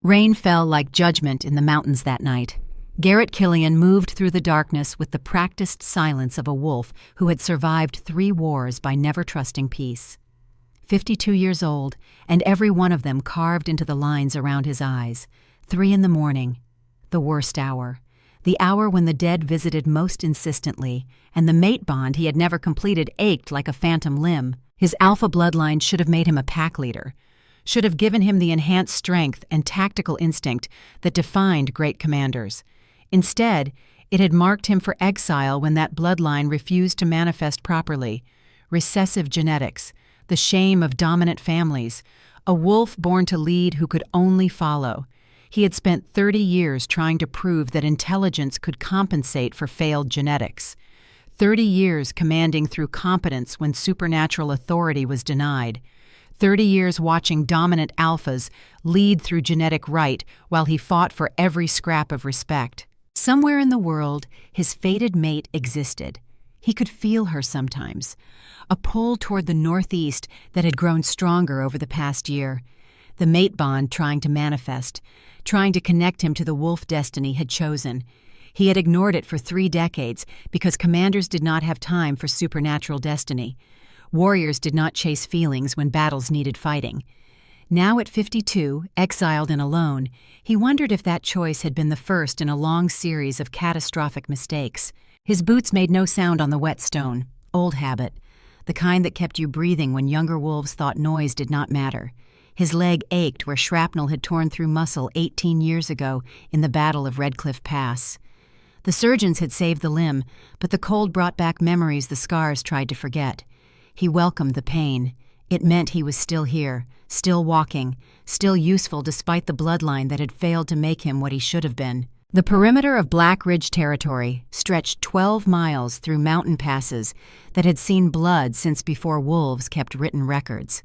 Rain fell like judgment in the mountains that night. Garrett Killian moved through the darkness with the practiced silence of a wolf who had survived 3 wars by never trusting peace. 52 years old, and every one of them carved into the lines around his eyes. 3 in the morning, the worst hour. The hour when the dead visited most insistently, and the mate bond he had never completed ached like a phantom limb. His alpha bloodline should have made him a pack leader, should have given him the enhanced strength and tactical instinct that defined great commanders. Instead, it had marked him for exile when that bloodline refused to manifest properly. Recessive genetics, the shame of dominant families, a wolf born to lead who could only follow. He had spent 30 years trying to prove that intelligence could compensate for failed genetics. 30 years commanding through competence when supernatural authority was denied. 30 years watching dominant alphas lead through genetic right while he fought for every scrap of respect. Somewhere in the world, his fated mate existed. He could feel her sometimes, a pull toward the northeast that had grown stronger over the past year. The mate bond trying to manifest, trying to connect him to the wolf destiny had chosen. He had ignored it for 3 decades because commanders did not have time for supernatural destiny. Warriors did not chase feelings when battles needed fighting. Now at 52, exiled and alone, he wondered if that choice had been the first in a long series of catastrophic mistakes. His boots made no sound on the wet stone, old habit, the kind that kept you breathing when younger wolves thought noise did not matter. His leg ached where shrapnel had torn through muscle 18 years ago in the Battle of Red Cliff Pass. The surgeons had saved the limb, but the cold brought back memories the scars tried to forget. He welcomed the pain. It meant he was still here, still walking, still useful despite the bloodline that had failed to make him what he should have been. The perimeter of Black Ridge territory stretched 12 miles through mountain passes that had seen blood since before wolves kept written records.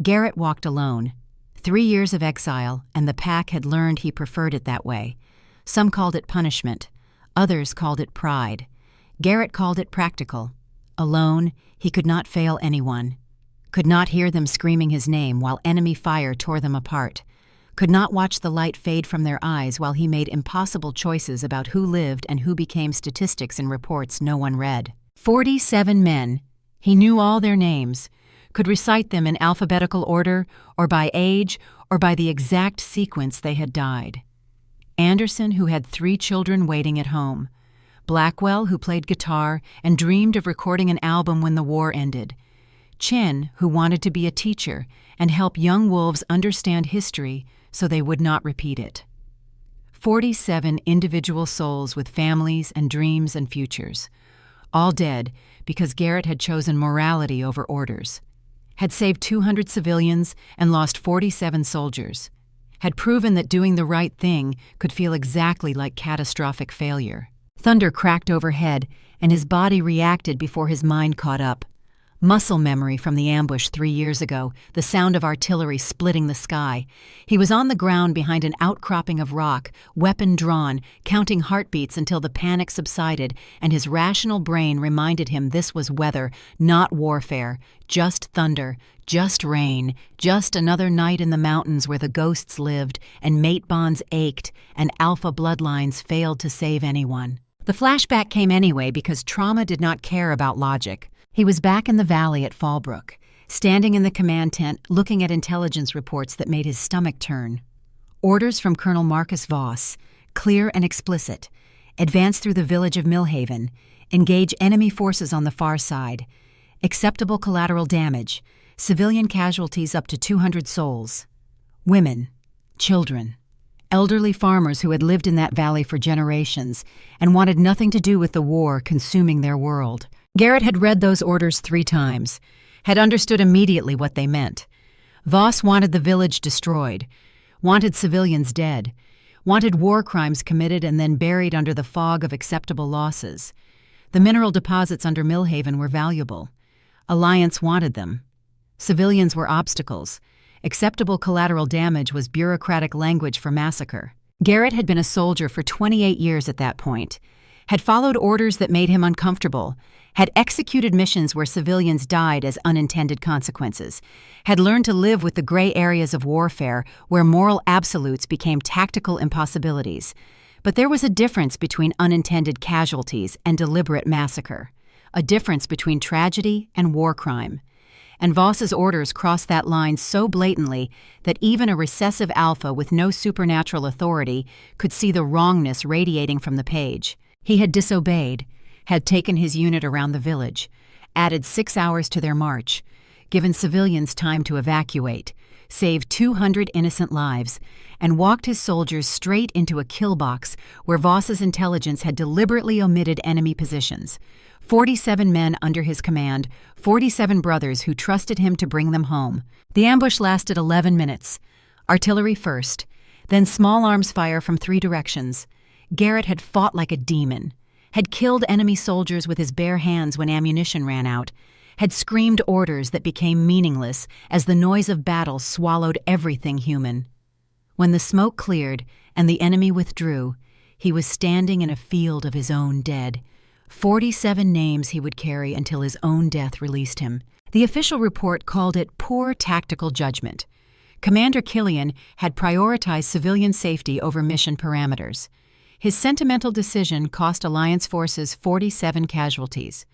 Garrett walked alone. 3 years of exile, and the pack had learned he preferred it that way. Some called it punishment. Others called it pride. Garrett called it practical. Alone, he could not fail anyone. Could not hear them screaming his name while enemy fire tore them apart. Could not watch the light fade from their eyes while he made impossible choices about who lived and who became statistics in reports no one read. 47 men. He knew all their names, could recite them in alphabetical order, or by age, or by the exact sequence they had died. Anderson, who had 3 children waiting at home. Blackwell, who played guitar and dreamed of recording an album when the war ended. Chin, who wanted to be a teacher and help young wolves understand history so they would not repeat it. 47 individual souls with families and dreams and futures. All dead because Garrett had chosen morality over orders. Had saved 200 civilians and lost 47 soldiers. Had proven that doing the right thing could feel exactly like catastrophic failure. Thunder cracked overhead, and his body reacted before his mind caught up. Muscle memory from the ambush 3 years ago, the sound of artillery splitting the sky. He was on the ground behind an outcropping of rock, weapon drawn, counting heartbeats until the panic subsided, and his rational brain reminded him this was weather, not warfare, just thunder, just rain, just another night in the mountains where the ghosts lived, and mate bonds ached, and alpha bloodlines failed to save anyone. The flashback came anyway because trauma did not care about logic. He was back in the valley at Fallbrook, standing in the command tent looking at intelligence reports that made his stomach turn. Orders from Colonel Marcus Voss, clear and explicit. Advance through the village of Millhaven. Engage enemy forces on the far side. Acceptable collateral damage. Civilian casualties up to 200 souls. Women. Children. Elderly farmers who had lived in that valley for generations and wanted nothing to do with the war consuming their world. Garrett had read those orders 3 times, had understood immediately what they meant. Voss wanted the village destroyed, wanted civilians dead, wanted war crimes committed and then buried under the fog of acceptable losses. The mineral deposits under Millhaven were valuable. Alliance wanted them. Civilians were obstacles. Acceptable collateral damage was bureaucratic language for massacre. Garrett had been a soldier for 28 years at that point, had followed orders that made him uncomfortable, had executed missions where civilians died as unintended consequences, had learned to live with the gray areas of warfare where moral absolutes became tactical impossibilities. But there was a difference between unintended casualties and deliberate massacre, a difference between tragedy and war crime. And Voss's orders crossed that line so blatantly that even a recessive alpha with no supernatural authority could see the wrongness radiating from the page. He had disobeyed, had taken his unit around the village, added 6 hours to their march, given civilians time to evacuate, saved 200 innocent lives, and walked his soldiers straight into a kill box where Voss's intelligence had deliberately omitted enemy positions. 47 men under his command, 47 brothers who trusted him to bring them home. The ambush lasted 11 minutes. Artillery first, then small arms fire from 3 directions. Garrett had fought like a demon, had killed enemy soldiers with his bare hands when ammunition ran out, had screamed orders that became meaningless as the noise of battle swallowed everything human. When the smoke cleared and the enemy withdrew, he was standing in a field of his own dead. 47 names he would carry until his own death released him. The official report called it poor tactical judgment. Commander Killian had prioritized civilian safety over mission parameters. His sentimental decision cost Alliance forces 47 casualties.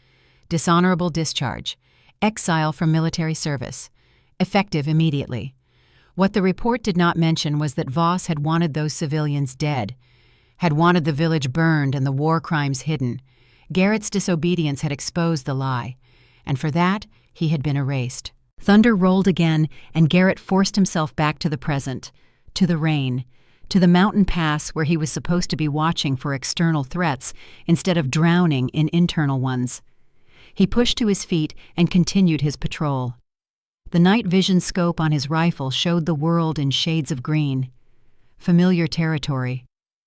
Dishonorable discharge. Exile from military service. Effective immediately. What the report did not mention was that Voss had wanted those civilians dead, had wanted the village burned and the war crimes hidden. Garrett's disobedience had exposed the lie, and for that he had been erased. Thunder rolled again, and Garrett forced himself back to the present, to the rain, to the mountain pass where he was supposed to be watching for external threats instead of drowning in internal ones. He pushed to his feet and continued his patrol. The night vision scope on his rifle showed the world in shades of green. Familiar territory.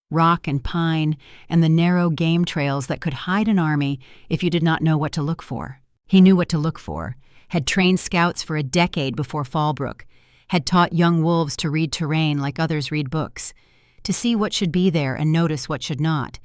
Rock and pine, and the narrow game trails that could hide an army if you did not know what to look for. He knew what to look for, had trained scouts for a decade before Fallbrook, had taught young wolves to read terrain like others read books, to see what should be there and notice what should not,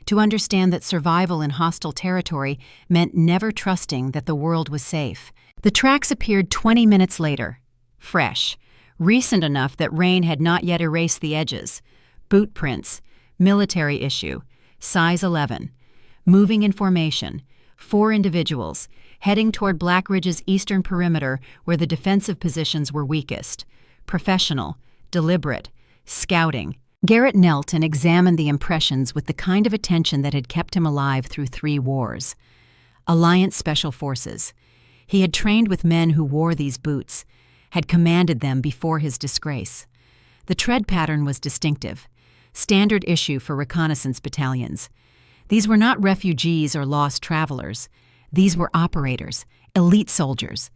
to understand that survival in hostile territory meant never trusting that the world was safe. The tracks appeared 20 minutes later, fresh, recent enough that rain had not yet erased the edges. Boot prints, military issue, size 11, moving in formation, 4 individuals, heading toward Black Ridge's eastern perimeter where the defensive positions were weakest. Professional, deliberate, scouting. Garrett knelt and examined the impressions with the kind of attention that had kept him alive through 3 wars. Alliance Special Forces. He had trained with men who wore these boots, had commanded them before his disgrace. The tread pattern was distinctive, standard issue for reconnaissance battalions. These were not refugees or lost travelers. These were operators, elite soldiers,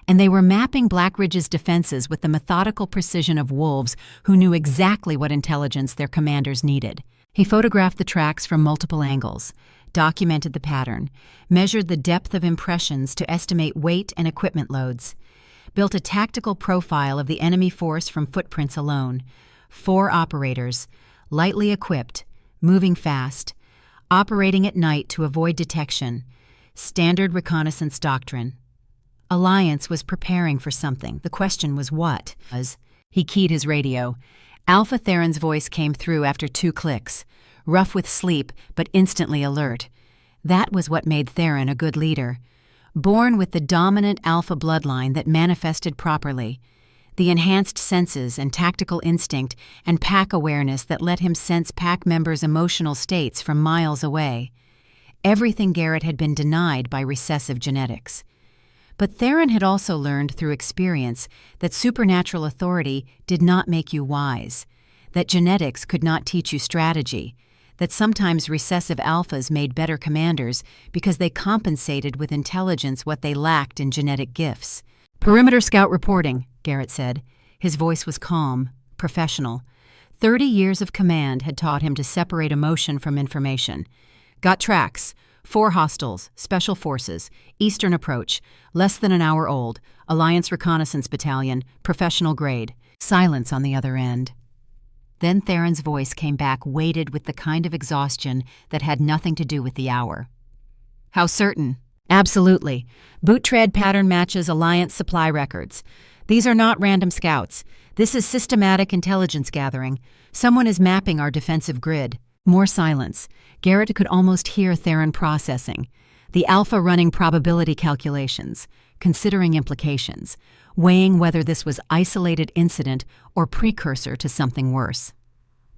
and they were mapping Black Ridge's defenses with the methodical precision of wolves who knew exactly what intelligence their commanders needed. He photographed the tracks from multiple angles, documented the pattern, measured the depth of impressions to estimate weight and equipment loads, built a tactical profile of the enemy force from footprints alone. 4 operators, lightly equipped, moving fast, operating at night to avoid detection. Standard reconnaissance doctrine. Alliance was preparing for something. The question was what? He keyed his radio. Alpha Theron's voice came through after 2 clicks, rough with sleep but instantly alert. That was what made Theron a good leader. Born with the dominant alpha bloodline that manifested properly, the enhanced senses and tactical instinct and pack awareness that let him sense pack members' emotional states from miles away. Everything Garrett had been denied by recessive genetics. But Theron had also learned through experience that supernatural authority did not make you wise, that genetics could not teach you strategy, that sometimes recessive alphas made better commanders because they compensated with intelligence what they lacked in genetic gifts. "Perimeter scout reporting," Garrett said. His voice was calm, professional. 30 years of command had taught him to separate emotion from information. "Got tracks. 4 hostiles, special forces, eastern approach, less than an hour old, Alliance Reconnaissance Battalion, professional grade." Silence on the other end. Then Theron's voice came back, weighted with the kind of exhaustion that had nothing to do with the hour. "How certain?" "Absolutely. Boot tread pattern matches Alliance supply records. These are not random scouts. This is systematic intelligence gathering. Someone is mapping our defensive grid." More silence. Garrett could almost hear Theron processing. The Alpha running probability calculations, considering implications, weighing whether this was isolated incident or precursor to something worse.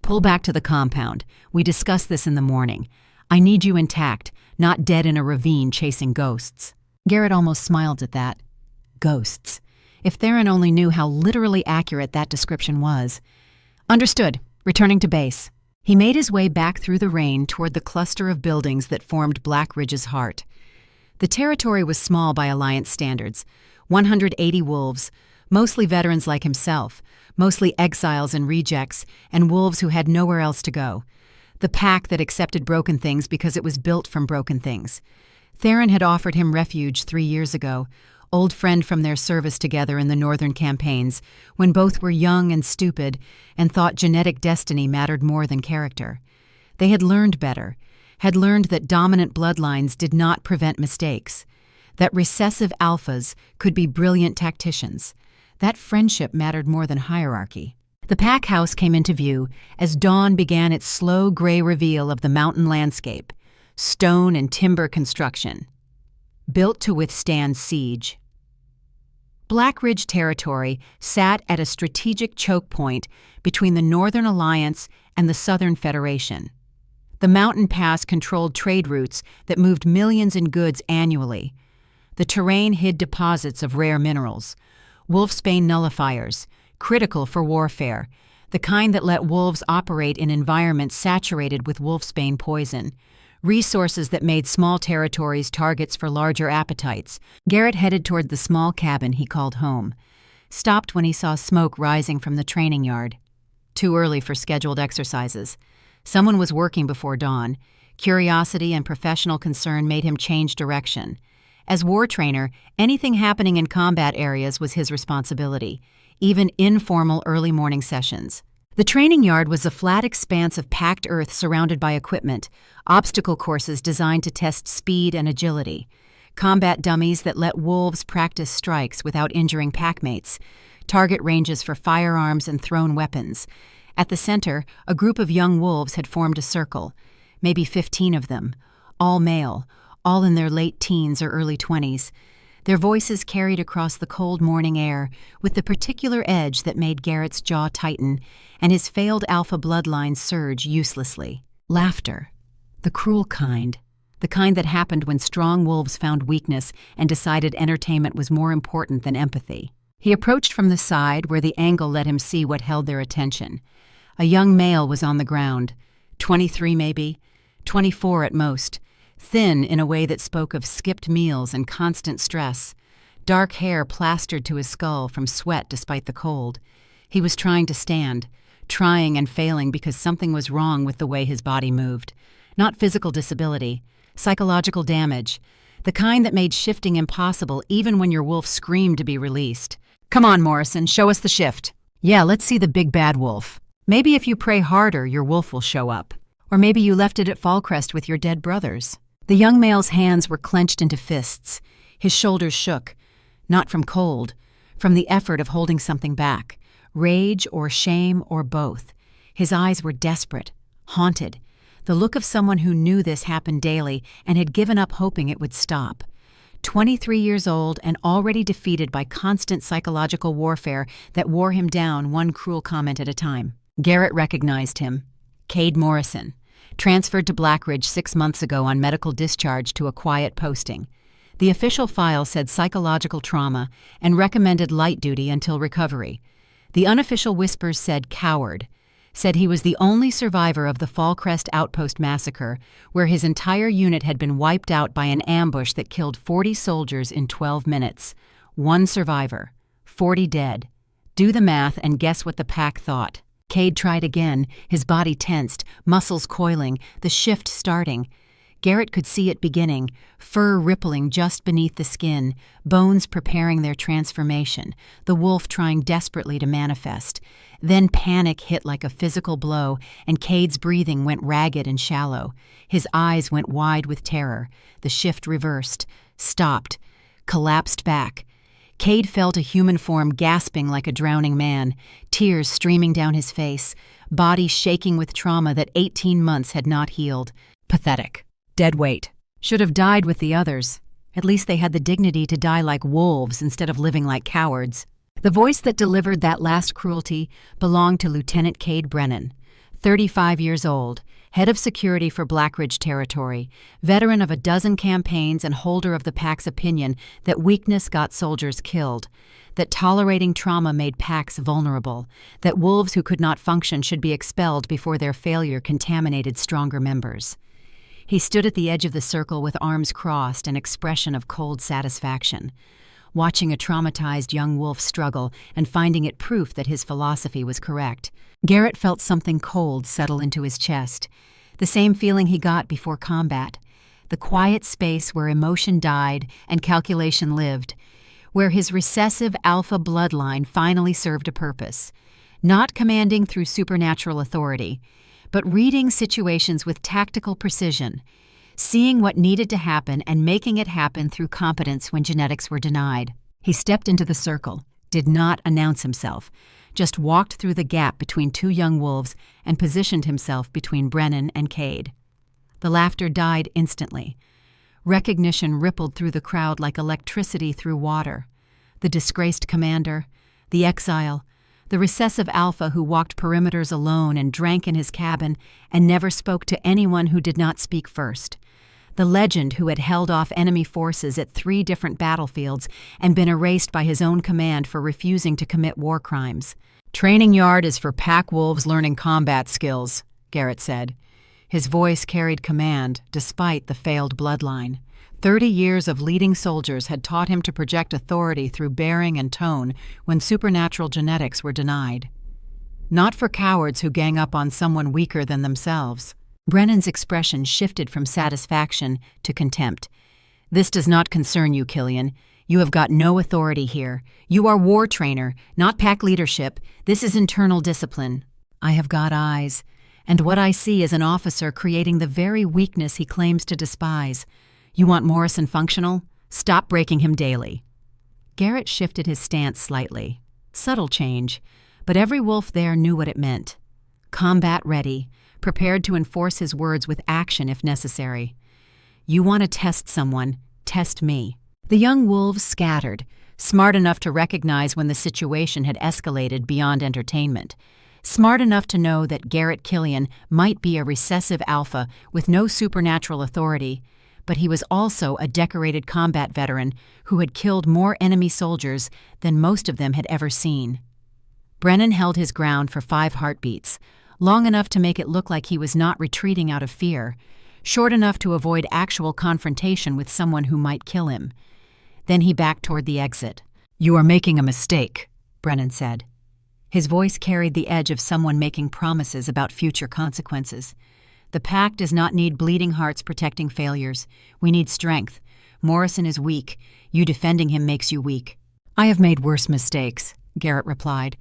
"Pull back to the compound. We discussed this in the morning. I need you intact, not dead in a ravine chasing ghosts." Garrett almost smiled at that. Ghosts. If Theron only knew how literally accurate that description was. "Understood. Returning to base." He made his way back through the rain toward the cluster of buildings that formed Black Ridge's heart. The territory was small by Alliance standards, 180 wolves, mostly veterans like himself, mostly exiles and rejects, and wolves who had nowhere else to go. The pack that accepted broken things because it was built from broken things. Theron had offered him refuge 3 years ago, old friend from their service together in the northern campaigns, when both were young and stupid and thought genetic destiny mattered more than character. They had learned better, had learned that dominant bloodlines did not prevent mistakes, that recessive alphas could be brilliant tacticians. That friendship mattered more than hierarchy. The pack house came into view as dawn began its slow gray reveal of the mountain landscape, stone and timber construction, built to withstand siege. Black Ridge territory sat at a strategic choke point between the Northern Alliance and the Southern Federation. The mountain pass controlled trade routes that moved millions in goods annually. The terrain hid deposits of rare minerals, wolfsbane nullifiers, critical for warfare, the kind that let wolves operate in environments saturated with wolfsbane poison, resources that made small territories targets for larger appetites. Garrett headed toward the small cabin he called home, stopped when he saw smoke rising from the training yard. Too early for scheduled exercises. Someone was working before dawn. Curiosity and professional concern made him change direction. As war trainer, anything happening in combat areas was his responsibility, even informal early morning sessions. The training yard was a flat expanse of packed earth surrounded by equipment, obstacle courses designed to test speed and agility, combat dummies that let wolves practice strikes without injuring packmates, target ranges for firearms and thrown weapons. At the center, a group of young wolves had formed a circle, maybe 15 of them, all male, all in their late teens or early 20s. Their voices carried across the cold morning air with the particular edge that made Garrett's jaw tighten and his failed alpha bloodline surge uselessly. Laughter. The cruel kind. The kind that happened when strong wolves found weakness and decided entertainment was more important than empathy. He approached from the side where the angle let him see what held their attention. A young male was on the ground, 23 maybe, 24 at most, thin in a way that spoke of skipped meals and constant stress, dark hair plastered to his skull from sweat despite the cold. He was trying to stand, trying and failing because something was wrong with the way his body moved. Not physical disability, psychological damage, the kind that made shifting impossible even when your wolf screamed to be released. "Come on, Morrison, show us the shift." "Yeah, let's see the big bad wolf. Maybe if you pray harder, your wolf will show up. Or maybe you left it at Fallcrest with your dead brothers." The young male's hands were clenched into fists. His shoulders shook, not from cold, from the effort of holding something back, rage or shame or both. His eyes were desperate, haunted, the look of someone who knew this happened daily and had given up hoping it would stop. 23 years old and already defeated by constant psychological warfare that wore him down one cruel comment at a time. Garrett recognized him. Cade Morrison. Transferred to Black Ridge 6 months ago on medical discharge to a quiet posting. The official file said psychological trauma and recommended light duty until recovery. The unofficial whispers said coward, said he was the only survivor of the Fallcrest Outpost massacre, where his entire unit had been wiped out by an ambush that killed 40 soldiers in 12 minutes. One survivor, 40 dead. Do the math and guess what the pack thought. Cade tried again, his body tensed, muscles coiling, the shift starting. Garrett could see it beginning, fur rippling just beneath the skin, bones preparing their transformation, the wolf trying desperately to manifest. Then panic hit like a physical blow, and Cade's breathing went ragged and shallow. His eyes went wide with terror. The shift reversed, stopped, collapsed back. Cade felt a human form gasping like a drowning man, tears streaming down his face, body shaking with trauma that 18 months had not healed. Pathetic. Dead weight. Should have died with the others. At least they had the dignity to die like wolves instead of living like cowards. The voice that delivered that last cruelty belonged to Lieutenant Cade Brennan, 35 years old, head of security for Blackridge Territory, veteran of a dozen campaigns and holder of the PAC's opinion that weakness got soldiers killed, that tolerating trauma made PACs vulnerable, that wolves who could not function should be expelled before their failure contaminated stronger members. He stood at the edge of the circle with arms crossed, an expression of cold satisfaction, watching a traumatized young wolf struggle and finding it proof that his philosophy was correct. Garrett felt something cold settle into his chest, the same feeling he got before combat, the quiet space where emotion died and calculation lived, where his recessive alpha bloodline finally served a purpose, not commanding through supernatural authority, but reading situations with tactical precision, seeing what needed to happen and making it happen through competence when genetics were denied. He stepped into the circle, did not announce himself, just walked through the gap between two young wolves and positioned himself between Brennan and Cade. The laughter died instantly. Recognition rippled through the crowd like electricity through water. The disgraced commander, the exile, the recessive alpha who walked perimeters alone and drank in his cabin and never spoke to anyone who did not speak first. The legend who had held off enemy forces at 3 different battlefields and been erased by his own command for refusing to commit war crimes. "Training yard is for pack wolves learning combat skills," Garrett said. His voice carried command despite the failed bloodline. 30 years of leading soldiers had taught him to project authority through bearing and tone when supernatural genetics were denied. Not for cowards who gang up on someone weaker than themselves. Brennan's expression shifted from satisfaction to contempt. "This does not concern you, Killian. You have got no authority here. You are war trainer, not pack leadership. This is internal discipline." "I have got eyes, and what I see is an officer creating the very weakness he claims to despise. You want Morrison functional? Stop breaking him daily." Garrett shifted his stance slightly. Subtle change, but every wolf there knew what it meant. Combat ready, prepared to enforce his words with action if necessary. "You want to test someone, test me." The young wolves scattered, smart enough to recognize when the situation had escalated beyond entertainment, smart enough to know that Garrett Killian might be a recessive alpha with no supernatural authority, but he was also a decorated combat veteran who had killed more enemy soldiers than most of them had ever seen. Brennan held his ground for 5 heartbeats, long enough to make it look like he was not retreating out of fear, short enough to avoid actual confrontation with someone who might kill him. Then he backed toward the exit. "You are making a mistake," Brennan said. His voice carried the edge of someone making promises about future consequences. "The pack does not need bleeding hearts protecting failures. We need strength. Morrison is weak. You defending him makes you weak." "I have made worse mistakes," Garrett replied,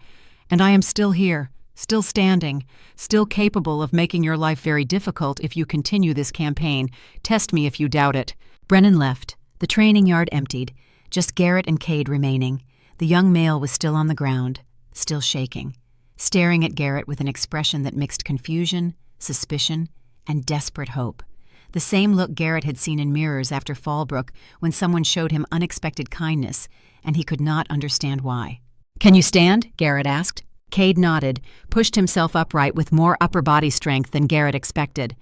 "and I am still here, still standing, still capable of making your life very difficult if you continue this campaign. Test me if you doubt it." Brennan left. The training yard emptied, just Garrett and Cade remaining. The young male was still on the ground, still shaking, staring at Garrett with an expression that mixed confusion, suspicion, and desperate hope. The same look Garrett had seen in mirrors after Fallbrook when someone showed him unexpected kindness, and he could not understand why. "Can you stand?" Garrett asked. Cade nodded, pushed himself upright with more upper body strength than Garrett expected.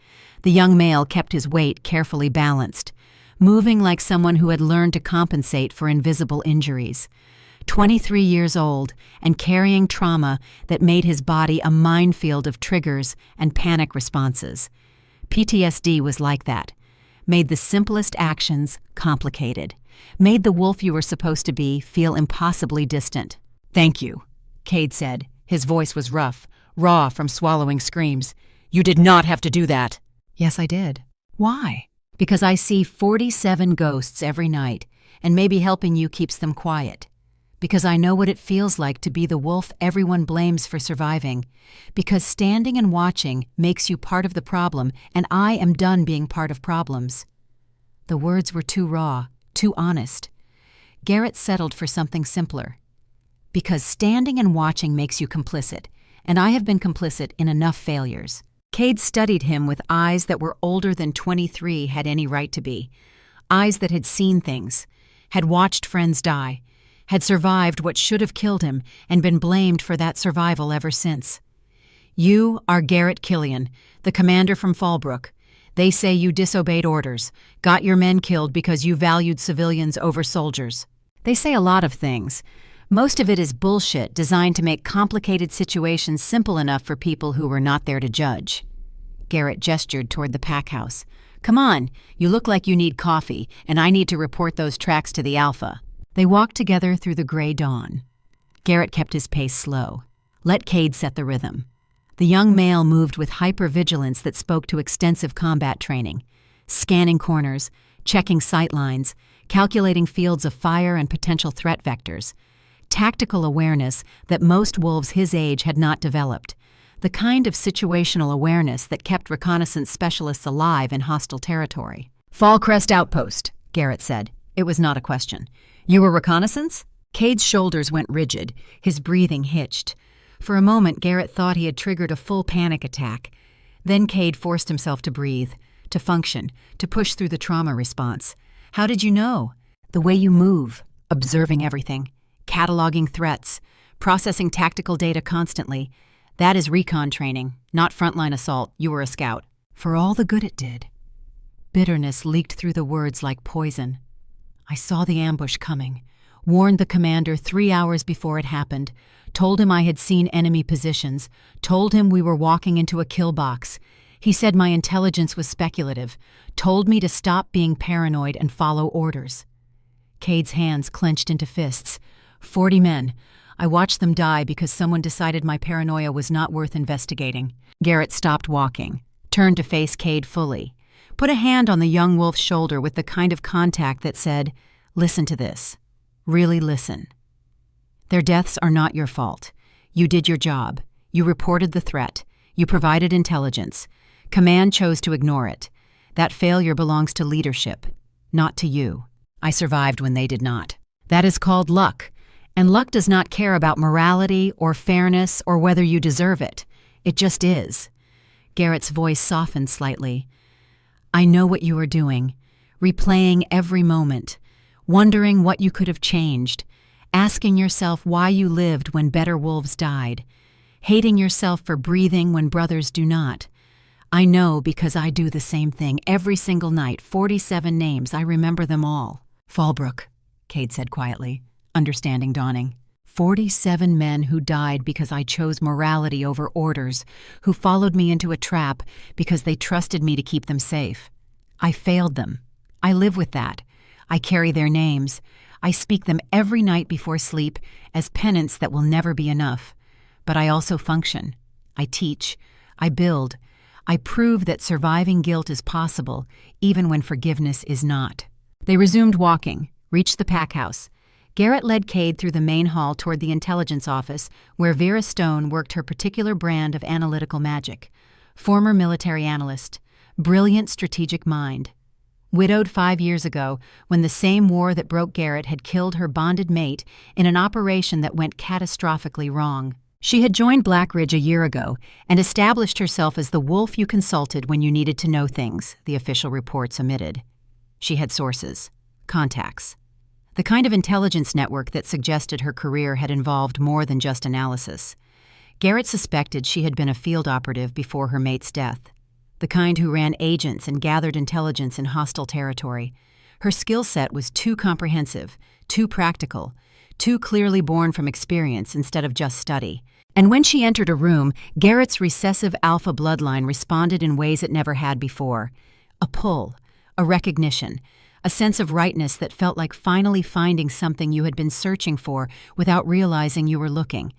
The young male kept his weight carefully balanced, moving like someone who had learned to compensate for invisible injuries. 23 years old and carrying trauma that made his body a minefield of triggers and panic responses. PTSD was like that. Made the simplest actions complicated. Made the wolf you were supposed to be feel impossibly distant. "Thank you," Cade said. His voice was rough, raw from swallowing screams. "You did not have to do that." "Yes, I did." "Why?" "Because I see 47 ghosts every night, and maybe helping you keeps them quiet. Because I know what it feels like to be the wolf everyone blames for surviving. Because standing and watching makes you part of the problem, and I am done being part of problems." The words were too raw, too honest. Garrett settled for something simpler. "Because standing and watching makes you complicit, and I have been complicit in enough failures." Cade studied him with eyes that were older than 23 had any right to be. Eyes that had seen things, had watched friends die, had survived what should have killed him and been blamed for that survival ever since. "You are Garrett Killian, the commander from Fallbrook. They say you disobeyed orders, got your men killed because you valued civilians over soldiers." They say a lot of things. Most of it is bullshit designed to make complicated situations simple enough for people who were not there to judge. Garrett gestured toward the pack house. "Come on, you look like you need coffee, and I need to report those tracks to the Alpha." They walked together through the gray dawn. Garrett kept his pace slow. Let Cade set the rhythm. The young male moved with hypervigilance that spoke to extensive combat training, scanning corners, checking sight lines, calculating fields of fire and potential threat vectors. Tactical awareness that most wolves his age had not developed, the kind of situational awareness that kept reconnaissance specialists alive in hostile territory. "Fallcrest Outpost," Garrett said. It was not a question. "You were reconnaissance?" Cade's shoulders went rigid, his breathing hitched. For a moment, Garrett thought he had triggered a full panic attack. Then Cade forced himself to breathe, to function, to push through the trauma response. "How did you know?" "The way you move, observing everything, cataloging threats, processing tactical data constantly. That is recon training, not frontline assault. You were a scout." For all the good it did. Bitterness leaked through the words like poison. "I saw the ambush coming, warned the commander 3 hours before it happened, told him I had seen enemy positions, told him we were walking into a kill box. He said my intelligence was speculative, told me to stop being paranoid and follow orders." Cade's hands clenched into fists. 40 men. I watched them die because someone decided my paranoia was not worth investigating. Garrett stopped walking, turned to face Cade fully, put a hand on the young wolf's shoulder with the kind of contact that said, "Listen to this. Really listen. Their deaths are not your fault. You did your job. You reported the threat. You provided intelligence. Command chose to ignore it. That failure belongs to leadership, not to you. I survived when they did not. That is called luck. And luck does not care about morality or fairness or whether you deserve it. It just is." Garrett's voice softened slightly. "I know what you are doing, replaying every moment, wondering what you could have changed, asking yourself why you lived when better wolves died, hating yourself for breathing when brothers do not. I know because I do the same thing every single night. 47 names, I remember them all." "Fallbrook," Cade said quietly, understanding dawning. 47 men who died because I chose morality over orders, who followed me into a trap because they trusted me to keep them safe. I failed them. I live with that. I carry their names. I speak them every night before sleep as penance that will never be enough. But I also function. I teach. I build. I prove that surviving guilt is possible, even when forgiveness is not." They resumed walking, reached the pack house. Garrett led Cade through the main hall toward the intelligence office, where Vera Stone worked her particular brand of analytical magic. Former military analyst, brilliant strategic mind. Widowed 5 years ago, when the same war that broke Garrett had killed her bonded mate in an operation that went catastrophically wrong. She had joined Blackridge a year ago and established herself as the wolf you consulted when you needed to know things, the official reports omitted. She had sources, contacts. The kind of intelligence network that suggested her career had involved more than just analysis. Garrett suspected she had been a field operative before her mate's death, the kind who ran agents and gathered intelligence in hostile territory. Her skill set was too comprehensive, too practical, too clearly born from experience instead of just study. And when she entered a room, Garrett's recessive alpha bloodline responded in ways it never had before. A pull, a recognition, a sense of rightness that felt like finally finding something you had been searching for without realizing you were looking.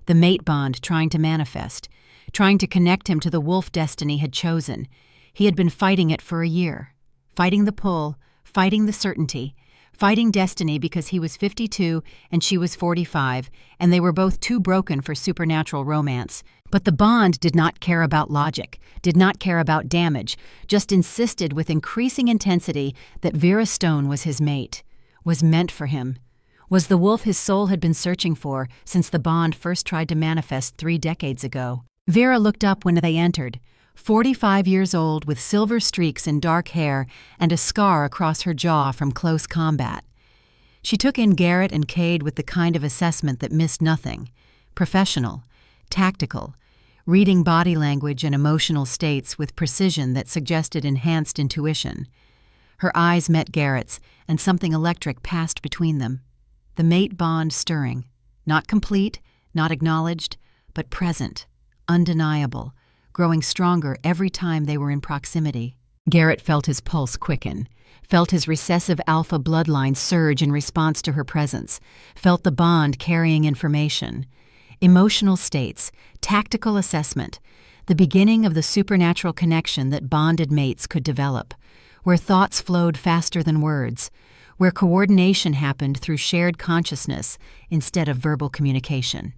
The mate bond trying to manifest, trying to connect him to the wolf destiny had chosen. He had been fighting it for a year, fighting the pull, fighting the certainty, fighting destiny because he was 52 and she was 45, and they were both too broken for supernatural romance. But the bond did not care about logic, did not care about damage, just insisted with increasing intensity that Vera Stone was his mate, was meant for him, was the wolf his soul had been searching for since the bond first tried to manifest 3 decades ago. Vera looked up when they entered, 45 years old with silver streaks in dark hair and a scar across her jaw from close combat. She took in Garrett and Cade with the kind of assessment that missed nothing, professional, tactical, reading body language and emotional states with precision that suggested enhanced intuition. Her eyes met Garrett's, and something electric passed between them. The mate bond stirring, not complete, not acknowledged, but present, undeniable, growing stronger every time they were in proximity. Garrett felt his pulse quicken, felt his recessive alpha bloodline surge in response to her presence, felt the bond carrying information. Emotional states, tactical assessment, the beginning of the supernatural connection that bonded mates could develop, where thoughts flowed faster than words, where coordination happened through shared consciousness instead of verbal communication.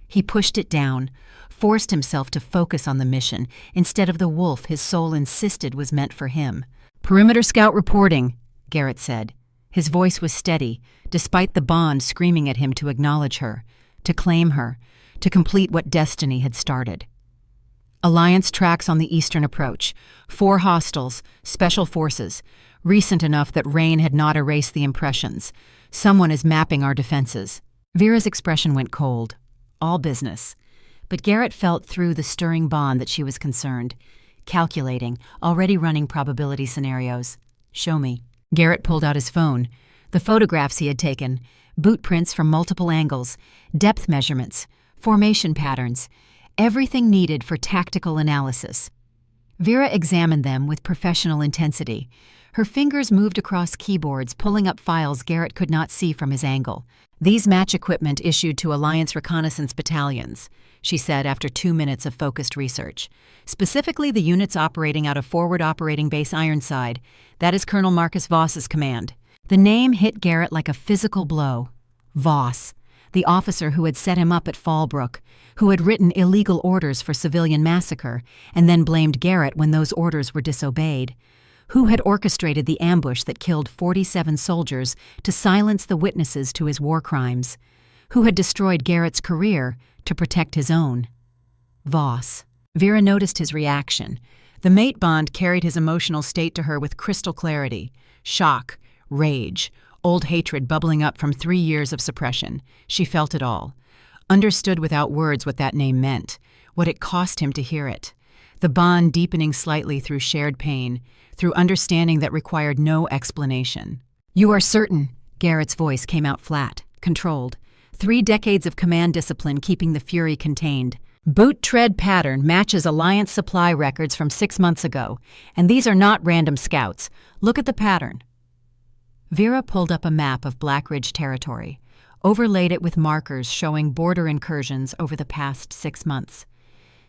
He pushed it down, forced himself to focus on the mission instead of the wolf his soul insisted was meant for him. "Perimeter scout reporting," Garrett said. His voice was steady, despite the bond screaming at him to acknowledge her, to claim her, to complete what destiny had started. "Alliance tracks on the eastern approach. 4 hostiles, special forces, recent enough that rain had not erased the impressions. Someone is mapping our defenses." Vera's expression went cold. All business. But Garrett felt through the stirring bond that she was concerned, calculating, already running probability scenarios. "Show me." Garrett pulled out his phone. The photographs he had taken, boot prints from multiple angles, depth measurements, formation patterns, everything needed for tactical analysis. Vera examined them with professional intensity. Her fingers moved across keyboards, pulling up files Garrett could not see from his angle. "These match equipment issued to Alliance reconnaissance battalions," she said after 2 minutes of focused research. "Specifically the units operating out of Forward Operating Base Ironside. That is Colonel Marcus Voss's command." The name hit Garrett like a physical blow. Voss, the officer who had set him up at Fallbrook, who had written illegal orders for civilian massacre and then blamed Garrett when those orders were disobeyed, who had orchestrated the ambush that killed 47 soldiers to silence the witnesses to his war crimes, who had destroyed Garrett's career to protect his own. Voss. Vera noticed his reaction. The mate bond carried his emotional state to her with crystal clarity. Shock, rage, old hatred bubbling up from 3 years of suppression. She felt it all. Understood without words what that name meant, what it cost him to hear it. The bond deepening slightly through shared pain, through understanding that required no explanation. "You are certain," Garrett's voice came out flat, controlled. 3 decades of command discipline keeping the fury contained. "Boot tread pattern matches Alliance supply records from 6 months ago, and these are not random scouts. Look at the pattern." Vera pulled up a map of Black Ridge territory, overlaid it with markers showing border incursions over the past 6 months.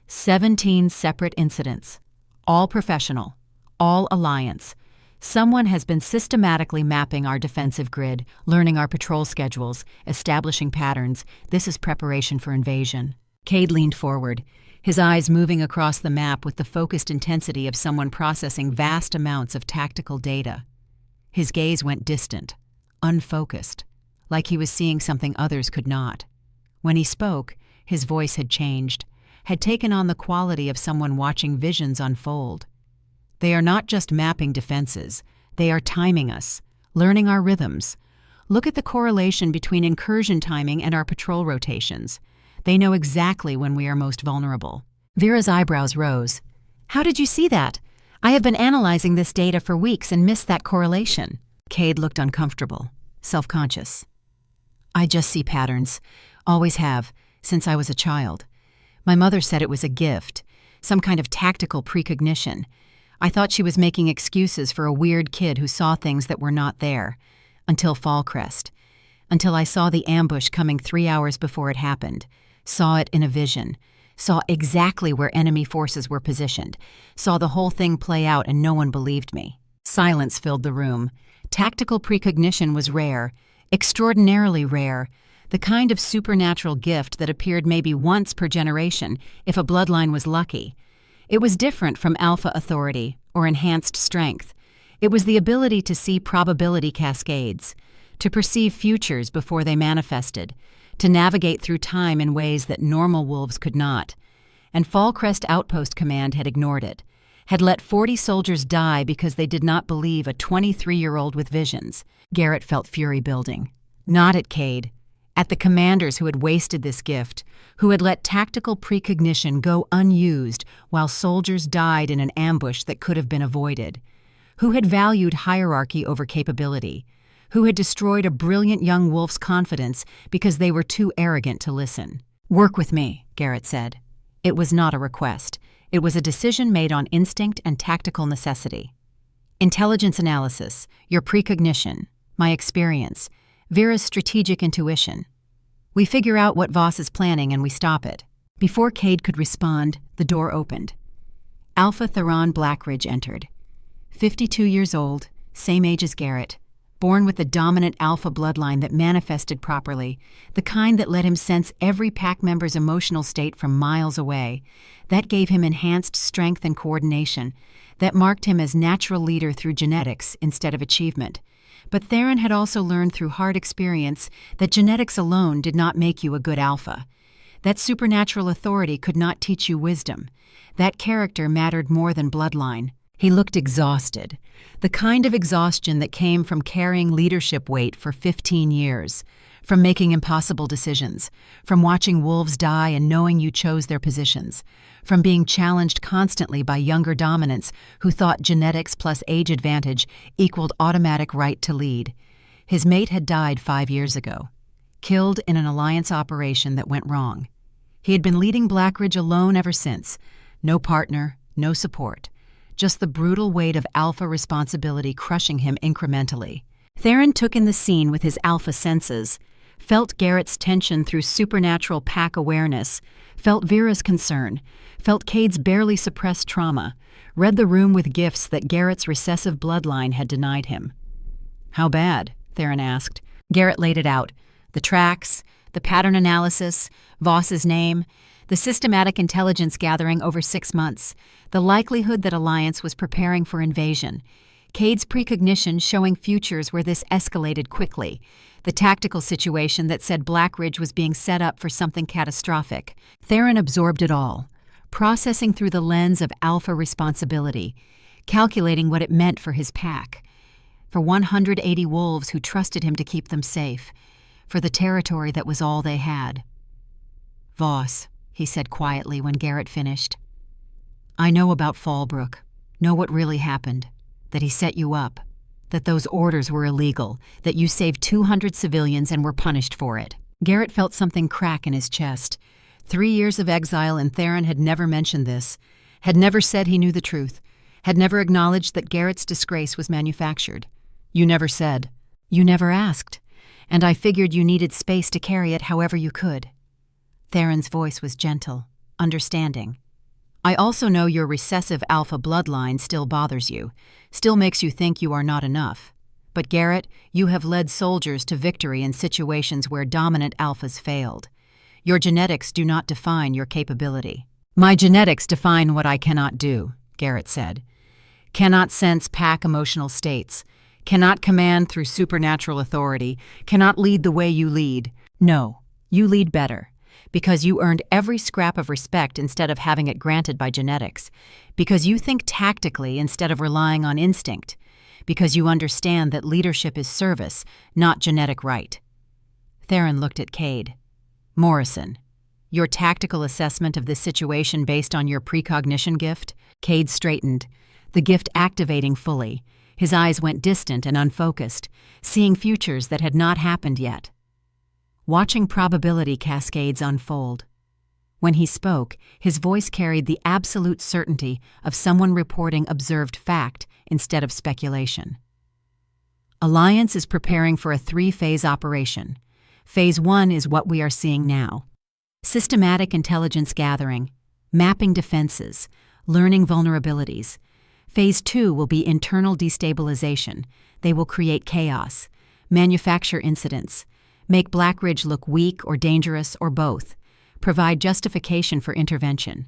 17 separate incidents, all professional, all Alliance. Someone has been systematically mapping our defensive grid, learning our patrol schedules, establishing patterns. This is preparation for invasion. Cade leaned forward, his eyes moving across the map with the focused intensity of someone processing vast amounts of tactical data. His gaze went distant, unfocused, like he was seeing something others could not. When he spoke, his voice had changed, had taken on the quality of someone watching visions unfold. "They are not just mapping defenses, they are timing us, learning our rhythms. Look at the correlation between incursion timing and our patrol rotations. They know exactly when we are most vulnerable." Vera's eyebrows rose. "How did you see that? I have been analyzing this data for weeks and missed that correlation." Cade looked uncomfortable, self-conscious. "I just see patterns. Always have, since I was a child. My mother said it was a gift, some kind of tactical precognition. I thought she was making excuses for a weird kid who saw things that were not there, until Fallcrest, until I saw the ambush coming 3 hours before it happened, saw it in a vision, saw exactly where enemy forces were positioned, saw the whole thing play out and no one believed me." Silence filled the room. Tactical precognition was rare, extraordinarily rare, the kind of supernatural gift that appeared maybe once per generation if a bloodline was lucky. It was different from alpha authority or enhanced strength. It was the ability to see probability cascades, to perceive futures before they manifested, to navigate through time in ways that normal wolves could not. And Fallcrest Outpost Command had ignored it, had let 40 soldiers die because they did not believe a 23-year-old with visions. Garrett felt fury building. Not at Cade. At the commanders who had wasted this gift, who had let tactical precognition go unused while soldiers died in an ambush that could have been avoided, who had valued hierarchy over capability, who had destroyed a brilliant young wolf's confidence because they were too arrogant to listen. "Work with me," Garrett said. It was not a request. It was a decision made on instinct and tactical necessity. Intelligence analysis, your precognition, my experience, Vera's strategic intuition. We figure out what Voss is planning and we stop it. Before Cade could respond, the door opened. Alpha Theron Blackridge entered. 52 years old, same age as Garrett, born with the dominant alpha bloodline that manifested properly, the kind that let him sense every pack member's emotional state from miles away, that gave him enhanced strength and coordination, that marked him as natural leader through genetics instead of achievement. But Theron had also learned through hard experience that genetics alone did not make you a good alpha. That supernatural authority could not teach you wisdom. That character mattered more than bloodline. He looked exhausted, the kind of exhaustion that came from carrying leadership weight for 15 years, from making impossible decisions, from watching wolves die and knowing you chose their positions, from being challenged constantly by younger dominants who thought genetics plus age advantage equaled automatic right to lead. His mate had died 5 years ago, killed in an alliance operation that went wrong. He had been leading Blackridge alone ever since, no partner, no support. Just the brutal weight of alpha responsibility crushing him incrementally. Theron took in the scene with his alpha senses, felt Garrett's tension through supernatural pack awareness, felt Vera's concern, felt Cade's barely suppressed trauma, read the room with gifts that Garrett's recessive bloodline had denied him. "How bad?" Theron asked. Garrett laid it out. The tracks, the pattern analysis, Voss's name, the systematic intelligence gathering over 6 months, the likelihood that Alliance was preparing for invasion, Cade's precognition showing futures where this escalated quickly, the tactical situation that said Blackridge was being set up for something catastrophic. Theron absorbed it all, processing through the lens of alpha responsibility, calculating what it meant for his pack, for 180 wolves who trusted him to keep them safe, for the territory that was all they had. "Voss," he said quietly when Garrett finished. "I know about Fallbrook, know what really happened, that he set you up, that those orders were illegal, that you saved 200 civilians and were punished for it." Garrett felt something crack in his chest. 3 years of exile and Theron had never mentioned this, had never said he knew the truth, had never acknowledged that Garrett's disgrace was manufactured. "You never said." "You never asked, and I figured you needed space to carry it however you could." Theron's voice was gentle, understanding. "I also know your recessive alpha bloodline still bothers you, still makes you think you are not enough. But Garrett, you have led soldiers to victory in situations where dominant alphas failed. Your genetics do not define your capability." "My genetics define what I cannot do," Garrett said. "Cannot sense pack emotional states, cannot command through supernatural authority, cannot lead the way you lead. No, you lead better. Because you earned every scrap of respect instead of having it granted by genetics, because you think tactically instead of relying on instinct, because you understand that leadership is service, not genetic right." Theron looked at Cade. "Morrison, your tactical assessment of this situation based on your precognition gift?" Cade straightened, the gift activating fully. His eyes went distant and unfocused, seeing futures that had not happened yet. Watching probability cascades unfold. When he spoke, his voice carried the absolute certainty of someone reporting observed fact instead of speculation. Alliance is preparing for a 3-phase operation. Phase 1 is what we are seeing now. Systematic intelligence gathering, mapping defenses, learning vulnerabilities. Phase 2 will be internal destabilization. They will create chaos, manufacture incidents, make Black Ridge look weak or dangerous or both, provide justification for intervention.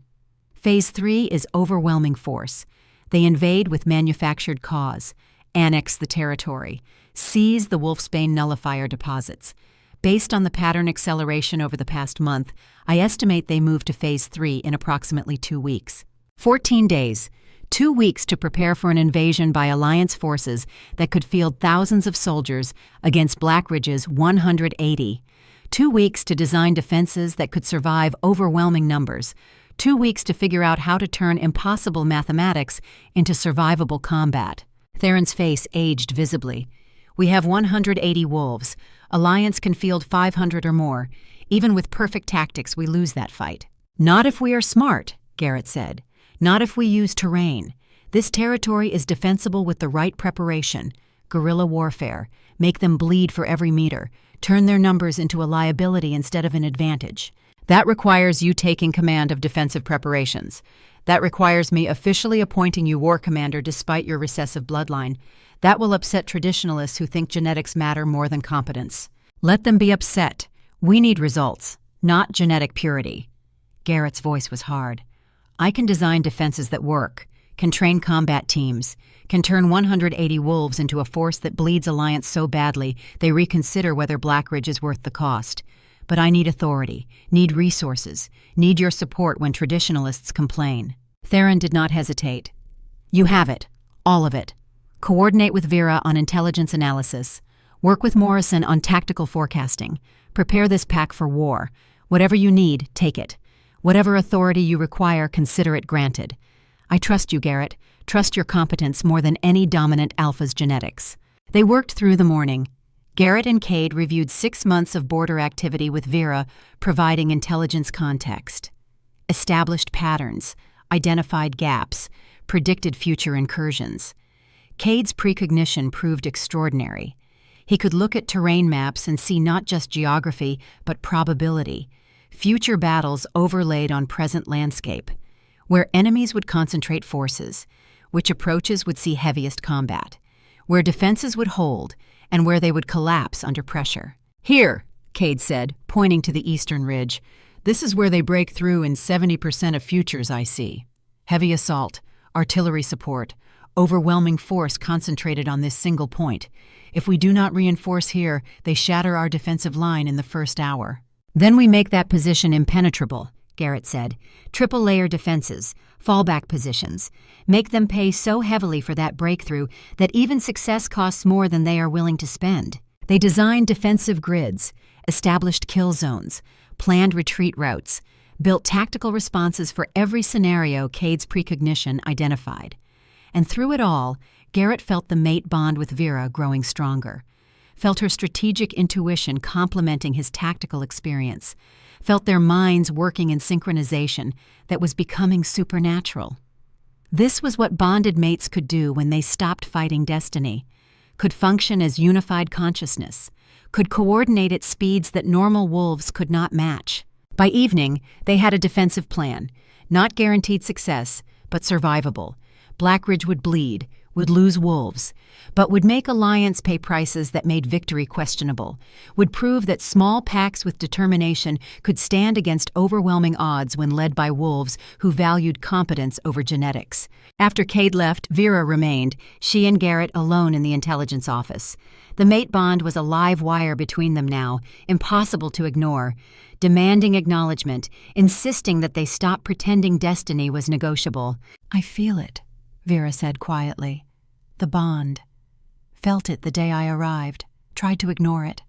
Phase 3 is overwhelming force. They invade with manufactured cause, annex the territory, seize the Wolfsbane nullifier deposits. Based on the pattern acceleration over the past month, I estimate they move to Phase 3 in approximately 2 weeks. 14 days, 2 weeks to prepare for an invasion by Alliance forces that could field thousands of soldiers against Black Ridge's 180. 2 weeks to design defenses that could survive overwhelming numbers. 2 weeks to figure out how to turn impossible mathematics into survivable combat. Theron's face aged visibly. We have 180 wolves. Alliance can field 500 or more. Even with perfect tactics, we lose that fight. Not if we are smart, Garrett said. Not if we use terrain. This territory is defensible with the right preparation. Guerrilla warfare. Make them bleed for every meter. Turn their numbers into a liability instead of an advantage. That requires you taking command of defensive preparations. That requires me officially appointing you war commander despite your recessive bloodline. That will upset traditionalists who think genetics matter more than competence. Let them be upset. We need results, not genetic purity. Garrett's voice was hard. I can design defenses that work, can train combat teams, can turn 180 wolves into a force that bleeds Alliance so badly they reconsider whether Black Ridge is worth the cost. But I need authority, need resources, need your support when traditionalists complain. Theron did not hesitate. You have it, all of it. Coordinate with Vera on intelligence analysis. Work with Morrison on tactical forecasting. Prepare this pack for war. Whatever you need, take it. Whatever authority you require, consider it granted. I trust you, Garrett. Trust your competence more than any dominant alpha's genetics. They worked through the morning. Garrett and Cade reviewed 6 months of border activity with Vera, providing intelligence context. Established patterns, identified gaps, predicted future incursions. Cade's precognition proved extraordinary. He could look at terrain maps and see not just geography, but probability, future battles overlaid on present landscape, where enemies would concentrate forces, which approaches would see heaviest combat, where defenses would hold, and where they would collapse under pressure. Here, Cade said, pointing to the eastern ridge, this is where they break through in 70% of futures I see. Heavy assault, artillery support, overwhelming force concentrated on this single point. If we do not reinforce here, they shatter our defensive line in the first hour. Then we make that position impenetrable, Garrett said. Triple-layer defenses, fallback positions. Make them pay so heavily for that breakthrough that even success costs more than they are willing to spend. They designed defensive grids, established kill zones, planned retreat routes, built tactical responses for every scenario Cade's precognition identified. And through it all, Garrett felt the mate bond with Vera growing stronger, felt her strategic intuition complementing his tactical experience, felt their minds working in synchronization that was becoming supernatural. This was what bonded mates could do when they stopped fighting destiny, could function as unified consciousness, could coordinate at speeds that normal wolves could not match. By evening, they had a defensive plan, not guaranteed success, but survivable. Black Ridge would bleed, would lose wolves, but would make Alliance pay prices that made victory questionable, would prove that small packs with determination could stand against overwhelming odds when led by wolves who valued competence over genetics. After Cade left, Vera remained, she and Garrett alone in the intelligence office. The mate bond was a live wire between them now, impossible to ignore, demanding acknowledgement, insisting that they stop pretending destiny was negotiable. I feel it, Vera said quietly. The bond. Felt it the day I arrived. Tried to ignore it.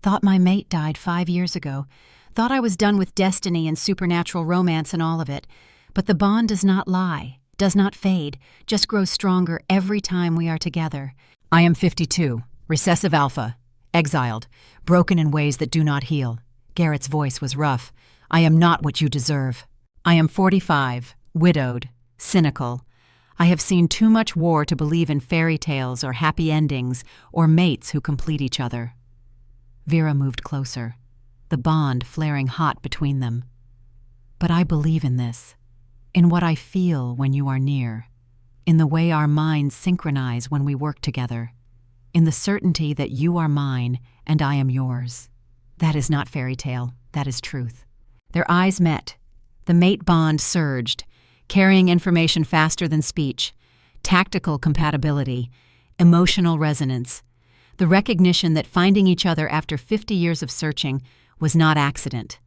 Thought my mate died 5 years ago. Thought I was done with destiny and supernatural romance and all of it. But the bond does not lie, does not fade, just grows stronger every time we are together. I am 52, recessive alpha, exiled, broken in ways that do not heal. Garrett's voice was rough. I am not what you deserve. I am 45, widowed, cynical. I have seen too much war to believe in fairy tales or happy endings or mates who complete each other. Vera moved closer, the bond flaring hot between them. But I believe in this, in what I feel when you are near. in the way our minds synchronize when we work together, in the certainty that you are mine and I am yours. That is not fairy tale, that is truth. Their eyes met. The mate bond surged, carrying information faster than speech, tactical compatibility, emotional resonance, the recognition that finding each other after 50 years of searching was not accident,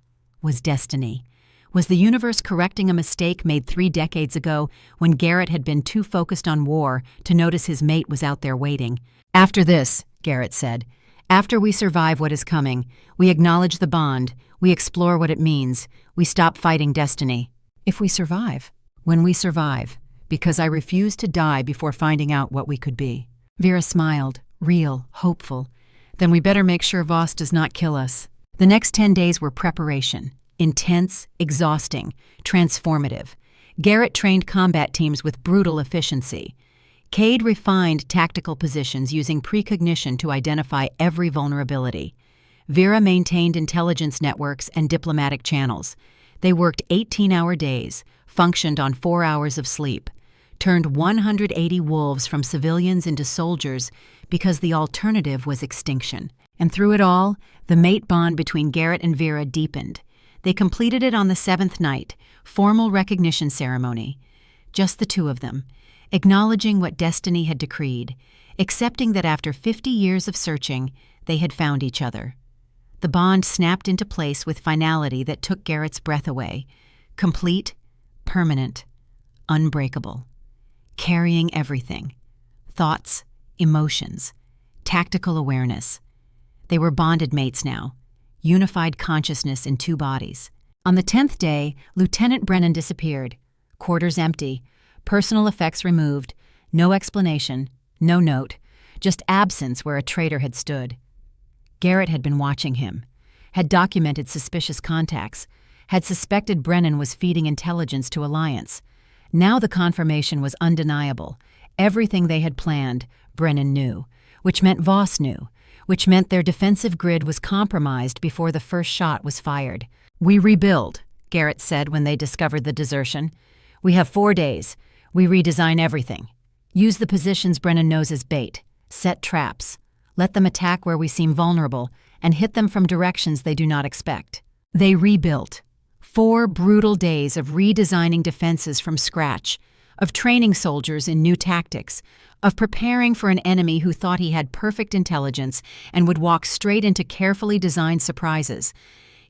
was destiny. Was the universe correcting a mistake made 3 decades ago when Garrett had been too focused on war to notice his mate was out there waiting? After this, Garrett said, after we survive what is coming, we acknowledge the bond, we explore what it means, we stop fighting destiny. If we survive. When we survive, because I refuse to die before finding out what we could be. Vera smiled, real, hopeful. Then we better make sure Voss does not kill us. The next 10 days were preparation. Intense, exhausting, transformative. Garrett trained combat teams with brutal efficiency. Cade refined tactical positions using precognition to identify every vulnerability. Vera maintained intelligence networks and diplomatic channels. They worked 18-hour days, functioned on 4 hours of sleep, turned 180 wolves from civilians into soldiers because the alternative was extinction. And through it all, the mate bond between Garrett and Vera deepened. They completed it on the 7th night, formal recognition ceremony. Just the two of them, acknowledging what destiny had decreed, accepting that after 50 years of searching, they had found each other. The bond snapped into place with finality that took Garrett's breath away. Complete, permanent, unbreakable. Carrying everything. Thoughts, emotions, tactical awareness. They were bonded mates now, unified consciousness in 2 bodies. On the 10th day, Lieutenant Brennan disappeared. Quarters empty, personal effects removed, no explanation, no note, just absence where a traitor had stood. Garrett had been watching him, had documented suspicious contacts, had suspected Brennan was feeding intelligence to Alliance. Now the confirmation was undeniable. Everything they had planned, Brennan knew, which meant Voss knew, which meant their defensive grid was compromised before the first shot was fired. "We rebuild," Garrett said when they discovered the desertion. "We have 4 days. We redesign everything. Use the positions Brennan knows as bait. Set traps. Let them attack where we seem vulnerable and hit them from directions they do not expect." They rebuilt. 4 brutal days of redesigning defenses from scratch, of training soldiers in new tactics, of preparing for an enemy who thought he had perfect intelligence and would walk straight into carefully designed surprises.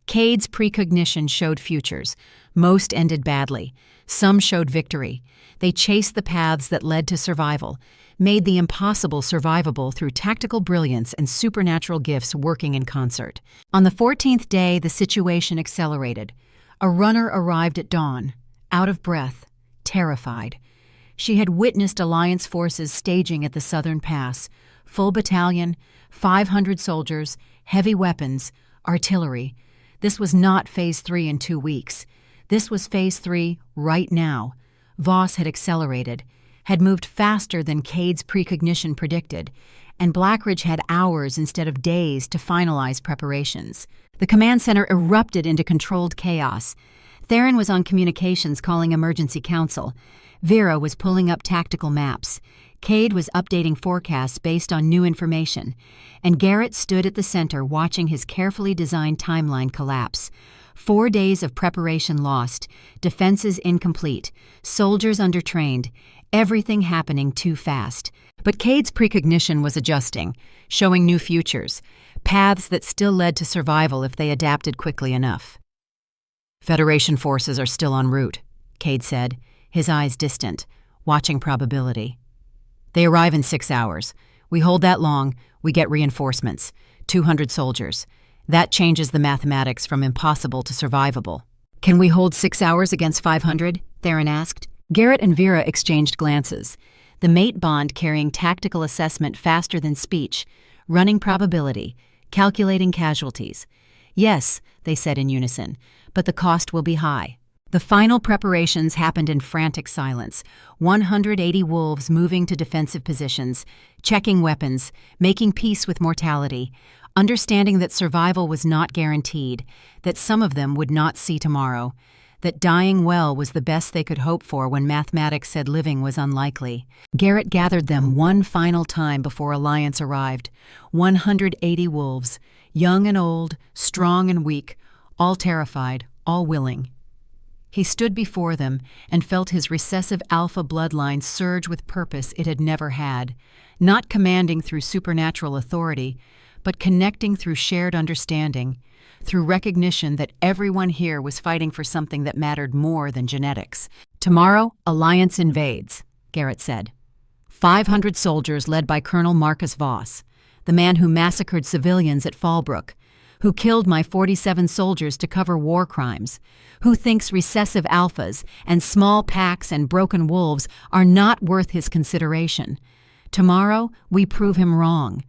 Cade's precognition showed futures. Most ended badly. Some showed victory. They chased the paths that led to survival, made the impossible survivable through tactical brilliance and supernatural gifts working in concert. On the 14th day, the situation accelerated. A runner arrived at dawn, out of breath, terrified. She had witnessed Alliance forces staging at the southern pass, full battalion, 500 soldiers, heavy weapons, artillery. This was not Phase 3 in 2 weeks. This was Phase 3 right now. Voss had accelerated, had moved faster than Cade's precognition predicted, and Blackridge had hours instead of days to finalize preparations. The command center erupted into controlled chaos. Theron was on communications calling emergency council. Vera was pulling up tactical maps. Cade was updating forecasts based on new information. And Garrett stood at the center watching his carefully designed timeline collapse. 4 days of preparation lost, defenses incomplete, soldiers undertrained, everything happening too fast. But Cade's precognition was adjusting, showing new futures, paths that still led to survival if they adapted quickly enough. "Federation forces are still en route," Cade said, his eyes distant, watching probability. "They arrive in 6 hours. We hold that long, we get reinforcements, 200 soldiers. That changes the mathematics from impossible to survivable." "Can we hold 6 hours against 500? Theron asked. Garrett and Vera exchanged glances, the mate bond carrying tactical assessment faster than speech, running probability, calculating casualties. "Yes," they said in unison, "but the cost will be high." The final preparations happened in frantic silence, 180 wolves moving to defensive positions, checking weapons, making peace with mortality, understanding that survival was not guaranteed, that some of them would not see tomorrow. that dying well was the best they could hope for when mathematics said living was unlikely. Garrett gathered them one final time before Alliance arrived. 180 wolves, young and old, strong and weak, all terrified, all willing. He stood before them and felt his recessive alpha bloodline surge with purpose it had never had, not commanding through supernatural authority, but connecting through shared understanding, through recognition that everyone here was fighting for something that mattered more than genetics. "Tomorrow, Alliance invades," Garrett said. 500 soldiers led by Colonel Marcus Voss, the man who massacred civilians at Fallbrook, who killed my 47 soldiers to cover war crimes, who thinks recessive alphas and small packs and broken wolves are not worth his consideration. Tomorrow, we prove him wrong.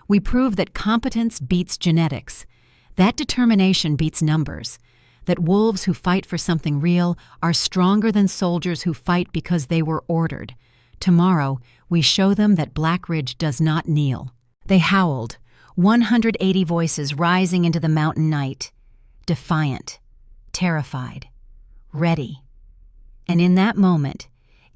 We prove that competence beats genetics, that determination beats numbers, that wolves who fight for something real are stronger than soldiers who fight because they were ordered. Tomorrow, we show them that Black Ridge does not kneel. They howled, 180 voices rising into the mountain night, defiant, terrified, ready. And in that moment,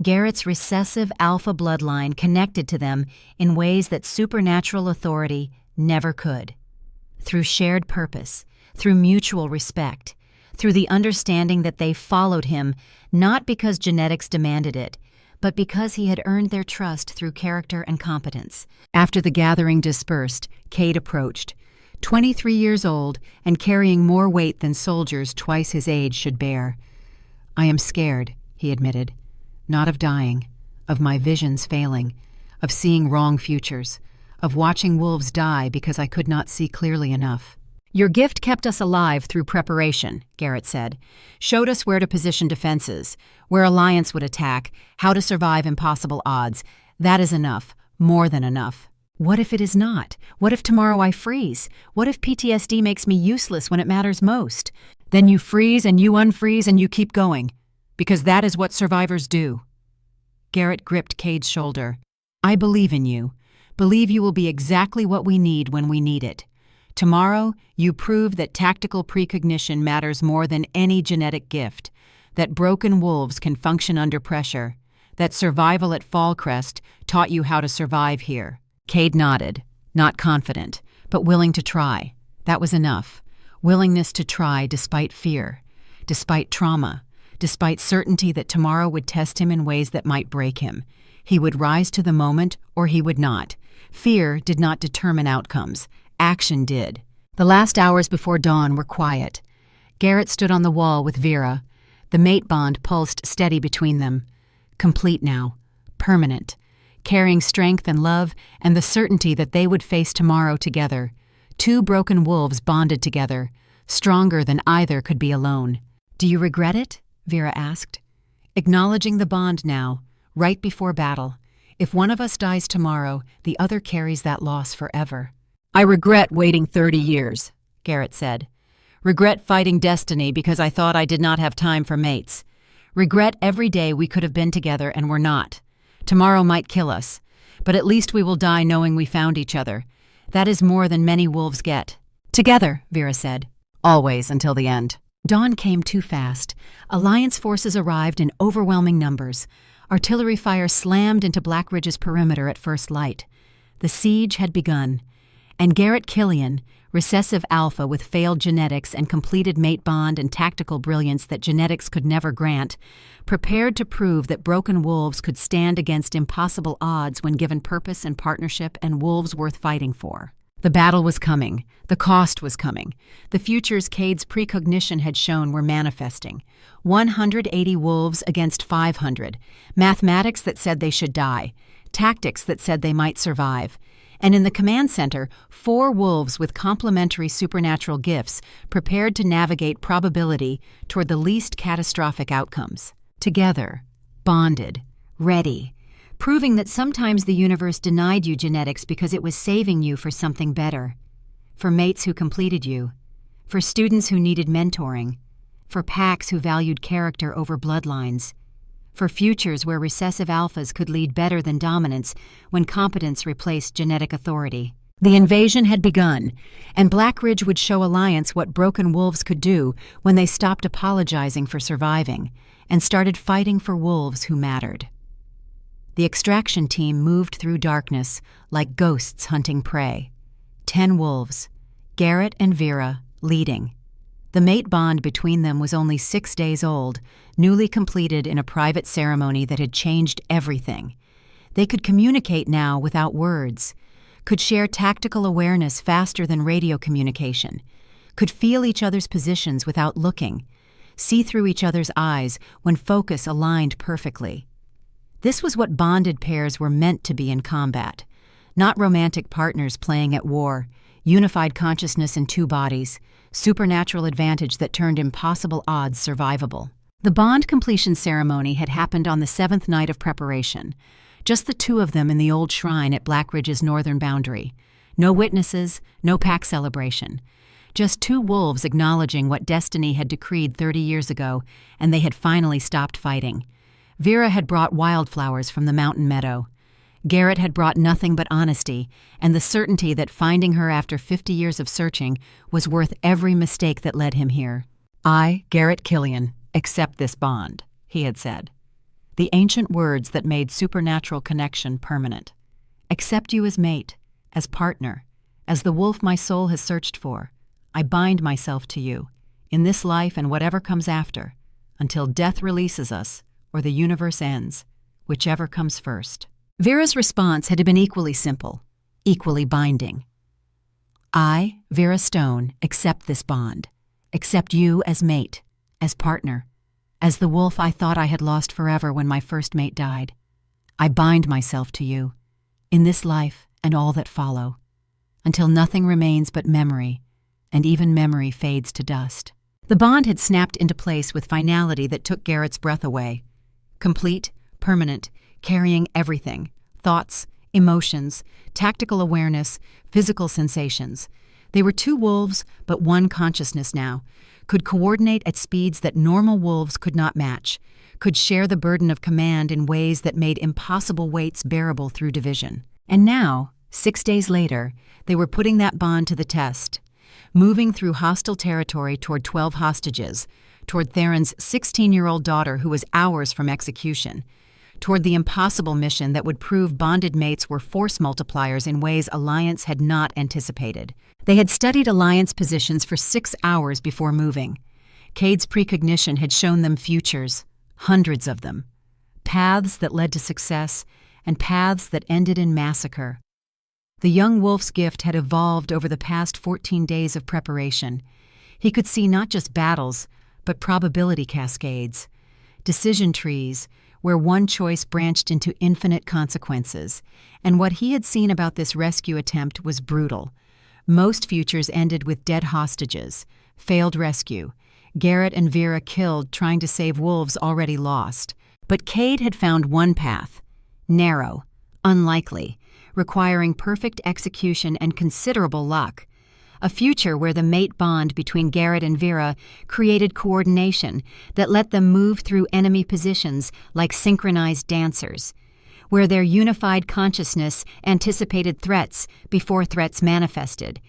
Garrett's recessive alpha bloodline connected to them in ways that supernatural authority never could. Through shared purpose, through mutual respect, through the understanding that they followed him not because genetics demanded it, but because he had earned their trust through character and competence. After the gathering dispersed, Cade approached, 23 years old and carrying more weight than soldiers twice his age should bear. "I am scared," he admitted. "Not of dying, of my visions failing, of seeing wrong futures, of watching wolves die because I could not see clearly enough." "Your gift kept us alive through preparation," Garrett said. "Showed us where to position defenses, where Alliance would attack, how to survive impossible odds. That is enough, more than enough." "What if it is not? What if tomorrow I freeze? What if PTSD makes me useless when it matters most?" "Then you freeze and you unfreeze and you keep going, because that is what survivors do." Garrett gripped Cade's shoulder. "I believe in you. Believe you will be exactly what we need when we need it. Tomorrow, you prove that tactical precognition matters more than any genetic gift, that broken wolves can function under pressure, that survival at Fallcrest taught you how to survive here." Cade nodded, not confident, but willing to try. That was enough. Willingness to try despite fear, despite trauma, despite certainty that tomorrow would test him in ways that might break him. He would rise to the moment or he would not. Fear did not determine outcomes. Action did. The last hours before dawn were quiet. Garrett stood on the wall with Vera. The mate bond pulsed steady between them. Complete now. Permanent. Carrying strength and love and the certainty that they would face tomorrow together. Two broken wolves bonded together, stronger than either could be alone. "Do you regret it?" Vera asked. "Acknowledging the bond now, right before battle. If one of us dies tomorrow, the other carries that loss forever." "I regret waiting 30 years, Garrett said. "Regret fighting destiny because I thought I did not have time for mates. Regret every day we could have been together and were not. Tomorrow might kill us, but at least we will die knowing we found each other. That is more than many wolves get." "Together," Vera said. "Always until the end." Dawn came too fast. Alliance forces arrived in overwhelming numbers. Artillery fire slammed into Black Ridge's perimeter at first light. The siege had begun. And Garrett Killian, recessive alpha with failed genetics and completed mate bond and tactical brilliance that genetics could never grant, prepared to prove that broken wolves could stand against impossible odds when given purpose and partnership and wolves worth fighting for. The battle was coming. The cost was coming. The futures Cade's precognition had shown were manifesting. 180 wolves against 500. Mathematics that said they should die. Tactics that said they might survive. And in the command center, 4 wolves with complementary supernatural gifts prepared to navigate probability toward the least catastrophic outcomes. Together, bonded, ready, proving that sometimes the universe denied you genetics because it was saving you for something better. For mates who completed you. For students who needed mentoring. For packs who valued character over bloodlines. For futures where recessive alphas could lead better than dominance when competence replaced genetic authority. The invasion had begun, and Blackridge would show Alliance what broken wolves could do when they stopped apologizing for surviving and started fighting for wolves who mattered. The extraction team moved through darkness like ghosts hunting prey. 10 wolves, Garrett and Vera leading. The mate bond between them was only 6 days old, newly completed in a private ceremony that had changed everything. They could communicate now without words, could share tactical awareness faster than radio communication, could feel each other's positions without looking, see through each other's eyes when focus aligned perfectly. This was what bonded pairs were meant to be in combat, not romantic partners playing at war, unified consciousness in 2 bodies, supernatural advantage that turned impossible odds survivable. The bond completion ceremony had happened on the 7th night of preparation, just the 2 of them in the old shrine at Blackridge's northern boundary. No witnesses, no pack celebration. Just 2 wolves acknowledging what destiny had decreed 30 years ago, and they had finally stopped fighting. Vera had brought wildflowers from the mountain meadow. Garrett had brought nothing but honesty and the certainty that finding her after 50 years of searching was worth every mistake that led him here. "I, Garrett Killian, accept this bond," he had said. The ancient words that made supernatural connection permanent. "Accept you as mate, as partner, as the wolf my soul has searched for. I bind myself to you, in this life and whatever comes after, until death releases us or the universe ends, whichever comes first." Vera's response had been equally simple, equally binding. "I, Vera Stone, accept this bond, accept you as mate, as partner, as the wolf I thought I had lost forever when my first mate died. I bind myself to you, in this life and all that follow, until nothing remains but memory, and even memory fades to dust." The bond had snapped into place with finality that took Garrett's breath away. Complete, permanent, carrying everything: thoughts, emotions, tactical awareness, physical sensations. They were 2 wolves, but 1 consciousness now, could coordinate at speeds that normal wolves could not match, could share the burden of command in ways that made impossible weights bearable through division. And now, 6 days later, they were putting that bond to the test, moving through hostile territory toward 12 hostages, toward Theron's 16-year-old daughter who was hours from execution, toward the impossible mission that would prove bonded mates were force multipliers in ways Alliance had not anticipated. They had studied Alliance positions for 6 hours before moving. Cade's precognition had shown them futures, hundreds of them, paths that led to success and paths that ended in massacre. The young wolf's gift had evolved over the past 14 days of preparation. He could see not just battles, but probability cascades, decision trees, where one choice branched into infinite consequences, and what he had seen about this rescue attempt was brutal. Most futures ended with dead hostages, failed rescue, Garrett and Vera killed trying to save wolves already lost. But Cade had found one path, narrow, unlikely, requiring perfect execution and considerable luck. A future where the mate bond between Garrett and Vera created coordination that let them move through enemy positions like synchronized dancers, where their unified consciousness anticipated threats before threats manifested,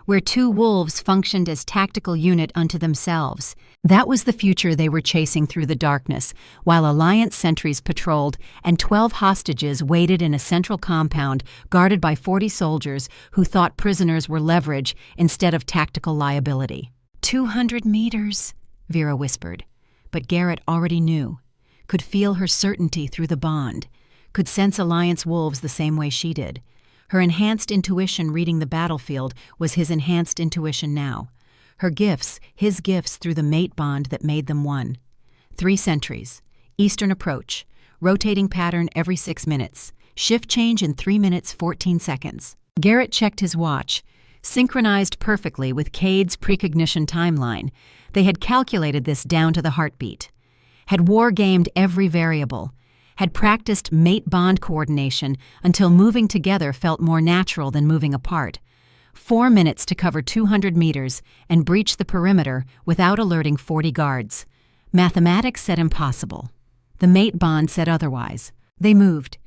where 2 wolves functioned as tactical unit unto themselves. That was the future they were chasing through the darkness, while Alliance sentries patrolled and 12 hostages waited in a central compound guarded by 40 soldiers who thought prisoners were leverage instead of tactical liability. 200 meters, Vera whispered, but Garrett already knew, could feel her certainty through the bond, could sense Alliance wolves the same way she did. Her enhanced intuition reading the battlefield was his enhanced intuition now. Her gifts, his gifts through the mate bond that made them one. 3 sentries, eastern approach, rotating pattern every 6 minutes, shift change in 3 minutes 14 seconds. Garrett checked his watch, synchronized perfectly with Cade's precognition timeline. They had calculated this down to the heartbeat, had war-gamed every variable, had practiced mate bond coordination until moving together felt more natural than moving apart. 4 minutes to cover 200 meters and breach the perimeter without alerting 40 guards. Mathematics said impossible. The mate bond said otherwise. They moved.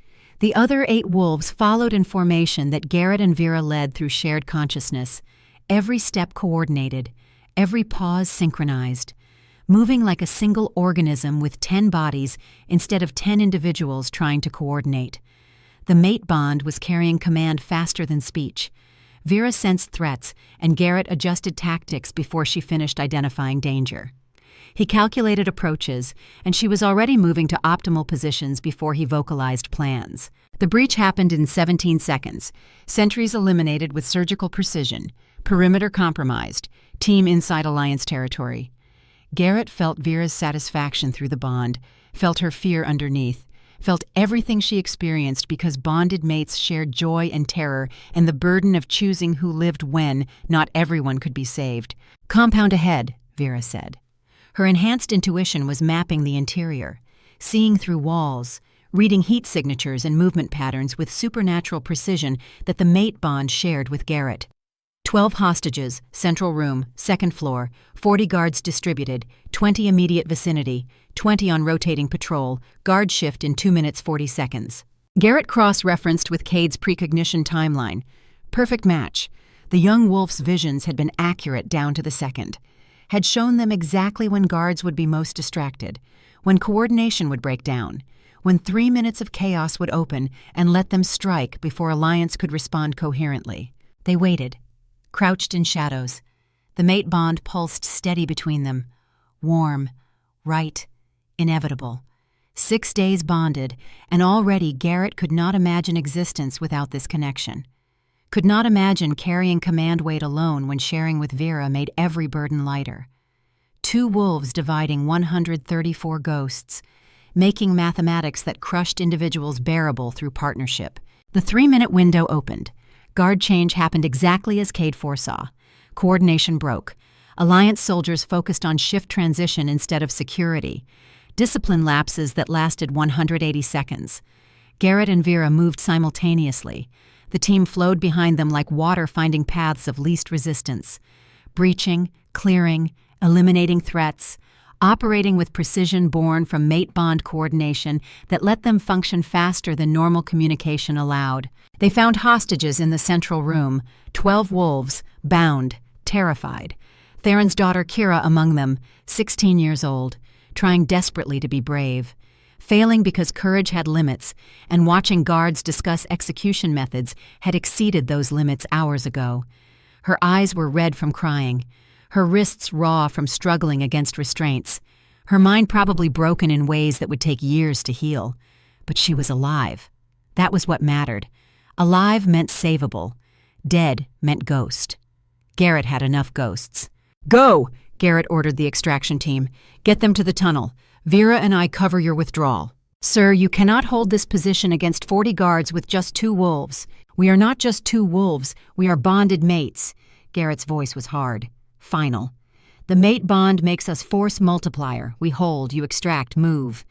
The other 8 wolves followed in formation that Garrett and Vera led through shared consciousness, every step coordinated, every pause synchronized, moving like a single organism with 10 bodies instead of 10 individuals trying to coordinate. The mate bond was carrying command faster than speech. Vera sensed threats, and Garrett adjusted tactics before she finished identifying danger. He calculated approaches, and she was already moving to optimal positions before he vocalized plans. The breach happened in 17 seconds. Sentries eliminated with surgical precision. Perimeter compromised. Team inside Alliance territory. Garrett felt Vera's satisfaction through the bond, felt her fear underneath, felt everything she experienced because bonded mates shared joy and terror and the burden of choosing who lived when not everyone could be saved. "Compound ahead," Vera said. Her enhanced intuition was mapping the interior, seeing through walls, reading heat signatures and movement patterns with supernatural precision that the mate bond shared with Garrett. 12 hostages, central room, second floor, 40 guards distributed, 20 immediate vicinity, 20 on rotating patrol, guard shift in 2 minutes 40 seconds. Garrett cross-referenced with Cade's precognition timeline. Perfect match. The young wolf's visions had been accurate down to the second, had shown them exactly when guards would be most distracted, when coordination would break down, when 3 minutes of chaos would open and let them strike before Alliance could respond coherently. They waited, crouched in shadows. The mate bond pulsed steady between them. Warm, right, inevitable. 6 days bonded, and already Garrett could not imagine existence without this connection. Could not imagine carrying command weight alone when sharing with Vera made every burden lighter. 2 wolves dividing 134 ghosts, making mathematics that crushed individuals bearable through partnership. The 3-minute window opened. Guard change happened exactly as Cade foresaw. Coordination broke. Alliance soldiers focused on shift transition instead of security. Discipline lapses that lasted 180 seconds. Garrett and Vera moved simultaneously. The team flowed behind them like water finding paths of least resistance. Breaching, clearing, eliminating threats, operating with precision born from mate bond coordination that let them function faster than normal communication allowed. They found hostages in the central room, 12 wolves, bound, terrified. Theron's daughter Kira among them, 16 years old, trying desperately to be brave, failing because courage had limits, and watching guards discuss execution methods had exceeded those limits hours ago. Her eyes were red from crying, her wrists raw from struggling against restraints, her mind probably broken in ways that would take years to heal. But she was alive. That was what mattered. Alive meant savable. Dead meant ghost. Garrett had enough ghosts. "Go!" Garrett ordered the extraction team. "Get them to the tunnel. Vera and I cover your withdrawal." "Sir, you cannot hold this position against 40 guards with just 2 wolves. We are not just 2 wolves, we are bonded mates." Garrett's voice was hard, final. "The mate bond makes us force multiplier. We hold, you extract, move."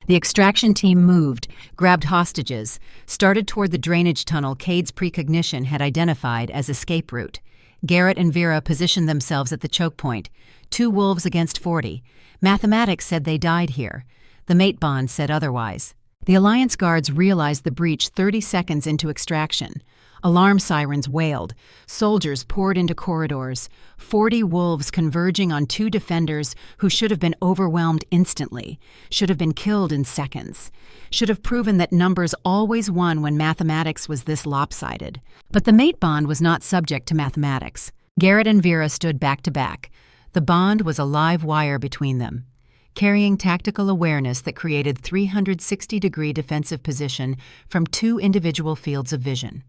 The extraction team moved, grabbed hostages, started toward the drainage tunnel Cade's precognition had identified as escape route. Garrett and Vera positioned themselves at the choke point. 2 wolves against 40. Mathematics said they died here. The mate bond said otherwise. The Alliance guards realized the breach 30 seconds into extraction. Alarm sirens wailed. Soldiers poured into corridors. 40 wolves converging on 2 defenders who should have been overwhelmed instantly, should have been killed in seconds, should have proven that numbers always won when mathematics was this lopsided. But the mate bond was not subject to mathematics. Garrett and Vera stood back to back. The bond was a live wire between them, carrying tactical awareness that created 360-degree defensive position from 2 individual fields of vision.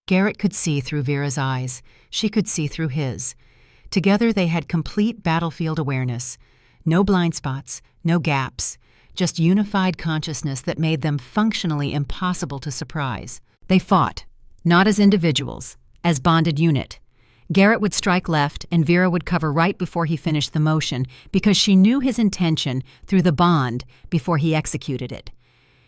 Garrett could see through Vera's eyes. She could see through his. Together they had complete battlefield awareness. No blind spots, no gaps, just unified consciousness that made them functionally impossible to surprise. They fought, not as individuals, as bonded unit. Garrett would strike left and Vera would cover right before he finished the motion because she knew his intention through the bond before he executed it.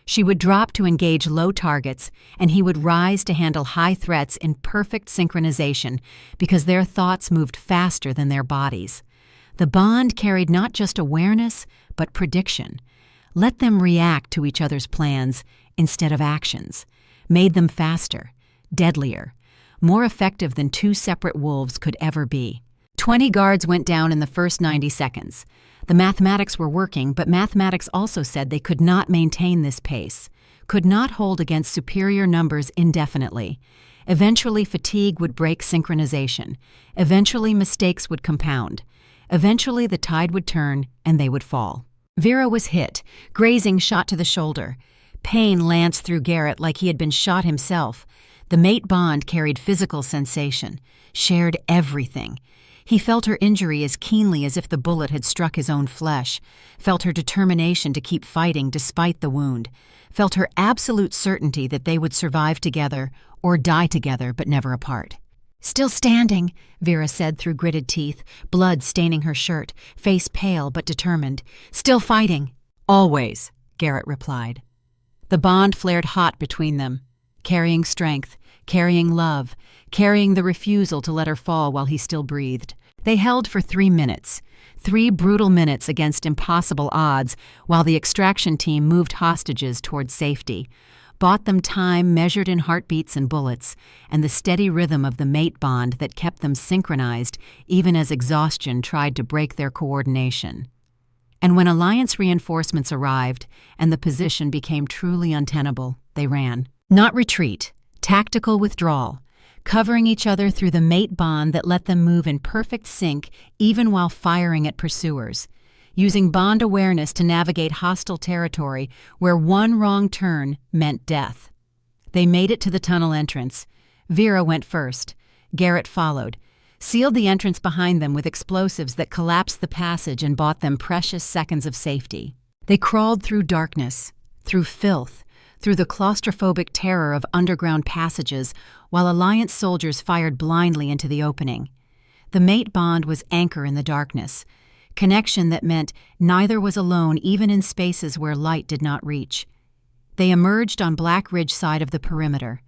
She would drop to engage low targets, and he would rise to handle high threats in perfect synchronization because their thoughts moved faster than their bodies. The bond carried not just awareness, but prediction. let them react to each other's plans instead of actions, made them faster, deadlier, more effective than two separate wolves could ever be. 20 guards went down in the first 90 seconds. The mathematics were working, but mathematics also said they could not maintain this pace, could not hold against superior numbers indefinitely. Eventually fatigue would break synchronization. Eventually mistakes would compound. Eventually the tide would turn and they would fall. Vera was hit, grazing shot to the shoulder. Pain lanced through Garrett like he had been shot himself. The mate bond carried physical sensation, shared everything. He felt her injury as keenly as if the bullet had struck his own flesh, felt her determination to keep fighting despite the wound, felt her absolute certainty that they would survive together or die together but never apart. "Still standing," Vera said through gritted teeth, blood staining her shirt, face pale but determined. "Still fighting." "Always," Garrett replied. The bond flared hot between them, carrying strength, carrying love, carrying the refusal to let her fall while he still breathed. They held for 3 minutes, 3 brutal minutes against impossible odds, while the extraction team moved hostages toward safety, bought them time measured in heartbeats and bullets, and the steady rhythm of the mate bond that kept them synchronized even as exhaustion tried to break their coordination. And when Alliance reinforcements arrived and the position became truly untenable, they ran. Not retreat, tactical withdrawal, covering each other through the mate bond that let them move in perfect sync even while firing at pursuers, using bond awareness to navigate hostile territory where one wrong turn meant death. They made it to the tunnel entrance. Vera went first. Garrett followed, sealed the entrance behind them with explosives that collapsed the passage and bought them precious seconds of safety. They crawled through darkness, through filth, through the claustrophobic terror of underground passages, while Alliance soldiers fired blindly into the opening. The mate bond was anchor in the darkness, connection that meant neither was alone even in spaces where light did not reach. They emerged on Black Ridge side of the perimeter.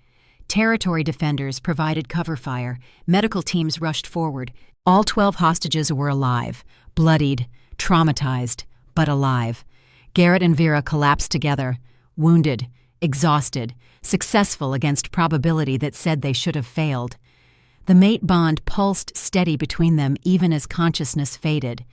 Territory defenders provided cover fire. Medical teams rushed forward. All 12 hostages were alive, bloodied, traumatized, but alive. Garrett and Vera collapsed together, wounded, exhausted, successful against probability that said they should have failed. The mate bond pulsed steady between them even as consciousness faded,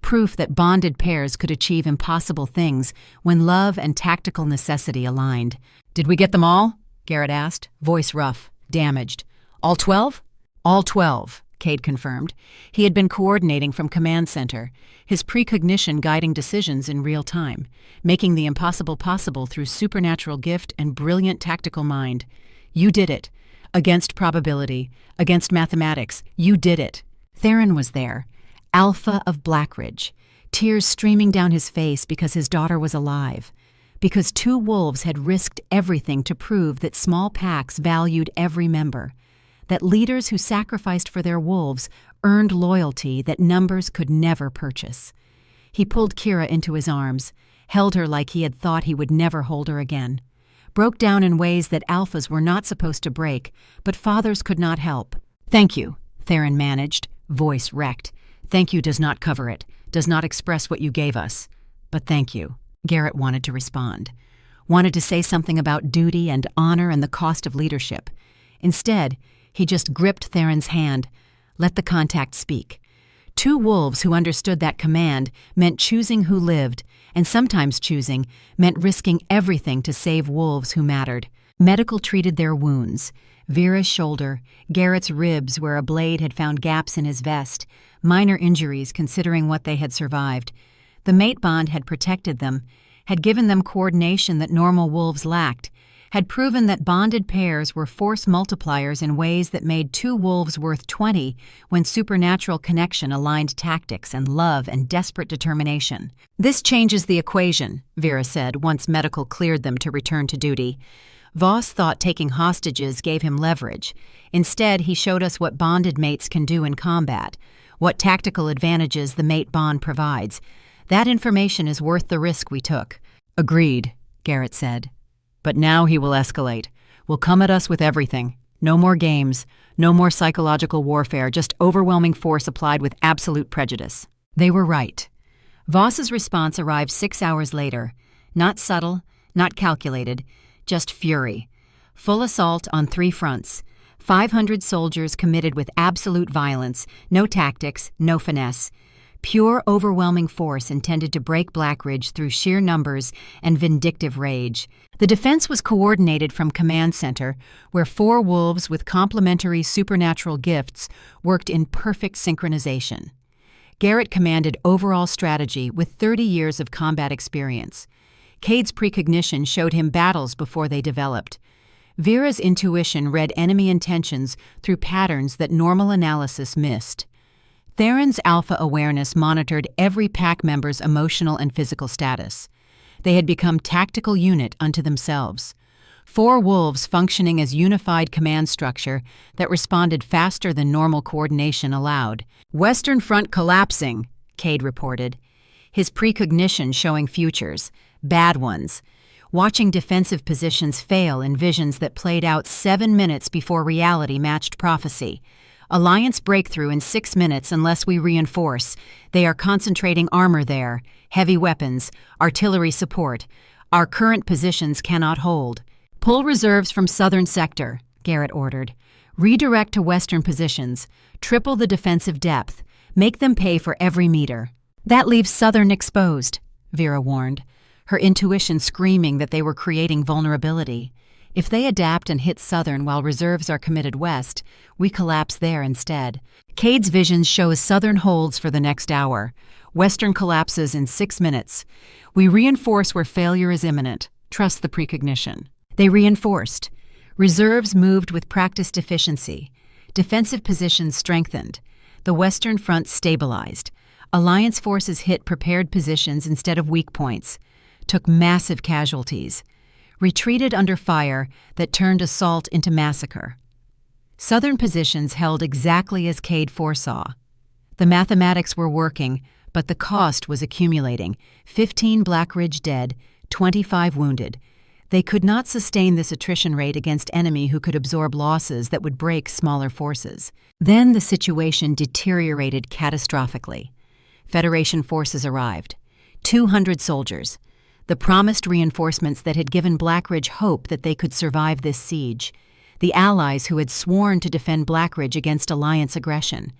proof that bonded pairs could achieve impossible things when love and tactical necessity aligned. "Did we get them all?" Garrett asked, voice rough, damaged. "All 12? "All 12, Cade confirmed. He had been coordinating from command center, his precognition guiding decisions in real time, making the impossible possible through supernatural gift and brilliant tactical mind. "You did it. Against probability, against mathematics, you did it." Theron was there, alpha of Blackridge, tears streaming down his face because his daughter was alive, because 2 wolves had risked everything to prove that small packs valued every member, that leaders who sacrificed for their wolves earned loyalty that numbers could never purchase. He pulled Kira into his arms, held her like he had thought he would never hold her again, broke down in ways that alphas were not supposed to break, but fathers could not help. "Thank you," Theron managed, voice wrecked. "Thank you does not cover it, does not express what you gave us. But thank you." Garrett wanted to respond, wanted to say something about duty and honor and the cost of leadership. Instead, he just gripped Theron's hand, let the contact speak. 2 wolves who understood that command meant choosing who lived, and sometimes choosing meant risking everything to save wolves who mattered. Medical treated their wounds. Vera's shoulder, Garrett's ribs where a blade had found gaps in his vest, minor injuries considering what they had survived. The mate bond had protected them, had given them coordination that normal wolves lacked, had proven that bonded pairs were force multipliers in ways that made 2 wolves worth 20 when supernatural connection aligned tactics and love and desperate determination. "This changes the equation," Vera said once medical cleared them to return to duty. Voss thought taking hostages gave him leverage. Instead, he showed us what bonded mates can do in combat, what tactical advantages the mate bond provides. That information is worth the risk we took. "Agreed," Garrett said. "But now he will escalate. Will come at us with everything. No more games, no more psychological warfare, just overwhelming force applied with absolute prejudice." They were right. Voss's response arrived 6 hours later. Not subtle, not calculated, just fury. Full assault on 3 fronts. 500 soldiers committed with absolute violence, no tactics, no finesse. Pure, overwhelming force intended to break Blackridge through sheer numbers and vindictive rage. The defense was coordinated from Command Center, where 4 wolves with complementary supernatural gifts worked in perfect synchronization. Garrett commanded overall strategy with 30 years of combat experience. Cade's precognition showed him battles before they developed. Vera's intuition read enemy intentions through patterns that normal analysis missed. Theron's alpha awareness monitored every pack member's emotional and physical status. They had become tactical unit unto themselves. 4 wolves functioning as unified command structure that responded faster than normal coordination allowed. "Western Front collapsing," Cade reported, his precognition showing futures, bad ones, watching defensive positions fail in visions that played out 7 minutes before reality matched prophecy. Alliance breakthrough in 6 minutes unless we reinforce. They are concentrating armor there, heavy weapons, artillery support. Our current positions cannot hold. Pull reserves from southern sector, Garrett ordered. Redirect to western positions. Triple the defensive depth. Make them pay for every meter. That leaves southern exposed, Vera warned, her intuition screaming that they were creating vulnerability. If they adapt and hit southern while reserves are committed west, we collapse there instead. Cade's vision shows southern holds for the next hour. Western collapses in 6 minutes. We reinforce where failure is imminent. Trust the precognition. They reinforced. Reserves moved with practiced efficiency. Defensive positions strengthened. The Western Front stabilized. Alliance forces hit prepared positions instead of weak points. Took massive casualties. Retreated under fire that turned assault into massacre. Southern positions held exactly as Cade foresaw. The mathematics were working, but the cost was accumulating. 15 Blackridge dead, 25 wounded. They could not sustain this attrition rate against enemy who could absorb losses that would break smaller forces. Then the situation deteriorated catastrophically. Federation forces arrived. 200 soldiers. The promised reinforcements that had given Blackridge hope that they could survive this siege. The allies who had sworn to defend Blackridge against Alliance aggression.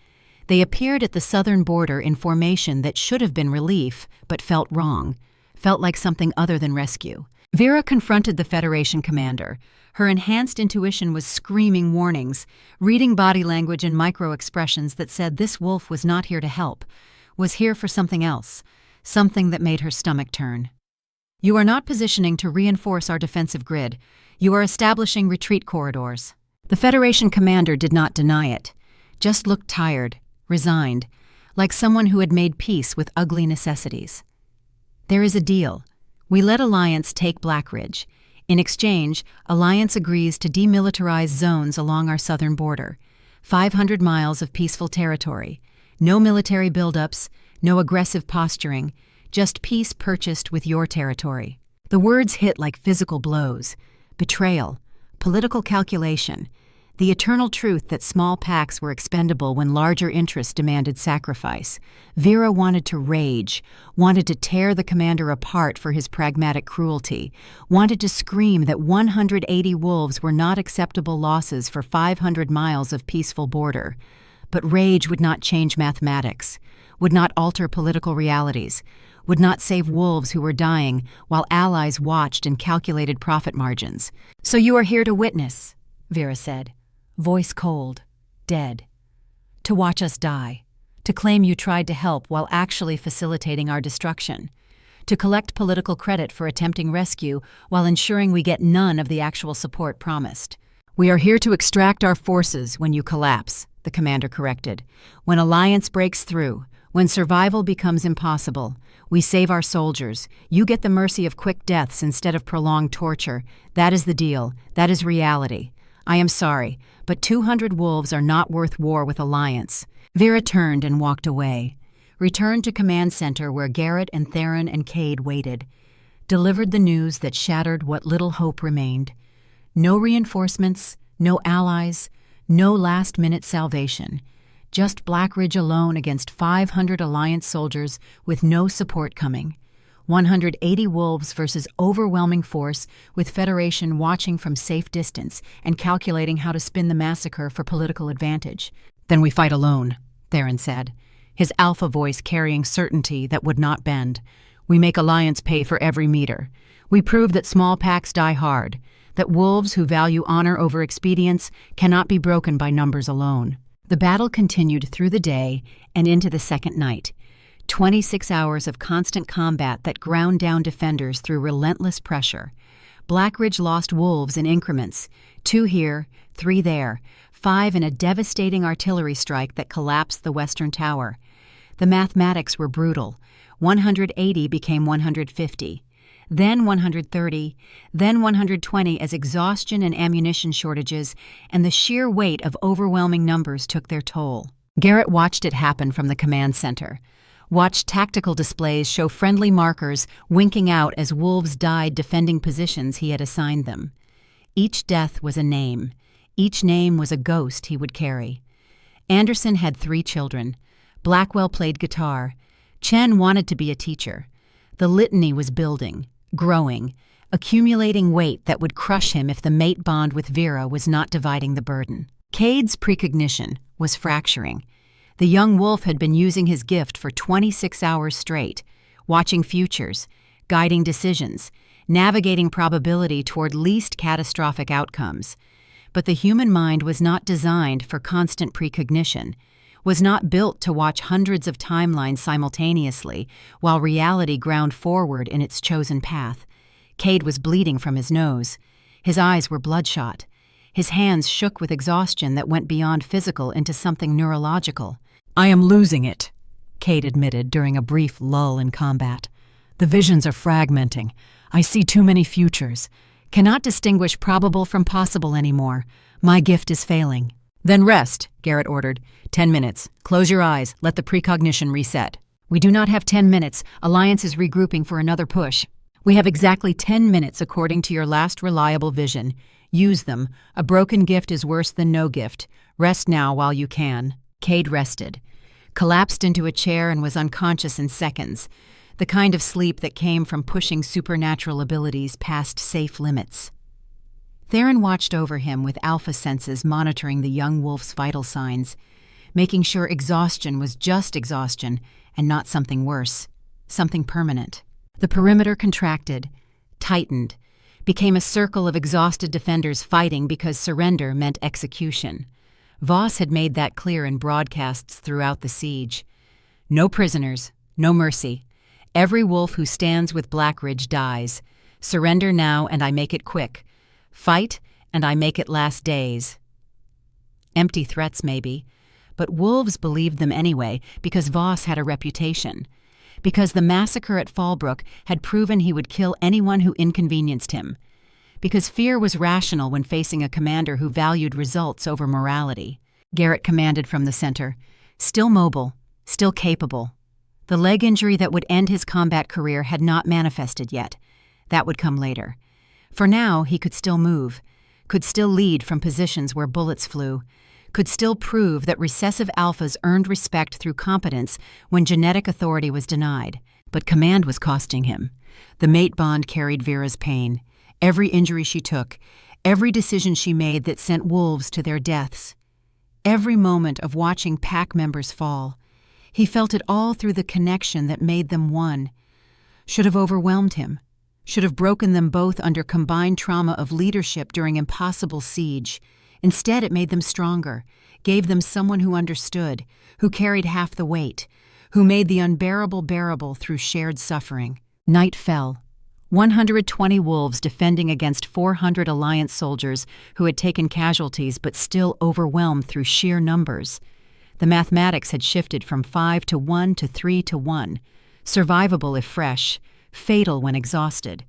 They appeared at the southern border in formation that should have been relief, but felt wrong. Felt like something other than rescue. Vera confronted the Federation commander. Her enhanced intuition was screaming warnings, reading body language and micro-expressions that said this wolf was not here to help, was here for something else, something that made her stomach turn. "You are not positioning to reinforce our defensive grid. You are establishing retreat corridors." The Federation commander did not deny it, just looked tired, resigned, like someone who had made peace with ugly necessities. "There is a deal. We let Alliance take Blackridge. In exchange, Alliance agrees to demilitarize zones along our southern border. 500 miles of peaceful territory. No military buildups, no aggressive posturing, just peace purchased with your territory." The words hit like physical blows. Betrayal, political calculation, the eternal truth that small packs were expendable when larger interests demanded sacrifice. Vera wanted to rage, wanted to tear the commander apart for his pragmatic cruelty, wanted to scream that 180 wolves were not acceptable losses for 500 miles of peaceful border. But rage would not change mathematics, would not alter political realities, would not save wolves who were dying while allies watched and calculated profit margins. "So you are here to witness," Vera said, voice cold, dead. "To watch us die, to claim you tried to help while actually facilitating our destruction, to collect political credit for attempting rescue while ensuring we get none of the actual support promised. We are here to extract our forces when you collapse," the commander corrected. "When Alliance breaks through, when survival becomes impossible, we save our soldiers. You get the mercy of quick deaths instead of prolonged torture. That is the deal. That is reality. I am sorry, but 200 wolves are not worth war with Alliance." Vera turned and walked away, returned to Command Center where Garrett and Theron and Cade waited, delivered the news that shattered what little hope remained. No reinforcements, no allies, no last-minute salvation. Just Blackridge alone against 500 Alliance soldiers with no support coming. 180 wolves versus overwhelming force, with Federation watching from safe distance and calculating how to spin the massacre for political advantage. "Then we fight alone," Theron said, his alpha voice carrying certainty that would not bend. "We make Alliance pay for every meter. We prove that small packs die hard, that wolves who value honor over expedience cannot be broken by numbers alone." The battle continued through the day and into the second night. 26 hours of constant combat that ground down defenders through relentless pressure. Blackridge lost wolves in increments, 2 here, 3 there, 5 in a devastating artillery strike that collapsed the western tower. The mathematics were brutal. 180 became 150. Then 130, then 120 as exhaustion and ammunition shortages and the sheer weight of overwhelming numbers took their toll. Garrett watched it happen from the command center. Watched tactical displays show friendly markers winking out as wolves died defending positions he had assigned them. Each death was a name. Each name was a ghost he would carry. Anderson had 3 children. Blackwell played guitar. Chen wanted to be a teacher. The litany was building, growing, accumulating weight that would crush him if the mate bond with Vera was not dividing the burden. Cade's precognition was fracturing. The young wolf had been using his gift for 26 hours straight, watching futures, guiding decisions, navigating probability toward least catastrophic outcomes. But the human mind was not designed for constant precognition, was not built to watch hundreds of timelines simultaneously while reality ground forward in its chosen path. Cade was bleeding from his nose. His eyes were bloodshot. His hands shook with exhaustion that went beyond physical into something neurological. "I am losing it," Cade admitted during a brief lull in combat. "The visions are fragmenting. I see too many futures. Cannot distinguish probable from possible anymore. My gift is failing." "Then rest," Garrett ordered. 10 minutes. Close your eyes. Let the precognition reset." "We do not have 10 minutes. Alliance is regrouping for another push." "We have exactly 10 minutes according to your last reliable vision. Use them. A broken gift is worse than no gift. Rest now while you can." Cade rested, collapsed into a chair and was unconscious in seconds, the kind of sleep that came from pushing supernatural abilities past safe limits. Theron watched over him with alpha senses monitoring the young wolf's vital signs, making sure exhaustion was just exhaustion and not something worse, something permanent. The perimeter contracted, tightened, became a circle of exhausted defenders fighting because surrender meant execution. Voss had made that clear in broadcasts throughout the siege. "No prisoners, no mercy. Every wolf who stands with Blackridge dies. Surrender now and I make it quick. Fight and I make it last days." Empty threats, maybe, but wolves believed them anyway because Voss had a reputation, because the massacre at Fallbrook had proven he would kill anyone who inconvenienced him, because fear was rational when facing a commander who valued results over morality. Garrett commanded from the center, still mobile, still capable. The leg injury that would end his combat career had not manifested yet. That would come later. For now, he could still move, could still lead from positions where bullets flew, could still prove that recessive alphas earned respect through competence when genetic authority was denied. But command was costing him. The mate bond carried Vera's pain, every injury she took, every decision she made that sent wolves to their deaths, every moment of watching pack members fall. He felt it all through the connection that made them one. Should have overwhelmed him, should have broken them both under combined trauma of leadership during impossible siege. Instead, it made them stronger, gave them someone who understood, who carried half the weight, who made the unbearable bearable through shared suffering. Night fell. 120 wolves defending against 400 Alliance soldiers who had taken casualties but still overwhelmed through sheer numbers. The mathematics had shifted from 5 to 1 to 3 to 1, survivable if fresh, fatal when exhausted.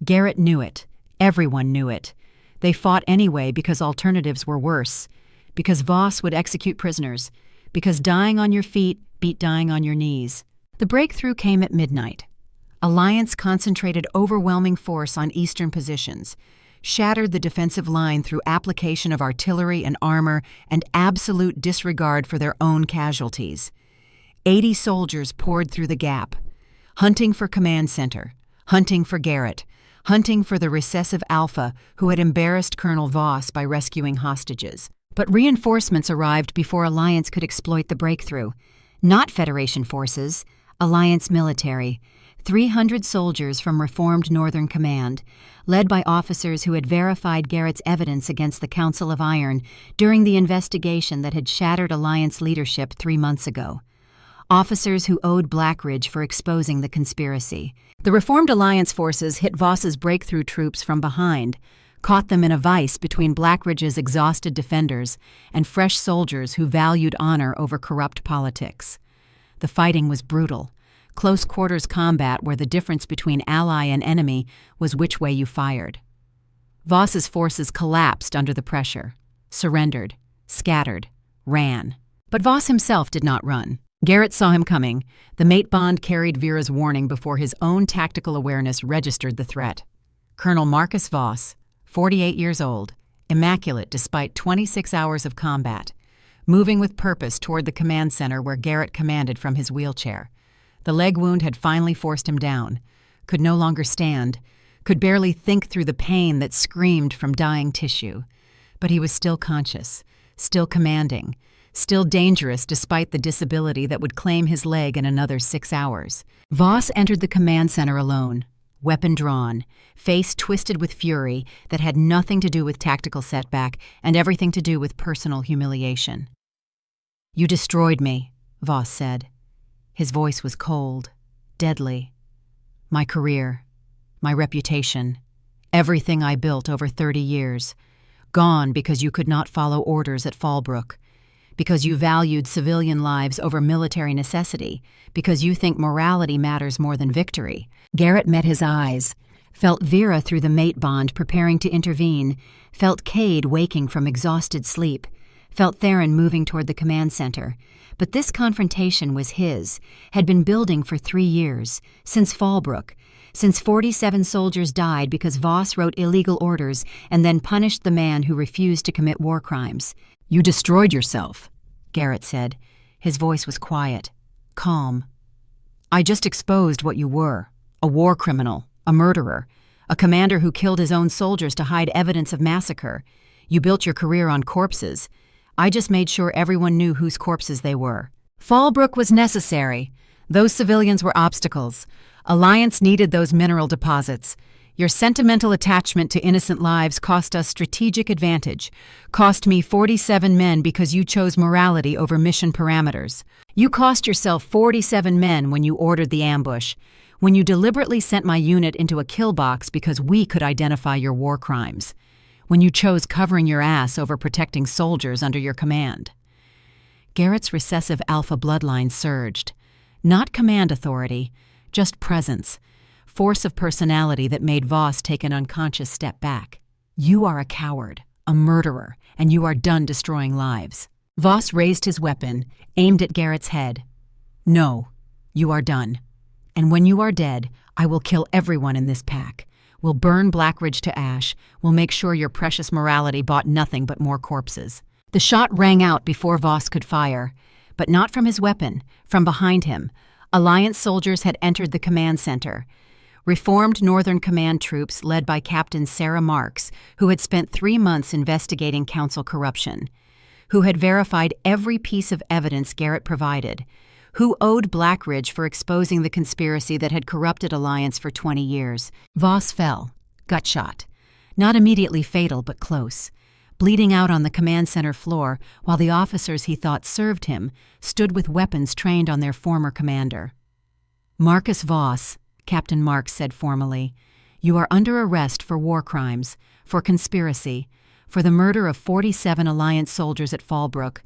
Garrett knew it. Everyone knew it. They fought anyway because alternatives were worse, because Voss would execute prisoners, because dying on your feet beat dying on your knees. The breakthrough came at midnight. Alliance concentrated overwhelming force on eastern positions, shattered the defensive line through application of artillery and armor and absolute disregard for their own casualties. 80 soldiers poured through the gap. Hunting for Command Center, hunting for Garrett, hunting for the recessive alpha who had embarrassed Colonel Voss by rescuing hostages. But reinforcements arrived before Alliance could exploit the breakthrough. Not Federation forces, Alliance military, 300 soldiers from Reformed Northern Command, led by officers who had verified Garrett's evidence against the Council of Iron during the investigation that had shattered Alliance leadership 3 months ago. Officers who owed Blackridge for exposing the conspiracy. The Reformed Alliance forces hit Voss's breakthrough troops from behind, caught them in a vice between Blackridge's exhausted defenders and fresh soldiers who valued honor over corrupt politics. The fighting was brutal. Close-quarters combat where the difference between ally and enemy was which way you fired. Voss's forces collapsed under the pressure, surrendered, scattered, ran. But Voss himself did not run. Garrett saw him coming. The mate bond carried Vera's warning before his own tactical awareness registered the threat. Colonel Marcus Voss, 48 years old, immaculate despite 26 hours of combat, moving with purpose toward the command center where Garrett commanded from his wheelchair. The leg wound had finally forced him down, could no longer stand, could barely think through the pain that screamed from dying tissue. But he was still conscious, still commanding, still dangerous despite the disability that would claim his leg in another 6 hours. Voss entered the command center alone, weapon drawn, face twisted with fury that had nothing to do with tactical setback and everything to do with personal humiliation. "You destroyed me," Voss said. His voice was cold, deadly. "My career, my reputation, everything I built over 30 years, gone because you could not follow orders at Fallbrook, because you valued civilian lives over military necessity, because you think morality matters more than victory." Garrett met his eyes, felt Vera through the mate bond preparing to intervene, felt Cade waking from exhausted sleep, felt Theron moving toward the command center. But this confrontation was his, had been building for 3 years, since Fallbrook, since 47 soldiers died because Voss wrote illegal orders and then punished the man who refused to commit war crimes. "You destroyed yourself," Garrett said. His voice was quiet, calm. "I just exposed what you were, a war criminal, a murderer, a commander who killed his own soldiers to hide evidence of massacre. You built your career on corpses. I just made sure everyone knew whose corpses they were. Fallbrook was necessary. Those civilians were obstacles. Alliance needed those mineral deposits. Your sentimental attachment to innocent lives cost us strategic advantage. Cost me 47 men because you chose morality over mission parameters. You cost yourself 47 men when you ordered the ambush, when you deliberately sent my unit into a kill box because we could identify your war crimes, when you chose covering your ass over protecting soldiers under your command." Garrett's recessive alpha bloodline surged. Not command authority, just presence, force of personality that made Voss take an unconscious step back. "You are a coward, a murderer, and you are done destroying lives." Voss raised his weapon, aimed at Garrett's head. "No, you are done. And when you are dead, I will kill everyone in this pack. We'll burn Blackridge to ash. We'll make sure your precious morality bought nothing but more corpses." The shot rang out before Voss could fire, but not from his weapon, from behind him. Alliance soldiers had entered the command center. Reformed Northern Command troops led by Captain Sarah Marks, who had spent 3 months investigating council corruption, who had verified every piece of evidence Garrett provided, who owed Blackridge for exposing the conspiracy that had corrupted Alliance for 20 years. Voss fell, gut shot. Not immediately fatal, but close. Bleeding out on the command center floor, while the officers he thought served him stood with weapons trained on their former commander. "Marcus Voss," Captain Marks said formally, "you are under arrest for war crimes, for conspiracy, for the murder of 47 Alliance soldiers at Fallbrook,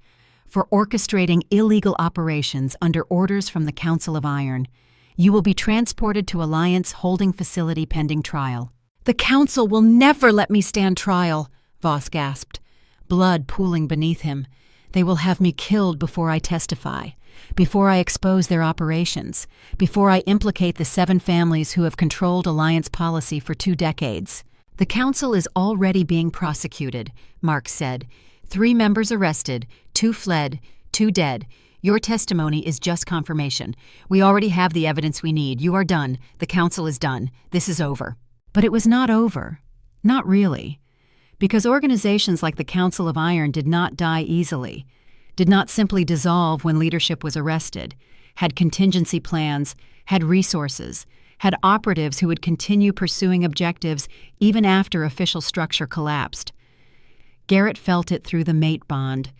for orchestrating illegal operations under orders from the Council of Iron. You will be transported to Alliance holding facility pending trial." "The Council will never let me stand trial," Voss gasped, blood pooling beneath him. "They will have me killed before I testify, before I expose their operations, before I implicate the 7 families who have controlled Alliance policy for 2 decades. "The Council is already being prosecuted," Mark said. 3 members arrested, 2 fled, 2 dead. Your testimony is just confirmation. We already have the evidence we need. You are done. The council is done. This is over." But it was not over. Not really. Because organizations like the Council of Iron did not die easily, did not simply dissolve when leadership was arrested, had contingency plans, had resources, had operatives who would continue pursuing objectives even after official structure collapsed. Garrett felt it through the mate bond,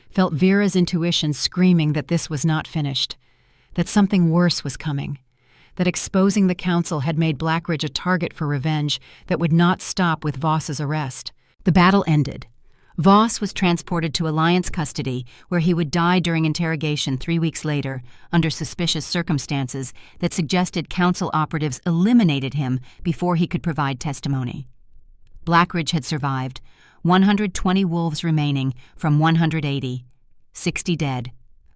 felt Vera's intuition screaming that this was not finished, that something worse was coming, that exposing the council had made Blackridge a target for revenge that would not stop with Voss's arrest. The battle ended. Voss was transported to Alliance custody, where he would die during interrogation 3 weeks later, under suspicious circumstances that suggested council operatives eliminated him before he could provide testimony. Blackridge had survived, 120 wolves remaining from 180, 60 dead,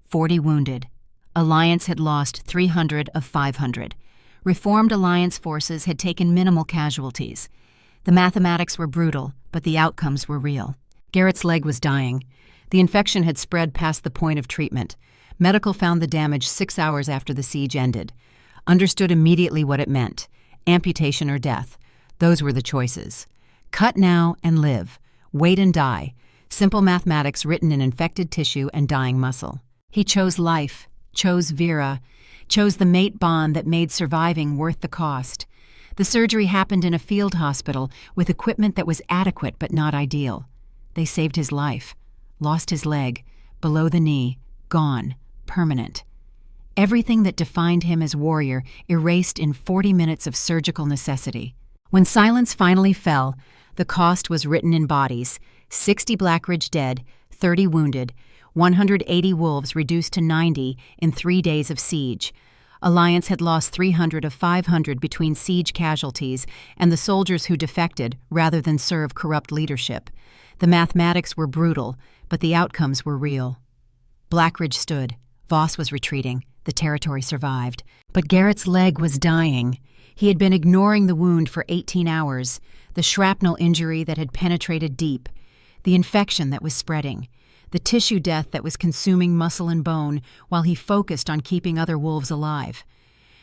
40 wounded. Alliance had lost 300 of 500. Reformed Alliance forces had taken minimal casualties. The mathematics were brutal, but the outcomes were real. Garrett's leg was dying. The infection had spread past the point of treatment. Medical found the damage 6 hours after the siege ended. Understood immediately what it meant. Amputation or death. Those were the choices. Cut now and live. Wait and die. Simple mathematics written in infected tissue and dying muscle. He chose life, chose Vera, chose the mate bond that made surviving worth the cost. The surgery happened in a field hospital with equipment that was adequate but not ideal. They saved his life, lost his leg, below the knee, gone, permanent. Everything that defined him as warrior erased in 40 minutes of surgical necessity. When silence finally fell, the cost was written in bodies: 60 Blackridge dead, 30 wounded, 180 wolves reduced to 90 in 3 days of siege. Alliance had lost 300 of 500 between siege casualties and the soldiers who defected rather than serve corrupt leadership. The mathematics were brutal, but the outcomes were real. Blackridge stood. Voss was retreating. The territory survived. But Garrett's leg was dying. He had been ignoring the wound for 18 hours, the shrapnel injury that had penetrated deep, the infection that was spreading, the tissue death that was consuming muscle and bone while he focused on keeping other wolves alive.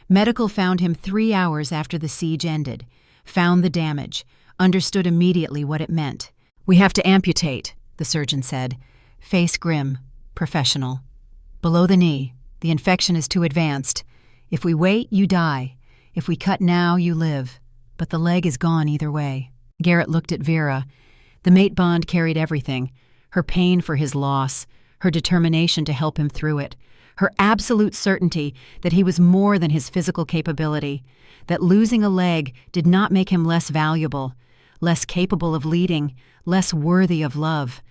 Medical found him 3 hours after the siege ended, found the damage, understood immediately what it meant. "We have to amputate," the surgeon said. Face grim, professional. "Below the knee. The infection is too advanced. If we wait, you die. If we cut now, you live. But the leg is gone either way." Garrett looked at Vera. The mate bond carried everything. Her pain for his loss, her determination to help him through it, her absolute certainty that he was more than his physical capability, that losing a leg did not make him less valuable, less capable of leading, less worthy of love.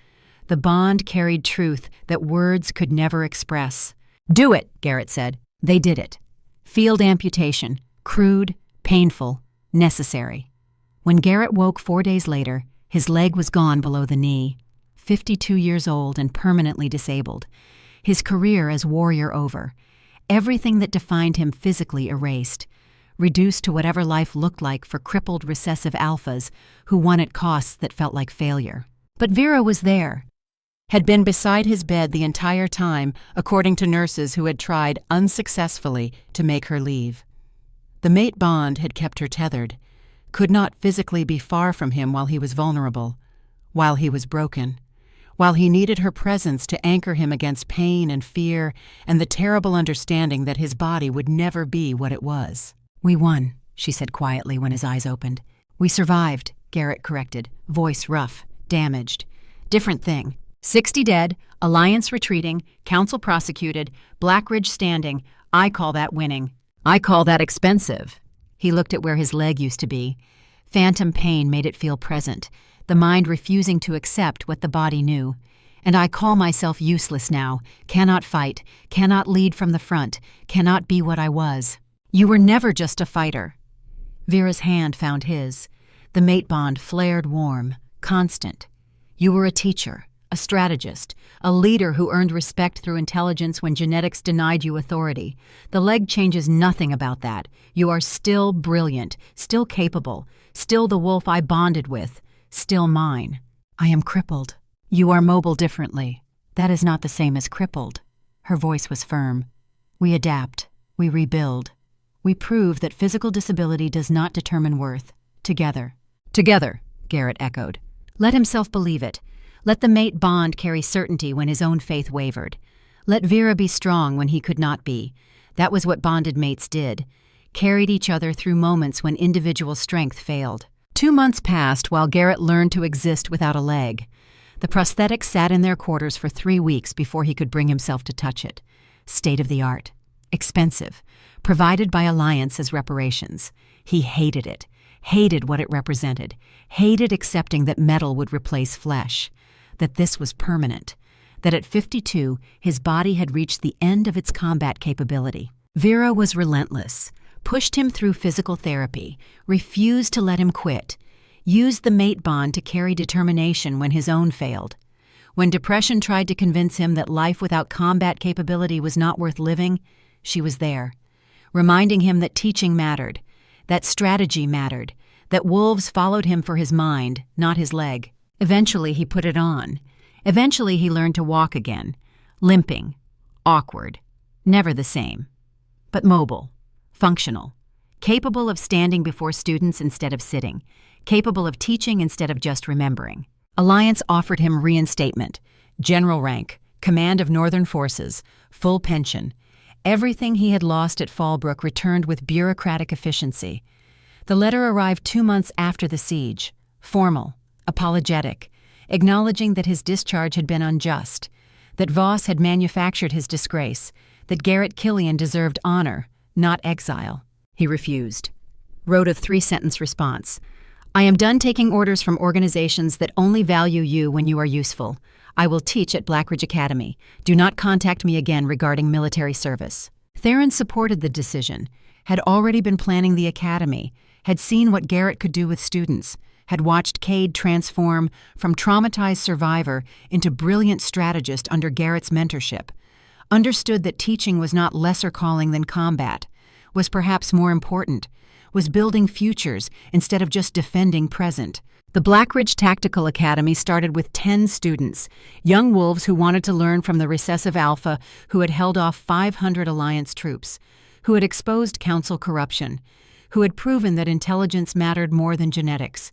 The bond carried truth that words could never express. "Do it," Garrett said. They did it. Field amputation, crude, painful, necessary. When Garrett woke 4 days later, his leg was gone below the knee. 52 years old and permanently disabled. His career as warrior over. Everything that defined him physically erased. Reduced to whatever life looked like for crippled recessive alphas who won at costs that felt like failure. But Vera was there. Had been beside his bed the entire time, according to nurses who had tried unsuccessfully to make her leave. The mate bond had kept her tethered, could not physically be far from him while he was vulnerable, while he was broken, while he needed her presence to anchor him against pain and fear and the terrible understanding that his body would never be what it was. "We won," she said quietly when his eyes opened. "We survived," Garrett corrected, voice rough, damaged. "Different thing. 60 dead, Alliance retreating, Council prosecuted, Blackridge standing. I call that winning. I call that expensive." He looked at where his leg used to be. Phantom pain made it feel present, the mind refusing to accept what the body knew. "And I call myself useless now, cannot fight, cannot lead from the front, cannot be what I was." "You were never just a fighter." Vera's hand found his. The mate bond flared warm, constant. "You were a teacher, a strategist, a leader who earned respect through intelligence when genetics denied you authority. The leg changes nothing about that. You are still brilliant, still capable, still the wolf I bonded with, still mine." "I am crippled." "You are mobile differently. That is not the same as crippled." Her voice was firm. "We adapt. We rebuild. We prove that physical disability does not determine worth. Together." "Together," Garrett echoed. Let himself believe it. Let the mate bond carry certainty when his own faith wavered. Let Vera be strong when he could not be. That was what bonded mates did. Carried each other through moments when individual strength failed. 2 months passed while Garrett learned to exist without a leg. The prosthetic sat in their quarters for 3 weeks before he could bring himself to touch it. State of the art. Expensive. Provided by Alliance as reparations. He hated it. Hated what it represented. Hated accepting that metal would replace flesh. That this was permanent. That at 52, his body had reached the end of its combat capability. Vera was relentless. Pushed him through physical therapy. Refused to let him quit. Used the mate bond to carry determination when his own failed. When depression tried to convince him that life without combat capability was not worth living, she was there. Reminding him that teaching mattered. That strategy mattered. That wolves followed him for his mind, not his leg. Eventually he put it on. Eventually he learned to walk again. Limping. Awkward. Never the same. But mobile. Functional. Capable of standing before students instead of sitting. Capable of teaching instead of just remembering. Alliance offered him reinstatement. General rank. Command of Northern Forces. Full pension. Everything he had lost at Fallbrook returned with bureaucratic efficiency. The letter arrived 2 months after the siege. Formal. Apologetic. Acknowledging that his discharge had been unjust. That Voss had manufactured his disgrace. That Garrett Killian deserved honor, not exile. He refused. Wrote a 3-sentence response. "I am done taking orders from organizations that only value you when you are useful. I will teach at Blackridge Academy. Do not contact me again regarding military service." Theron supported the decision, had already been planning the academy, had seen what Garrett could do with students, had watched Cade transform from traumatized survivor into brilliant strategist under Garrett's mentorship, understood that teaching was not lesser calling than combat, was perhaps more important, was building futures instead of just defending present. The Blackridge Tactical Academy started with 10 students, young wolves who wanted to learn from the recessive alpha who had held off 500 Alliance troops, who had exposed council corruption, who had proven that intelligence mattered more than genetics.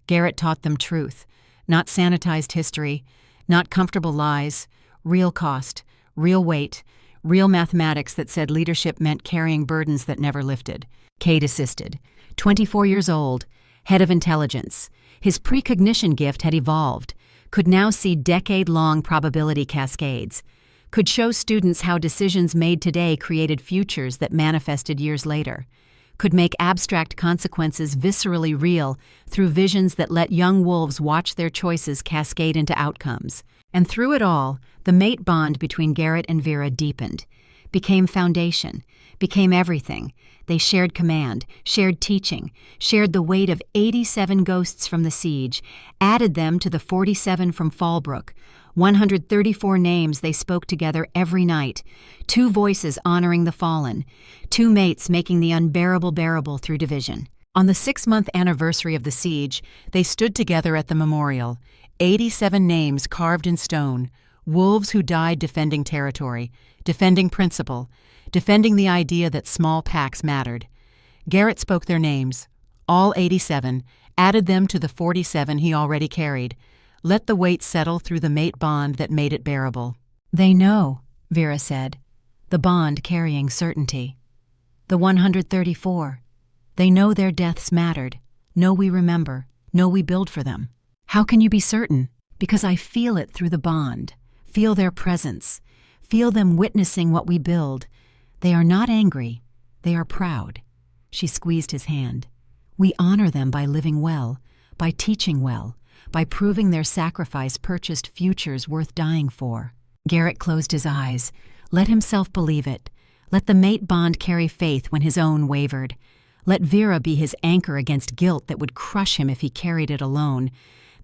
Garrett taught them truth, not sanitized history, not comfortable lies, real cost, real weight, real mathematics that said leadership meant carrying burdens that never lifted. Cade assisted. 24 years old, head of intelligence. His precognition gift had evolved, could now see decade-long probability cascades, could show students how decisions made today created futures that manifested years later, could make abstract consequences viscerally real through visions that let young wolves watch their choices cascade into outcomes. And through it all, the mate bond between Garrett and Vera deepened, became foundation, became everything. They shared command, shared teaching, shared the weight of 87 ghosts from the siege, added them to the 47 from Fallbrook, 134 names they spoke together every night, 2 voices honoring the fallen, 2 mates making the unbearable bearable through division. On the 6-month anniversary of the siege, they stood together at the memorial, 87 names carved in stone, wolves who died defending territory, defending principle, defending the idea that small packs mattered. Garrett spoke their names, all 87, added them to the 47 he already carried, let the weight settle through the mate bond that made it bearable. "They know," Vera said, "the bond carrying certainty. The 134. They know their deaths mattered, know we remember, know we build for them." "How can you be certain?" "Because I feel it through the bond, feel their presence, feel them witnessing what we build. They are not angry, they are proud." She squeezed his hand. "We honor them by living well, by teaching well, by proving their sacrifice purchased futures worth dying for." Garrett closed his eyes, let himself believe it, let the mate bond carry faith when his own wavered. Let Vera be his anchor against guilt that would crush him if he carried it alone.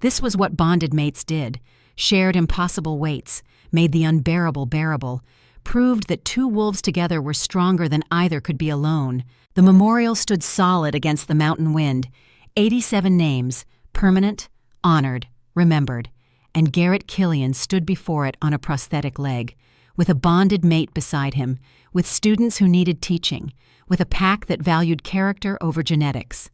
This was what bonded mates did, shared impossible weights, made the unbearable bearable, proved that 2 wolves together were stronger than either could be alone. The memorial stood solid against the mountain wind, 87 names, permanent, honored, remembered, and Garrett Killian stood before it on a prosthetic leg, with a bonded mate beside him, with students who needed teaching, with a pack that valued character over genetics.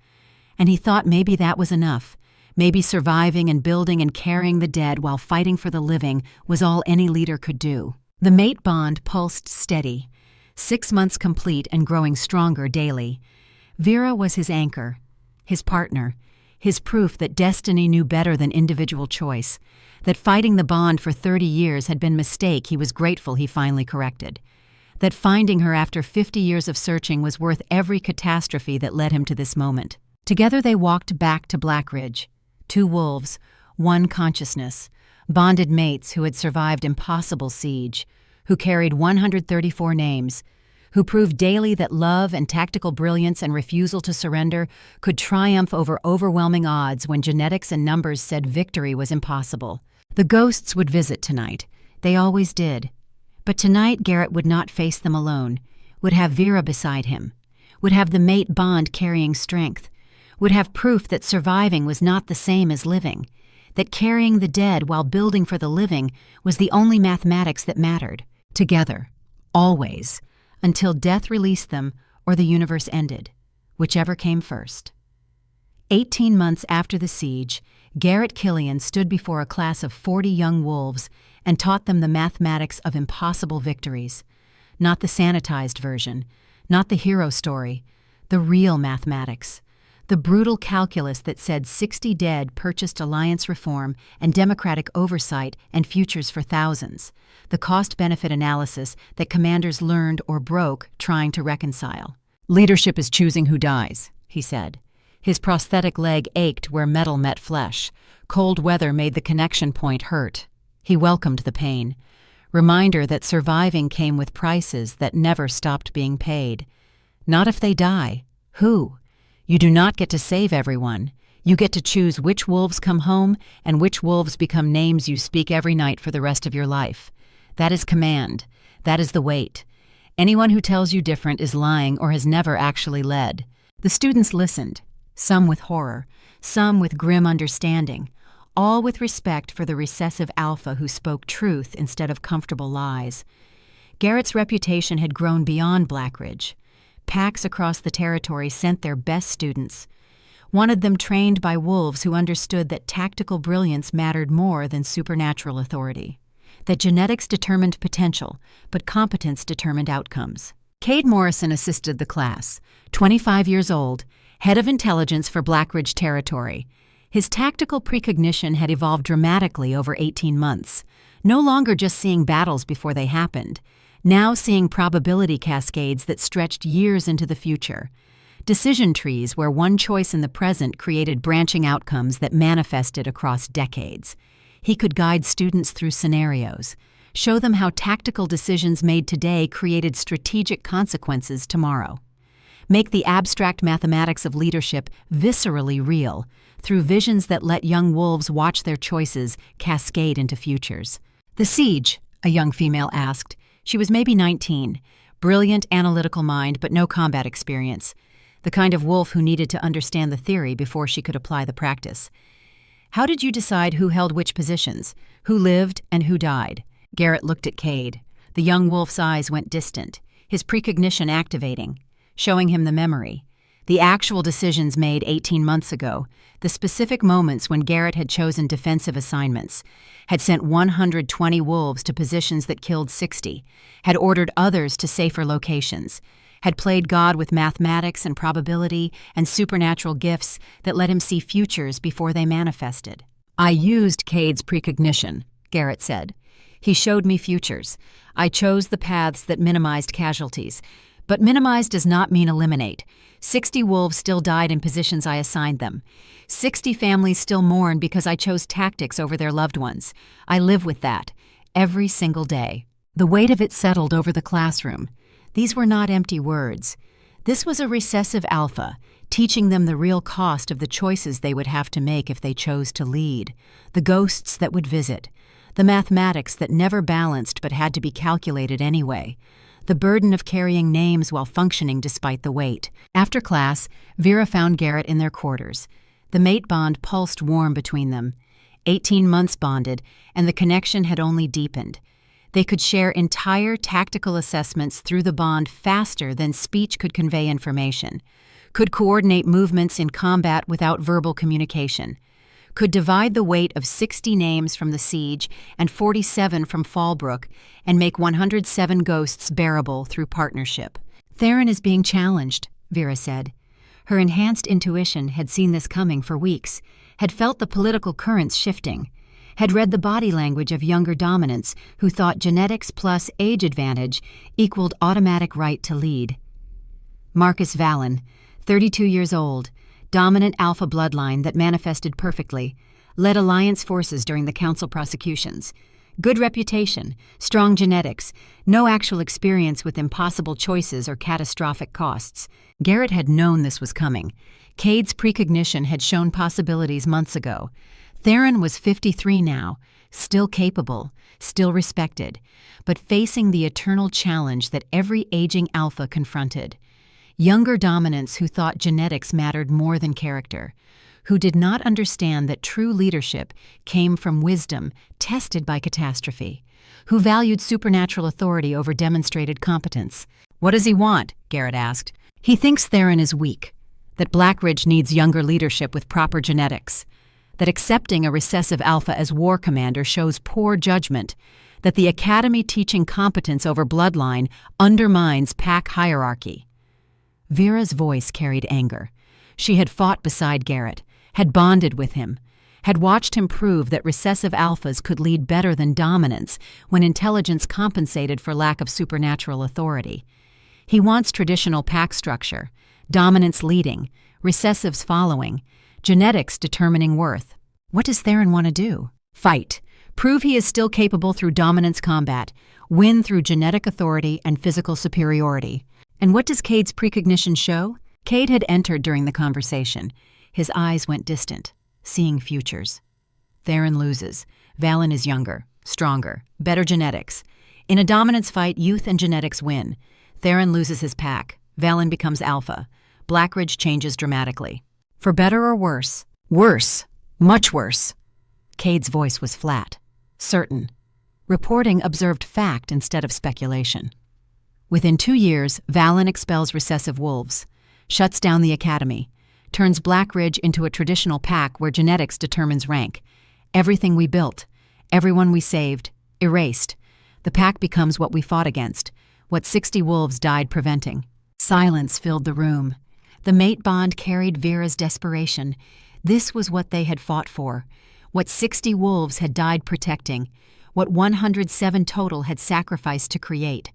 And he thought maybe that was enough. Maybe surviving and building and carrying the dead while fighting for the living was all any leader could do. The mate bond pulsed steady, 6 months complete and growing stronger daily. Vera was his anchor, his partner, his proof that destiny knew better than individual choice, that fighting the bond for 30 years had been a mistake he was grateful he finally corrected, that finding her after 50 years of searching was worth every catastrophe that led him to this moment. Together they walked back to Blackridge, 2 wolves, 1 consciousness, bonded mates who had survived impossible siege, who carried 134 names, who proved daily that love and tactical brilliance and refusal to surrender could triumph over overwhelming odds when genetics and numbers said victory was impossible. The ghosts would visit tonight. They always did. But tonight Garrett would not face them alone, would have Vera beside him, would have the mate bond carrying strength, would have proof that surviving was not the same as living, that carrying the dead while building for the living was the only mathematics that mattered. Together, always, until death released them or the universe ended, whichever came first. 18 months after the siege, Garrett Killian stood before a class of 40 young wolves and taught them the mathematics of impossible victories. Not the sanitized version, not the hero story, the real mathematics. The brutal calculus that said 60 dead purchased alliance reform and democratic oversight and futures for thousands. The cost-benefit analysis that commanders learned or broke trying to reconcile. "Leadership is choosing who dies," he said. His prosthetic leg ached where metal met flesh. Cold weather made the connection point hurt. He welcomed the pain. Reminder that surviving came with prices that never stopped being paid. Not if they die. Who? You do not get to save everyone. You get to choose which wolves come home and which wolves become names you speak every night for the rest of your life. That is command. That is the weight. Anyone who tells you different is lying or has never actually led. The students listened, some with horror, some with grim understanding, all with respect for the recessive alpha who spoke truth instead of comfortable lies. Garrett's reputation had grown beyond Blackridge. Packs across the territory sent their best students, wanted them trained by wolves who understood that tactical brilliance mattered more than supernatural authority, that genetics determined potential, but competence determined outcomes. Cade Morrison assisted the class, 25 years old, head of intelligence for Blackridge territory. His tactical precognition had evolved dramatically over 18 months, no longer just seeing battles before they happened, now seeing probability cascades that stretched years into the future. Decision trees where one choice in the present created branching outcomes that manifested across decades. He could guide students through scenarios, show them how tactical decisions made today created strategic consequences tomorrow. Make the abstract mathematics of leadership viscerally real through visions that let young wolves watch their choices cascade into futures. "The siege?" a young female asked. She was maybe 19, brilliant analytical mind but no combat experience, the kind of wolf who needed to understand the theory before she could apply the practice. "How did you decide who held which positions, who lived and who died?" Garrett looked at Cade. The young wolf's eyes went distant, his precognition activating, showing him the memory, the actual decisions made 18 months ago, the specific moments when Garrett had chosen defensive assignments, had sent 120 wolves to positions that killed 60, had ordered others to safer locations, had played God with mathematics and probability and supernatural gifts that let him see futures before they manifested. "I used Cade's precognition," Garrett said. "He showed me futures. I chose the paths that minimized casualties. But minimize does not mean eliminate. 60 wolves still died in positions I assigned them. 60 families still mourn because I chose tactics over their loved ones. I live with that, every single day." The weight of it settled over the classroom. These were not empty words. This was a recessive alpha, teaching them the real cost of the choices they would have to make if they chose to lead, the ghosts that would visit, the mathematics that never balanced but had to be calculated anyway, the burden of carrying names while functioning despite the weight. After class, Vera found Garrett in their quarters. The mate bond pulsed warm between them. 18 months bonded, and the connection had only deepened. They could share entire tactical assessments through the bond faster than speech could convey information, could coordinate movements in combat without verbal communication, could divide the weight of 60 names from the siege and 47 from Fallbrook and make 107 ghosts bearable through partnership. Theron is being challenged, Vera said. Her enhanced intuition had seen this coming for weeks, had felt the political currents shifting, had read the body language of younger dominants who thought genetics plus age advantage equaled automatic right to lead. Marcus Vallon, 32 years old, dominant alpha bloodline that manifested perfectly, led Alliance forces during the council prosecutions. Good reputation, strong genetics, no actual experience with impossible choices or catastrophic costs. Garrett had known this was coming. Cade's precognition had shown possibilities months ago. Theron was 53 now, still capable, still respected, but facing the eternal challenge that every aging alpha confronted. Younger dominants who thought genetics mattered more than character, who did not understand that true leadership came from wisdom tested by catastrophe, who valued supernatural authority over demonstrated competence. "What does he want?" Garrett asked. "He thinks Theron is weak, that Blackridge needs younger leadership with proper genetics, that accepting a recessive alpha as war commander shows poor judgment, that the academy teaching competence over bloodline undermines pack hierarchy." Vera's voice carried anger. She had fought beside Garrett, had bonded with him, had watched him prove that recessive alphas could lead better than dominants when intelligence compensated for lack of supernatural authority. He wants traditional pack structure, dominants leading, recessives following, genetics determining worth. What does Theron want to do? Fight. Prove he is still capable through dominance combat, win through genetic authority and physical superiority. And what does Cade's precognition show? Cade had entered during the conversation. His eyes went distant, seeing futures. Theron loses. Vallon is younger, stronger, better genetics. In a dominance fight, youth and genetics win. Theron loses his pack. Vallon becomes alpha. Blackridge changes dramatically. For better or worse? Worse. Much worse. Cade's voice was flat, certain. Reporting observed fact instead of speculation. Within 2 years, Vallon expels recessive wolves, shuts down the academy, turns Blackridge into a traditional pack where genetics determines rank. Everything we built, everyone we saved, erased. The pack becomes what we fought against, what 60 wolves died preventing. Silence filled the room. The mate bond carried Vera's desperation. This was what they had fought for, what 60 wolves had died protecting, what 107 total had sacrificed to create.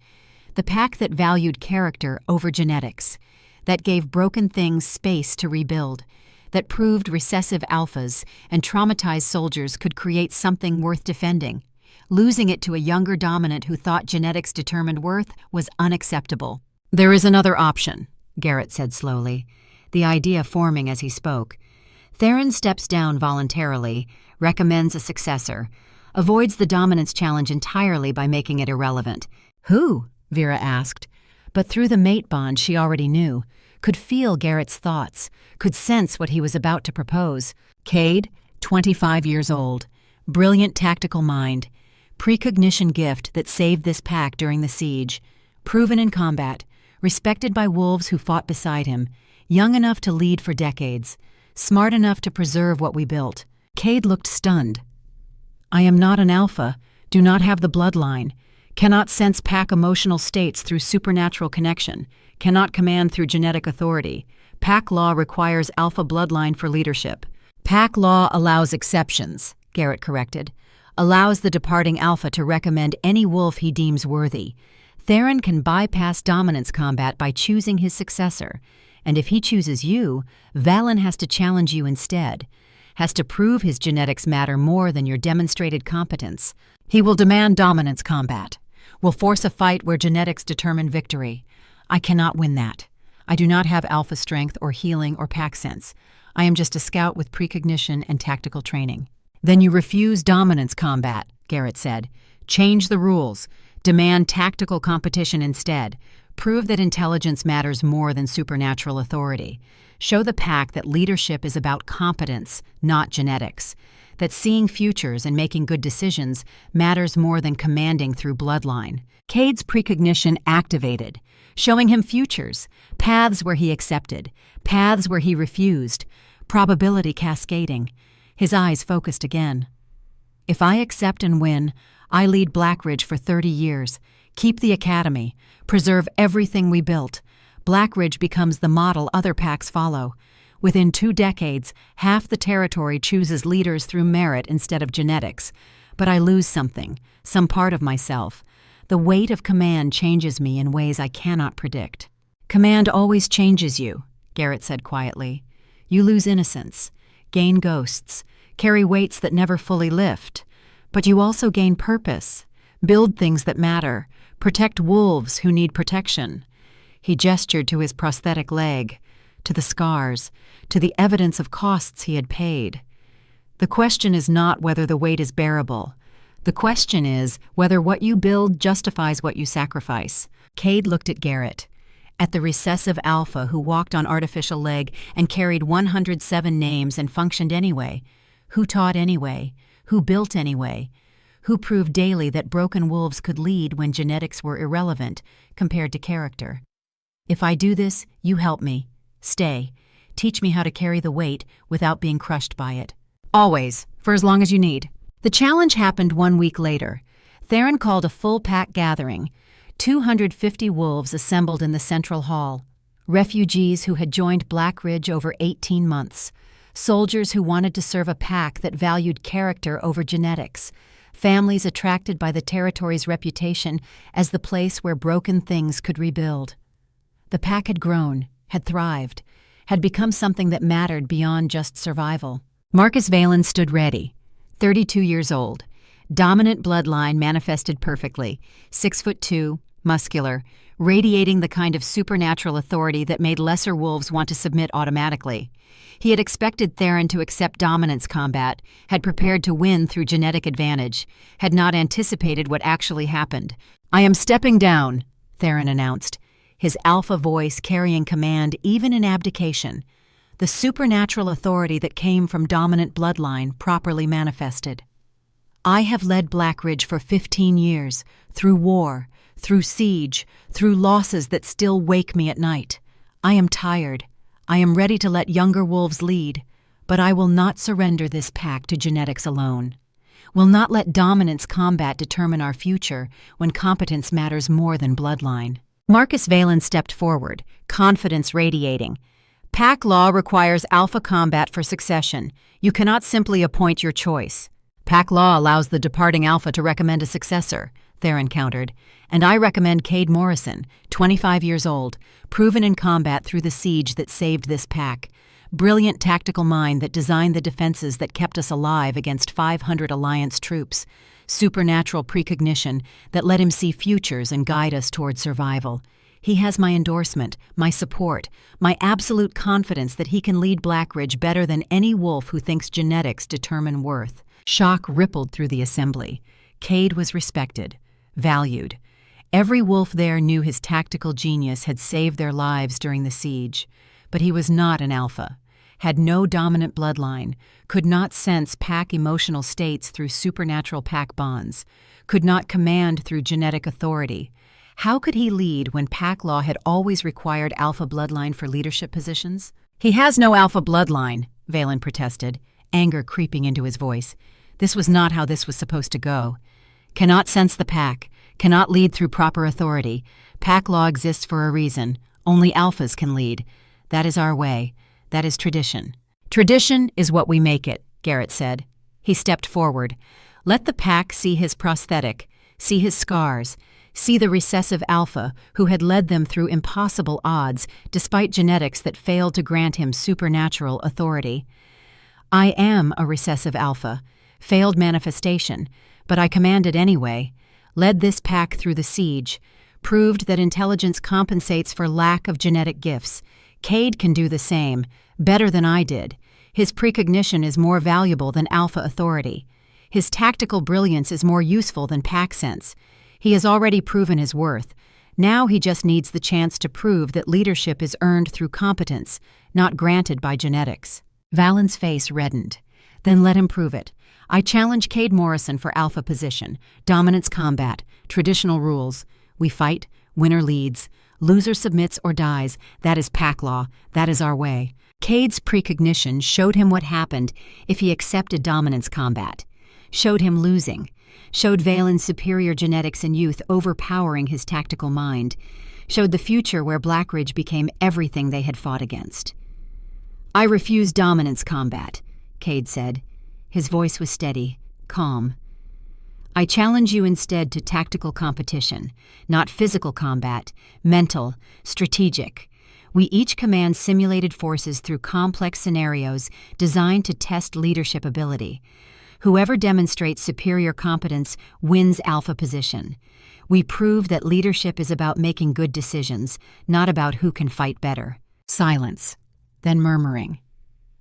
The pack that valued character over genetics, that gave broken things space to rebuild, that proved recessive alphas and traumatized soldiers could create something worth defending. Losing it to a younger dominant who thought genetics determined worth was unacceptable. "There is another option," Garrett said slowly, the idea forming as he spoke. Theron steps down voluntarily, recommends a successor, avoids the dominance challenge entirely by making it irrelevant. "Who?" Vera asked, but through the mate bond she already knew, could feel Garrett's thoughts, could sense what he was about to propose. Cade, 25 years old, brilliant tactical mind, precognition gift that saved this pack during the siege, proven in combat, respected by wolves who fought beside him, young enough to lead for decades, smart enough to preserve what we built. Cade looked stunned. "I am not an alpha, do not have the bloodline, cannot sense pack emotional states through supernatural connection, cannot command through genetic authority. Pack law requires alpha bloodline for leadership." "Pack law allows exceptions," Garrett corrected. "Allows the departing alpha to recommend any wolf he deems worthy. Theron can bypass dominance combat by choosing his successor, and if he chooses you, Vallon has to challenge you instead, has to prove his genetics matter more than your demonstrated competence. He will demand dominance combat, will force a fight where genetics determine victory. I cannot win that. I do not have alpha strength or healing or pack sense. I am just a scout with precognition and tactical training." "Then you refuse dominance combat," Garrett said. "Change the rules. Demand tactical competition instead. Prove that intelligence matters more than supernatural authority. Show the pack that leadership is about competence, not genetics. that seeing futures and making good decisions matters more than commanding through bloodline. Cade's precognition activated, showing him futures, paths where he accepted, paths where he refused, probability cascading. His eyes focused again. If I accept and win, I lead Blackridge for 30 years, keep the academy, preserve everything we built. Blackridge becomes the model other packs follow. Within 2 decades, half the territory chooses leaders through merit instead of genetics. But I lose something, some part of myself. The weight of command changes me in ways I cannot predict. Command always changes you, Garrett said quietly. You lose innocence, gain ghosts, carry weights that never fully lift. But you also gain purpose, build things that matter, protect wolves who need protection. He gestured to his prosthetic leg, to the scars, to the evidence of costs he had paid. The question is not whether the weight is bearable. The question is whether what you build justifies what you sacrifice. Cade looked at Garrett, at the recessive alpha who walked on artificial leg and carried 107 names and functioned anyway, who taught anyway, who built anyway, who proved daily that broken wolves could lead when genetics were irrelevant compared to character. If I do this, you help me. Stay. Teach me how to carry the weight without being crushed by it. Always, for as long as you need. The challenge happened 1 week later. Theron called a full pack gathering. 250 wolves assembled in the central hall. Refugees who had joined Blackridge over 18 months. Soldiers who wanted to serve a pack that valued character over genetics. Families attracted by the territory's reputation as the place where broken things could rebuild. The pack had grown, had thrived, had become something that mattered beyond just survival. Marcus Valen stood ready, 32 years old. Dominant bloodline manifested perfectly, 6'2", muscular, radiating the kind of supernatural authority that made lesser wolves want to submit automatically. He had expected Theron to accept dominance combat, had prepared to win through genetic advantage, had not anticipated what actually happened. "I am stepping down," Theron announced, his alpha voice carrying command even in abdication. The supernatural authority that came from dominant bloodline properly manifested. "I have led Blackridge for 15 years, through war, through siege, through losses that still wake me at night. I am tired. I am ready to let younger wolves lead, but I will not surrender this pack to genetics alone. Will not let dominance combat determine our future when competence matters more than bloodline." Marcus Valen stepped forward, confidence radiating. "Pack law requires alpha combat for succession. You cannot simply appoint your choice." "Pack law allows the departing alpha to recommend a successor," Theron countered, "and I recommend Cade Morrison, 25 years old, proven in combat through the siege that saved this pack. Brilliant tactical mind that designed the defenses that kept us alive against 500 Alliance troops. Supernatural precognition that let him see futures and guide us toward survival. He has my endorsement, my support, my absolute confidence that he can lead Blackridge better than any wolf who thinks genetics determine worth." Shock rippled through the assembly. Cade was respected, valued. Every wolf there knew his tactical genius had saved their lives during the siege. But he was not an alpha, had no dominant bloodline, could not sense pack emotional states through supernatural pack bonds, could not command through genetic authority. How could he lead when pack law had always required alpha bloodline for leadership positions? "He has no alpha bloodline," Valen protested, anger creeping into his voice. This was not how this was supposed to go. "Cannot sense the pack, cannot lead through proper authority. Pack law exists for a reason. Only alphas can lead. That is our way. That is tradition." "Tradition is what we make it," Garrett said. He stepped forward. Let the pack see his prosthetic, see his scars, see the recessive alpha who had led them through impossible odds despite genetics that failed to grant him supernatural authority. "I am a recessive alpha, failed manifestation, but I commanded anyway, led this pack through the siege, proved that intelligence compensates for lack of genetic gifts. Cade can do the same, better than I did. His precognition is more valuable than alpha authority. His tactical brilliance is more useful than pack sense. He has already proven his worth. Now he just needs the chance to prove that leadership is earned through competence, not granted by genetics." Valen's face reddened. Then let him prove it. I challenge Cade Morrison for alpha position, dominance combat, traditional rules. We fight, winner leads. Loser submits or dies. That is pack law. That is our way. Cade's precognition showed him what happened if he accepted dominance combat. Showed him losing. Showed Valen's superior genetics in youth overpowering his tactical mind. Showed the future where Blackridge became everything they had fought against. I refuse dominance combat, Cade said. His voice was steady, calm. I challenge you instead to tactical competition, not physical combat, mental, strategic. We each command simulated forces through complex scenarios designed to test leadership ability. Whoever demonstrates superior competence wins alpha position. We prove that leadership is about making good decisions, not about who can fight better. Silence, then murmuring.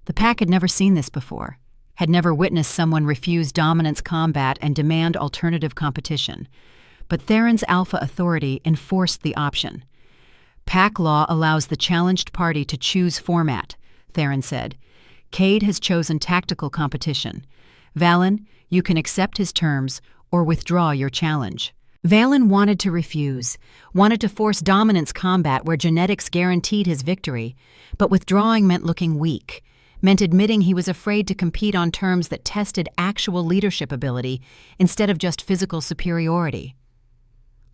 The pack had never seen this before, had never witnessed someone refuse dominance combat and demand alternative competition. But Theron's alpha authority enforced the option. Pack law allows the challenged party to choose format, Theron said. Cade has chosen tactical competition. Valen, you can accept his terms or withdraw your challenge. Valen wanted to refuse, wanted to force dominance combat where genetics guaranteed his victory, but withdrawing meant looking weak, meant admitting he was afraid to compete on terms that tested actual leadership ability instead of just physical superiority.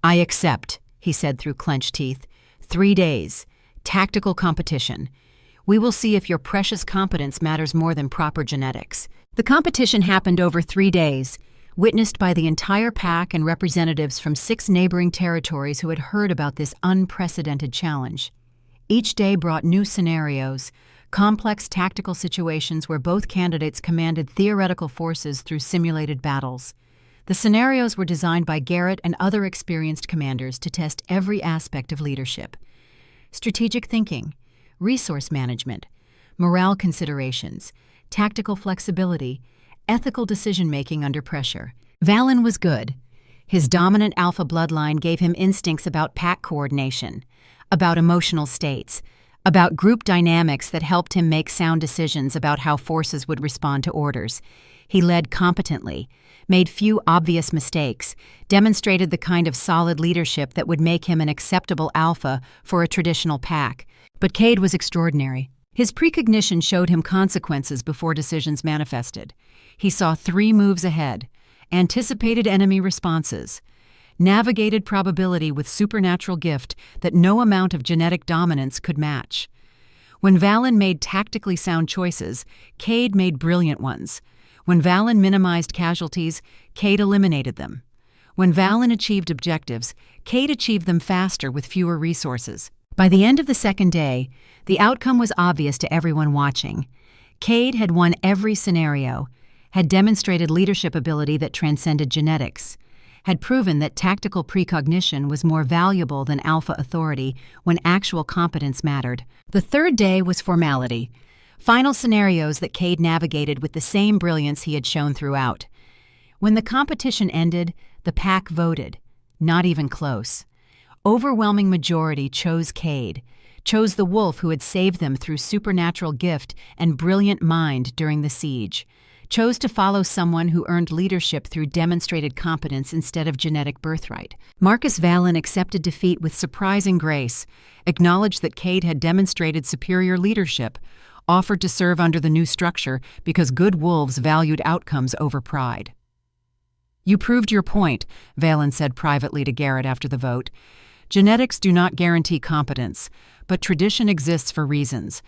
I accept, he said through clenched teeth. 3 days. Tactical competition. We will see if your precious competence matters more than proper genetics. The competition happened over 3 days, witnessed by the entire pack and representatives from 6 neighboring territories who had heard about this unprecedented challenge. Each day brought new scenarios, complex tactical situations where both candidates commanded theoretical forces through simulated battles. The scenarios were designed by Garrett and other experienced commanders to test every aspect of leadership. Strategic thinking, resource management, morale considerations, tactical flexibility, ethical decision-making under pressure. Valen was good. His dominant alpha bloodline gave him instincts about pack coordination, about emotional states, about group dynamics that helped him make sound decisions about how forces would respond to orders. He led competently, made few obvious mistakes, demonstrated the kind of solid leadership that would make him an acceptable alpha for a traditional pack. But Cade was extraordinary. His precognition showed him consequences before decisions manifested. He saw 3 moves ahead, anticipated enemy responses, navigated probability with supernatural gift that no amount of genetic dominance could match. When Valen made tactically sound choices, Cade made brilliant ones. When Valen minimized casualties, Cade eliminated them. When Valen achieved objectives, Cade achieved them faster with fewer resources. By the end of the 2nd day, the outcome was obvious to everyone watching. Cade had won every scenario, had demonstrated leadership ability that transcended genetics, had proven that tactical precognition was more valuable than alpha authority when actual competence mattered. The 3rd day was formality. Final scenarios that Cade navigated with the same brilliance he had shown throughout. When the competition ended, the pack voted. Not even close. Overwhelming majority chose Cade, chose the wolf who had saved them through supernatural gift and brilliant mind during the siege, chose to follow someone who earned leadership through demonstrated competence instead of genetic birthright. Marcus Valen accepted defeat with surprising grace, acknowledged that Cade had demonstrated superior leadership, offered to serve under the new structure because good wolves valued outcomes over pride. You proved your point, Valen said privately to Garrett after the vote. Genetics do not guarantee competence, but tradition exists for reasons.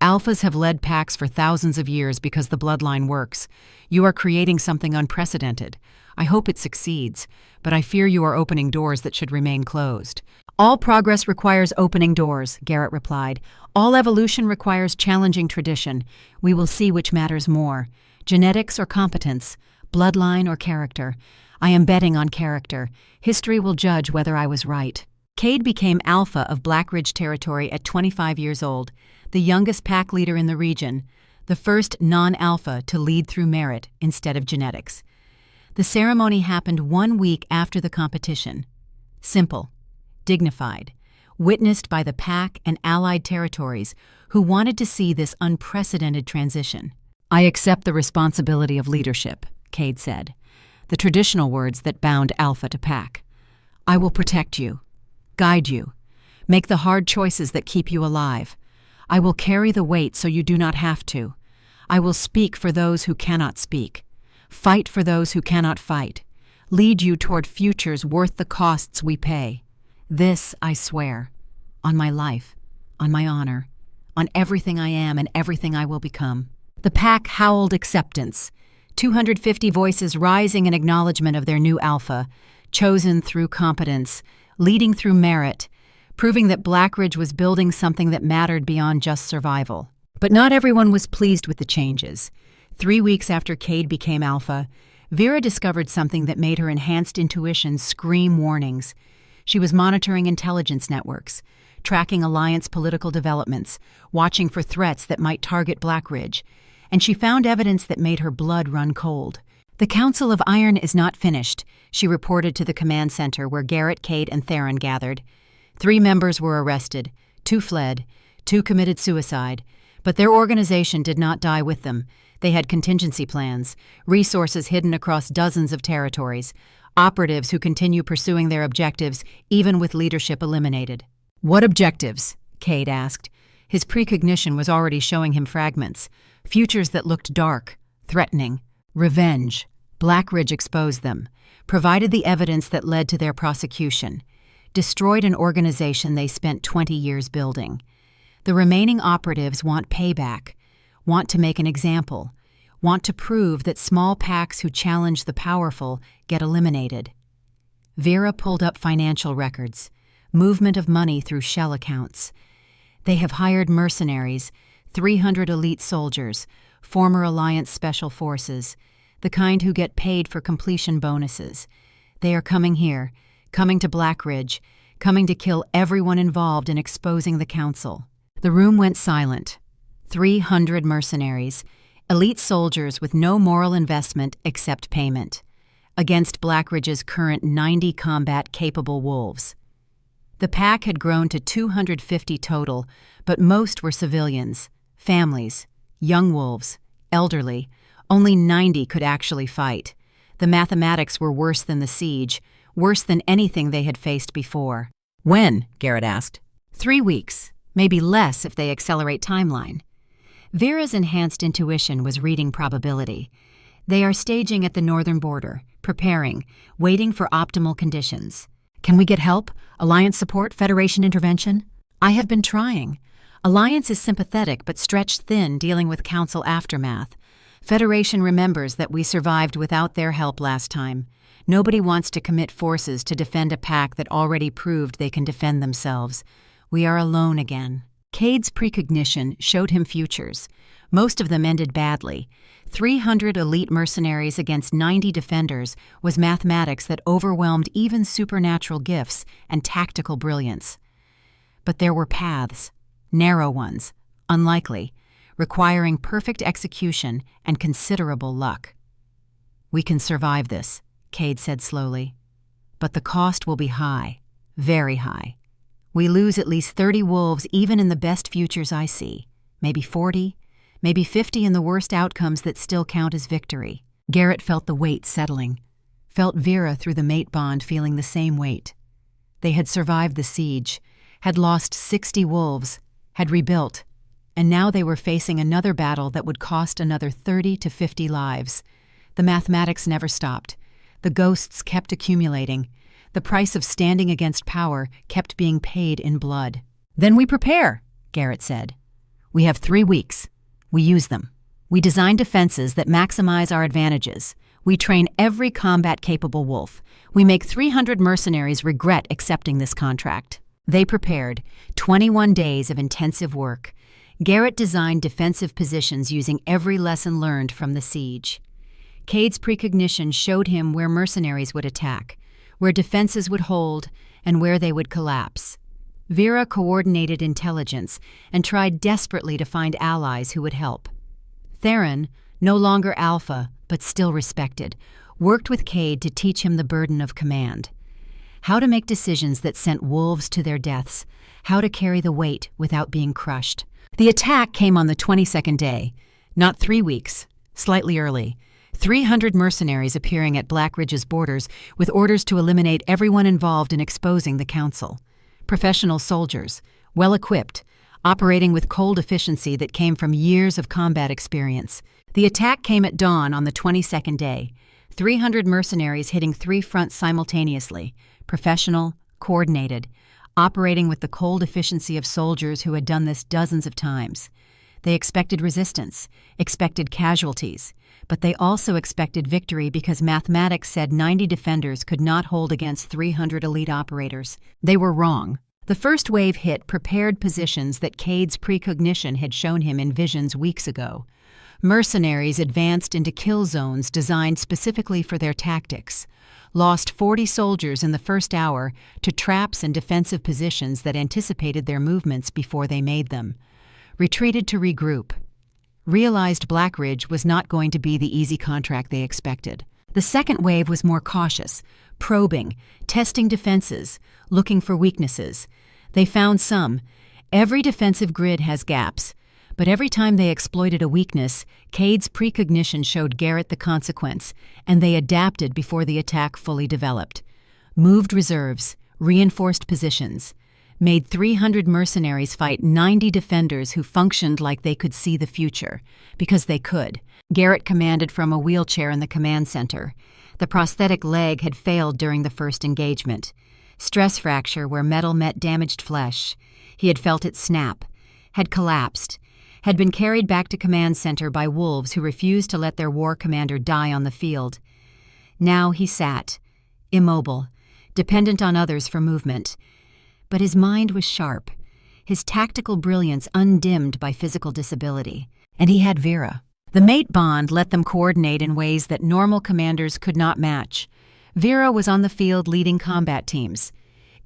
Alphas have led packs for thousands of years because the bloodline works. You are creating something unprecedented. I hope it succeeds, but I fear you are opening doors that should remain closed. All progress requires opening doors, Garrett replied. All evolution requires challenging tradition. We will see which matters more, genetics or competence, bloodline or character. I am betting on character. History will judge whether I was right. Cade became alpha of Blackridge territory at 25 years old, the youngest pack leader in the region, the first non-alpha to lead through merit instead of genetics. The ceremony happened 1 week after the competition. Simple, dignified, witnessed by the pack and allied territories who wanted to see this unprecedented transition. "I accept the responsibility of leadership," Cade said, the traditional words that bound Alpha to pack. "I will protect you, guide you, make the hard choices that keep you alive. I will carry the weight so you do not have to. I will speak for those who cannot speak, fight for those who cannot fight, lead you toward futures worth the costs we pay. This I swear, on my life, on my honor, on everything I am and everything I will become." The pack howled acceptance, 250 voices rising in acknowledgement of their new Alpha, chosen through competence, leading through merit, proving that Blackridge was building something that mattered beyond just survival. But not everyone was pleased with the changes. 3 weeks after Cade became Alpha, Vera discovered something that made her enhanced intuition scream warnings. She was monitoring intelligence networks, tracking Alliance political developments, watching for threats that might target Blackridge, and she found evidence that made her blood run cold. "The Council of Iron is not finished," she reported to the command center where Garrett, Cade, and Theron gathered. 3 members were arrested, 2 fled, 2 committed suicide, but their organization did not die with them. They had contingency plans, resources hidden across dozens of territories, operatives who continue pursuing their objectives even with leadership eliminated. "What objectives?" Cade asked. His precognition was already showing him fragments, futures that looked dark, threatening. Revenge. Blackridge exposed them, provided the evidence that led to their prosecution, destroyed an organization they spent 20 years building. The remaining operatives want payback, want to make an example, want to prove that small packs who challenge the powerful get eliminated. Vera pulled up financial records, movement of money through shell accounts. They have hired mercenaries, 300 elite soldiers, former Alliance Special Forces, the kind who get paid for completion bonuses. They are coming here, coming to Blackridge, coming to kill everyone involved in exposing the Council. The room went silent. 300 mercenaries, elite soldiers with no moral investment except payment, against Blackridge's current 90 combat-capable wolves. The pack had grown to 250 total, but most were civilians, families, young wolves, elderly. Only 90 could actually fight. The mathematics were worse than the siege, worse than anything they had faced before. "When?" Garrett asked. 3 weeks, maybe less if they accelerate timeline. Vera's enhanced intuition was reading probability. They are staging at the northern border, preparing, waiting for optimal conditions. "Can we get help? Alliance support? Federation intervention?" "I have been trying. Alliance is sympathetic but stretched thin dealing with Council aftermath. Federation remembers that we survived without their help last time. Nobody wants to commit forces to defend a pack that already proved they can defend themselves. We are alone again." Cade's precognition showed him futures. Most of them ended badly. 300 elite mercenaries against 90 defenders was mathematics that overwhelmed even supernatural gifts and tactical brilliance. But there were paths, narrow ones, unlikely, requiring perfect execution and considerable luck. "We can survive this," Cade said slowly. "But the cost will be high, very high. We lose at least 30 wolves even in the best futures I see, maybe 40, maybe 50 in the worst outcomes that still count as victory." Garrett felt the weight settling, felt Vera through the mate bond feeling the same weight. They had survived the siege, had lost 60 wolves, had rebuilt, and now they were facing another battle that would cost another 30 to 50 lives. The mathematics never stopped. The ghosts kept accumulating. The price of standing against power kept being paid in blood. "Then we prepare," Garrett said. "We have 3 weeks. We use them. We design defenses that maximize our advantages. We train every combat-capable wolf. We make 300 mercenaries regret accepting this contract." They prepared, 21 days of intensive work. Garrett designed defensive positions using every lesson learned from the siege. Cade's precognition showed him where mercenaries would attack, where defenses would hold, and where they would collapse. Vera coordinated intelligence and tried desperately to find allies who would help. Theron, no longer Alpha, but still respected, worked with Cade to teach him the burden of command. How to make decisions that sent wolves to their deaths, how to carry the weight without being crushed. The attack came on the 22nd day. Not 3 weeks, slightly early. 300 mercenaries appearing at Black Ridge's borders with orders to eliminate everyone involved in exposing the council. Professional soldiers, well-equipped, operating with cold efficiency that came from years of combat experience. The attack came at dawn on the 22nd day. 300 mercenaries hitting 3 fronts simultaneously, professional, coordinated, operating with the cold efficiency of soldiers who had done this dozens of times. They expected resistance, expected casualties, but they also expected victory because mathematics said 90 defenders could not hold against 300 elite operators. They were wrong. The first wave hit prepared positions that Cade's precognition had shown him in visions weeks ago. Mercenaries advanced into kill zones designed specifically for their tactics, lost 40 soldiers in the first hour to traps and defensive positions that anticipated their movements before they made them, retreated to regroup, realized Black Ridge was not going to be the easy contract they expected. The second wave was more cautious, probing, testing defenses, looking for weaknesses. They found some. Every defensive grid has gaps, but every time they exploited a weakness, Cade's precognition showed Garrett the consequence, and they adapted before the attack fully developed. Moved reserves, reinforced positions, made 300 mercenaries fight 90 defenders who functioned like they could see the future, because they could. Garrett commanded from a wheelchair in the command center. The prosthetic leg had failed during the first engagement. Stress fracture where metal met damaged flesh. He had felt it snap, had collapsed, had been carried back to command center by wolves who refused to let their war commander die on the field. Now he sat, immobile, dependent on others for movement. But his mind was sharp, his tactical brilliance undimmed by physical disability. And he had Vera. The mate bond let them coordinate in ways that normal commanders could not match. Vera was on the field leading combat teams.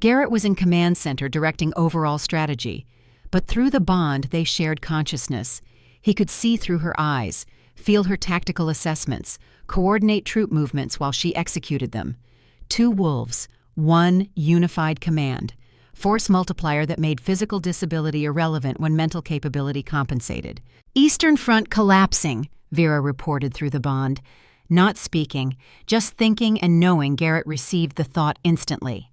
Garrett was in command center directing overall strategy. But through the bond they shared consciousness. He could see through her eyes, feel her tactical assessments, coordinate troop movements while she executed them. 2 wolves, 1 unified command. Force multiplier that made physical disability irrelevant when mental capability compensated. Eastern Front collapsing, Vera reported through the bond. Not speaking, just thinking and knowing Garrett received the thought instantly.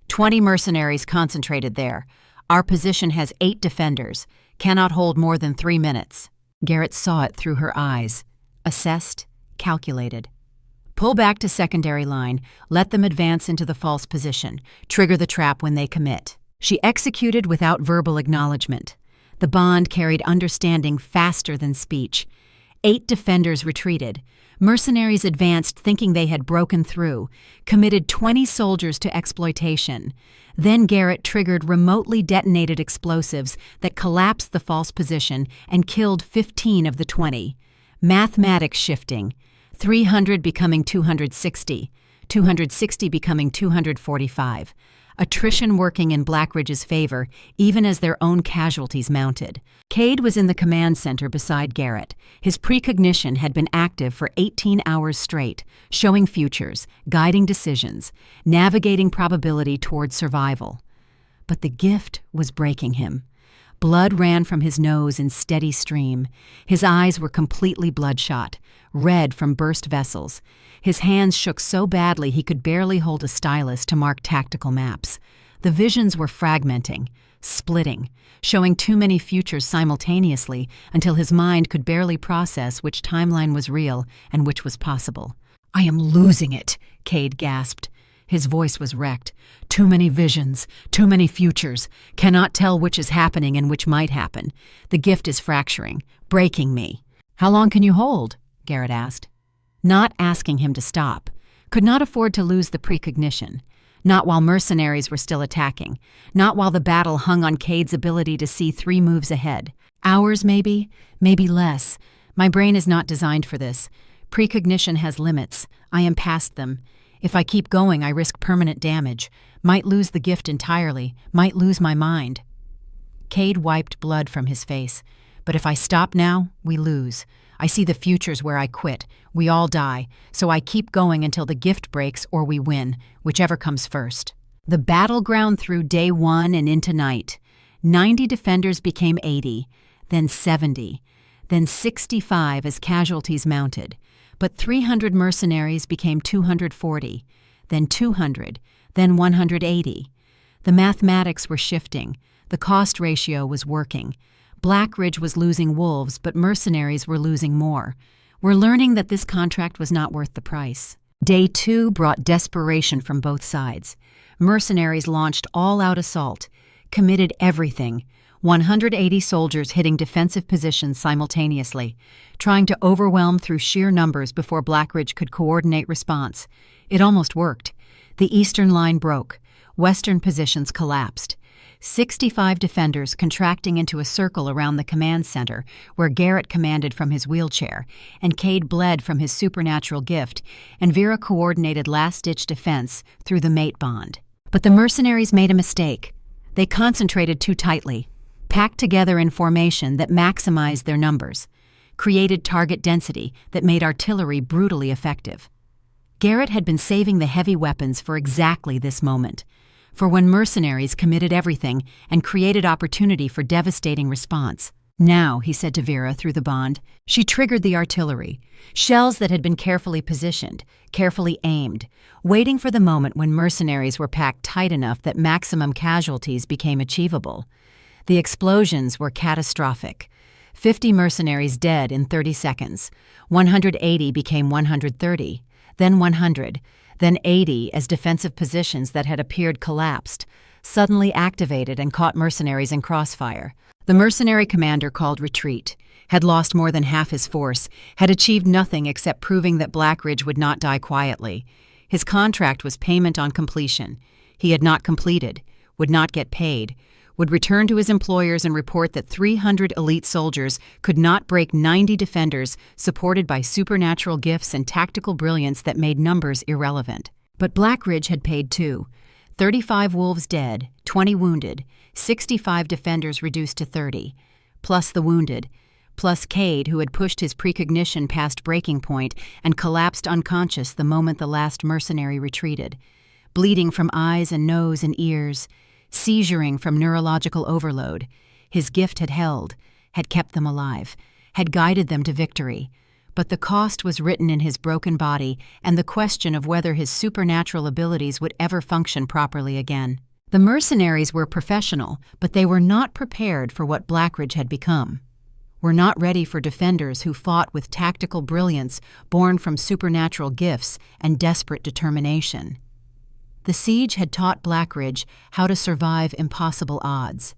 20 mercenaries concentrated there. Our position has 8 defenders, cannot hold more than 3 minutes. Garrett saw it through her eyes. Assessed, calculated. Pull back to secondary line, let them advance into the false position, trigger the trap when they commit. She executed without verbal acknowledgement. The bond carried understanding faster than speech. 8 defenders retreated. Mercenaries advanced thinking they had broken through, committed 20 soldiers to exploitation. Then Garrett triggered remotely detonated explosives that collapsed the false position and killed 15 of the 20. Mathematics shifting. 300 becoming 260, 260 becoming 245. Attrition working in Black Ridge's favor, even as their own casualties mounted. Cade was in the command center beside Garrett. His precognition had been active for 18 hours straight, showing futures, guiding decisions, navigating probability toward survival. But the gift was breaking him. Blood ran from his nose in steady stream. His eyes were completely bloodshot, red from burst vessels. His hands shook so badly he could barely hold a stylus to mark tactical maps. The visions were fragmenting, splitting, showing too many futures simultaneously until his mind could barely process which timeline was real and which was possible. "I am losing it," Cade gasped. His voice was wrecked. "Too many visions, too many futures. Cannot tell which is happening and which might happen. The gift is fracturing, breaking me." "How long can you hold?" Garrett asked. Not asking him to stop. Could not afford to lose the precognition. Not while mercenaries were still attacking. Not while the battle hung on Cade's ability to see 3 moves ahead. Hours maybe, maybe less. My brain is not designed for this. Precognition has limits. I am past them. If I keep going, I risk permanent damage. Might lose the gift entirely. Might lose my mind. Cade wiped blood from his face. But if I stop now, we lose. I see the futures where I quit. We all die. So I keep going until the gift breaks or we win, whichever comes first. The battleground through day 1 and into night. 90 defenders became 80, then 70. then 65 as casualties mounted. But 300 mercenaries became 240, then 200, then 180. The mathematics were shifting. The cost ratio was working. Blackridge was losing wolves, but mercenaries were losing more. We're learning that this contract was not worth the price. Day 2 brought desperation from both sides. Mercenaries launched all-out assault, committed everything. 180 soldiers hitting defensive positions simultaneously, trying to overwhelm through sheer numbers before Blackridge could coordinate response. It almost worked. The eastern line broke. Western positions collapsed. 65 defenders contracting into a circle around the command center, where Garrett commanded from his wheelchair, and Cade bled from his supernatural gift, and Vera coordinated last-ditch defense through the mate bond. But the mercenaries made a mistake. They concentrated too tightly, packed together in formation that maximized their numbers, created target density that made artillery brutally effective. Garrett had been saving the heavy weapons for exactly this moment, for when mercenaries committed everything and created opportunity for devastating response. Now, he said to Vera through the bond, she triggered the artillery, shells that had been carefully positioned, carefully aimed, waiting for the moment when mercenaries were packed tight enough that maximum casualties became achievable. The explosions were catastrophic. 50 mercenaries dead in 30 seconds. 180 became 130, then 100, then 80 as defensive positions that had appeared collapsed, suddenly activated and caught mercenaries in crossfire. The mercenary commander called retreat, had lost more than half his force, had achieved nothing except proving that Blackridge would not die quietly. His contract was payment on completion. He had not completed, would not get paid, would return to his employers and report that 300 elite soldiers could not break 90 defenders supported by supernatural gifts and tactical brilliance that made numbers irrelevant. But Blackridge had paid too. 35 wolves dead, 20 wounded, 65 defenders reduced to 30, plus the wounded, plus Cade, who had pushed his precognition past breaking point and collapsed unconscious the moment the last mercenary retreated, bleeding from eyes and nose and ears, seizuring from neurological overload. His gift had held, had kept them alive, had guided them to victory. But the cost was written in his broken body and the question of whether his supernatural abilities would ever function properly again. The mercenaries were professional, but they were not prepared for what Blackridge had become. Were not ready for defenders who fought with tactical brilliance born from supernatural gifts and desperate determination. The siege had taught Blackridge how to survive impossible odds,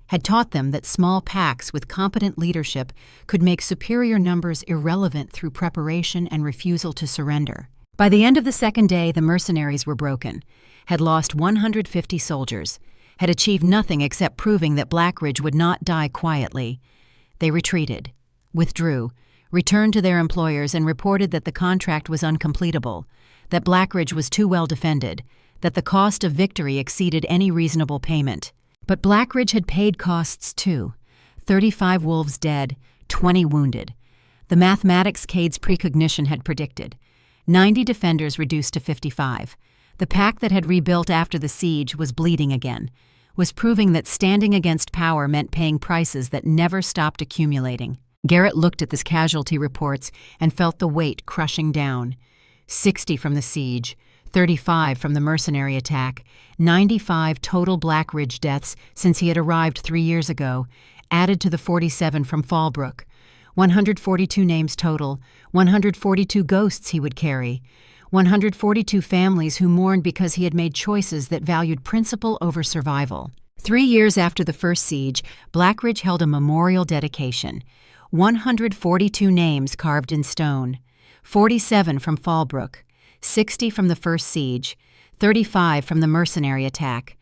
had taught them that small packs with competent leadership could make superior numbers irrelevant through preparation and refusal to surrender. By the end of the second day, the mercenaries were broken, had lost 150 soldiers, had achieved nothing except proving that Blackridge would not die quietly. They retreated, withdrew, returned to their employers and reported that the contract was uncompletable, that Blackridge was too well defended, that the cost of victory exceeded any reasonable payment. But Blackridge had paid costs too. 35 wolves dead, 20 wounded. The mathematics Cade's precognition had predicted. 90 defenders reduced to 55. The pack that had rebuilt after the siege was bleeding again, was proving that standing against power meant paying prices that never stopped accumulating. Garrett looked at the casualty reports and felt the weight crushing down. 60 from the siege, 35 from the mercenary attack, 95 total Blackridge deaths since he had arrived 3 years ago, added to the 47 from Fallbrook. 142 names total, 142 ghosts he would carry, 142 families who mourned because he had made choices that valued principle over survival. 3 years after the first siege, Blackridge held a memorial dedication. 142 names carved in stone, 47 from Fallbrook, 60 from the first siege, 35 from the mercenary attack.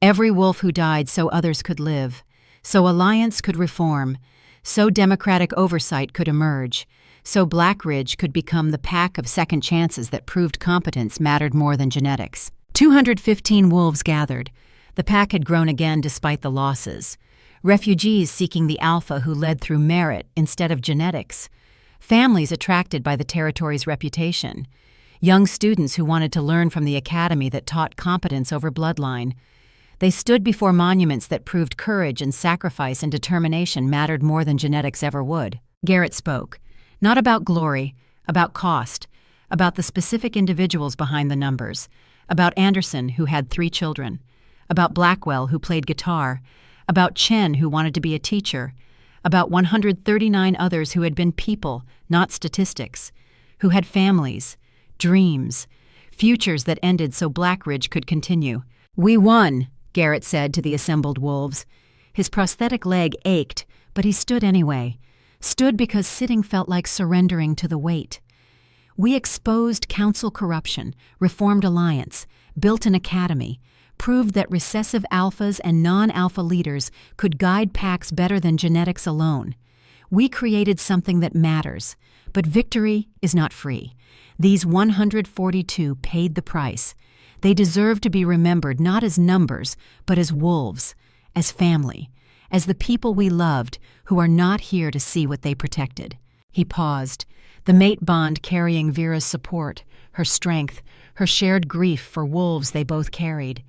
Every wolf who died so others could live, so alliance could reform, so democratic oversight could emerge, so Blackridge could become the pack of second chances that proved competence mattered more than genetics. 215 wolves gathered. The pack had grown again despite the losses. Refugees seeking the alpha who led through merit instead of genetics. Families attracted by the territory's reputation. Young students who wanted to learn from the academy that taught competence over bloodline. They stood before monuments that proved courage and sacrifice and determination mattered more than genetics ever would. Garrett spoke, not about glory, about cost, about the specific individuals behind the numbers, about Anderson, who had 3 children, about Blackwell, who played guitar, about Chen, who wanted to be a teacher, about 139 others who had been people, not statistics, who had families, dreams, futures that ended so Blackridge could continue. "We won," Garrett said to the assembled wolves. His prosthetic leg ached, but he stood anyway. Stood because sitting felt like surrendering to the weight. "We exposed council corruption, reformed alliance, built an academy, proved that recessive alphas and non-alpha leaders could guide packs better than genetics alone. We created something that matters, but victory is not free. These 142 paid the price. They deserve to be remembered not as numbers, but as wolves, as family, as the people we loved who are not here to see what they protected." He paused, the mate bond carrying Vera's support, her strength, her shared grief for wolves they both carried.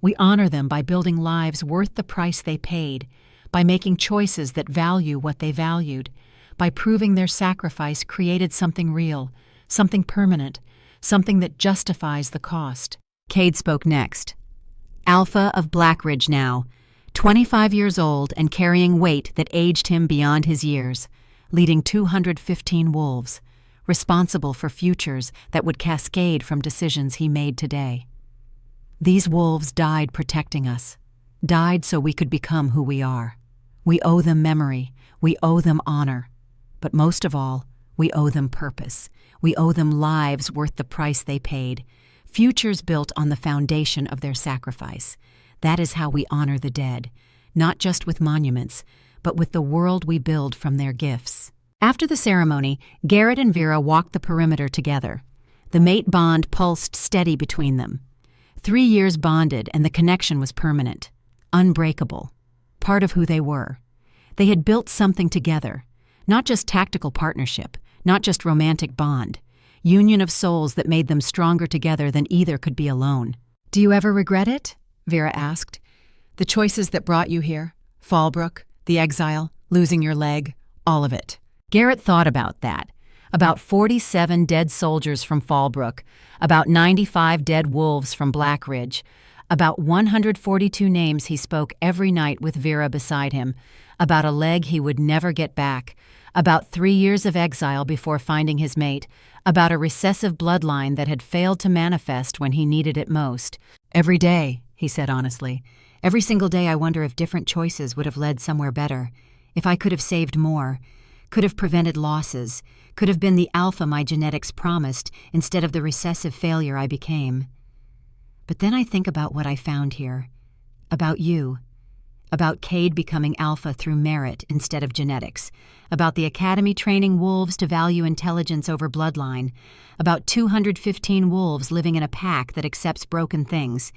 "We honor them by building lives worth the price they paid, by making choices that value what they valued, by proving their sacrifice created something real, something permanent, something that justifies the cost." Cade spoke next. Alpha of Blackridge now, 25 years old and carrying weight that aged him beyond his years, leading 215 wolves, responsible for futures that would cascade from decisions he made today. "These wolves died protecting us, died so we could become who we are. We owe them memory, we owe them honor, but most of all, we owe them purpose. We owe them lives worth the price they paid, futures built on the foundation of their sacrifice. That is how we honor the dead, not just with monuments, but with the world we build from their gifts." After the ceremony, Garrett and Vera walked the perimeter together. The mate bond pulsed steady between them. 3 years bonded, and the connection was permanent, unbreakable, part of who they were. They had built something together, not just tactical partnership, not just romantic bond, union of souls that made them stronger together than either could be alone. "Do you ever regret it?" Vera asked. "The choices that brought you here? Fallbrook, the exile, losing your leg, all of it." Garrett thought about that. About 47 dead soldiers from Fallbrook, about 95 dead wolves from Blackridge, about 142 names he spoke every night with Vera beside him, about a leg he would never get back, about 3 years of exile before finding his mate, about a recessive bloodline that had failed to manifest when he needed it most. "Every day," he said honestly, "every single day I wonder if different choices would have led somewhere better, if I could have saved more, could have prevented losses, could have been the alpha my genetics promised instead of the recessive failure I became. But then I think about what I found here, about you, about Cade becoming alpha through merit instead of genetics, about the academy training wolves to value intelligence over bloodline, about 215 wolves living in a pack that accepts broken things,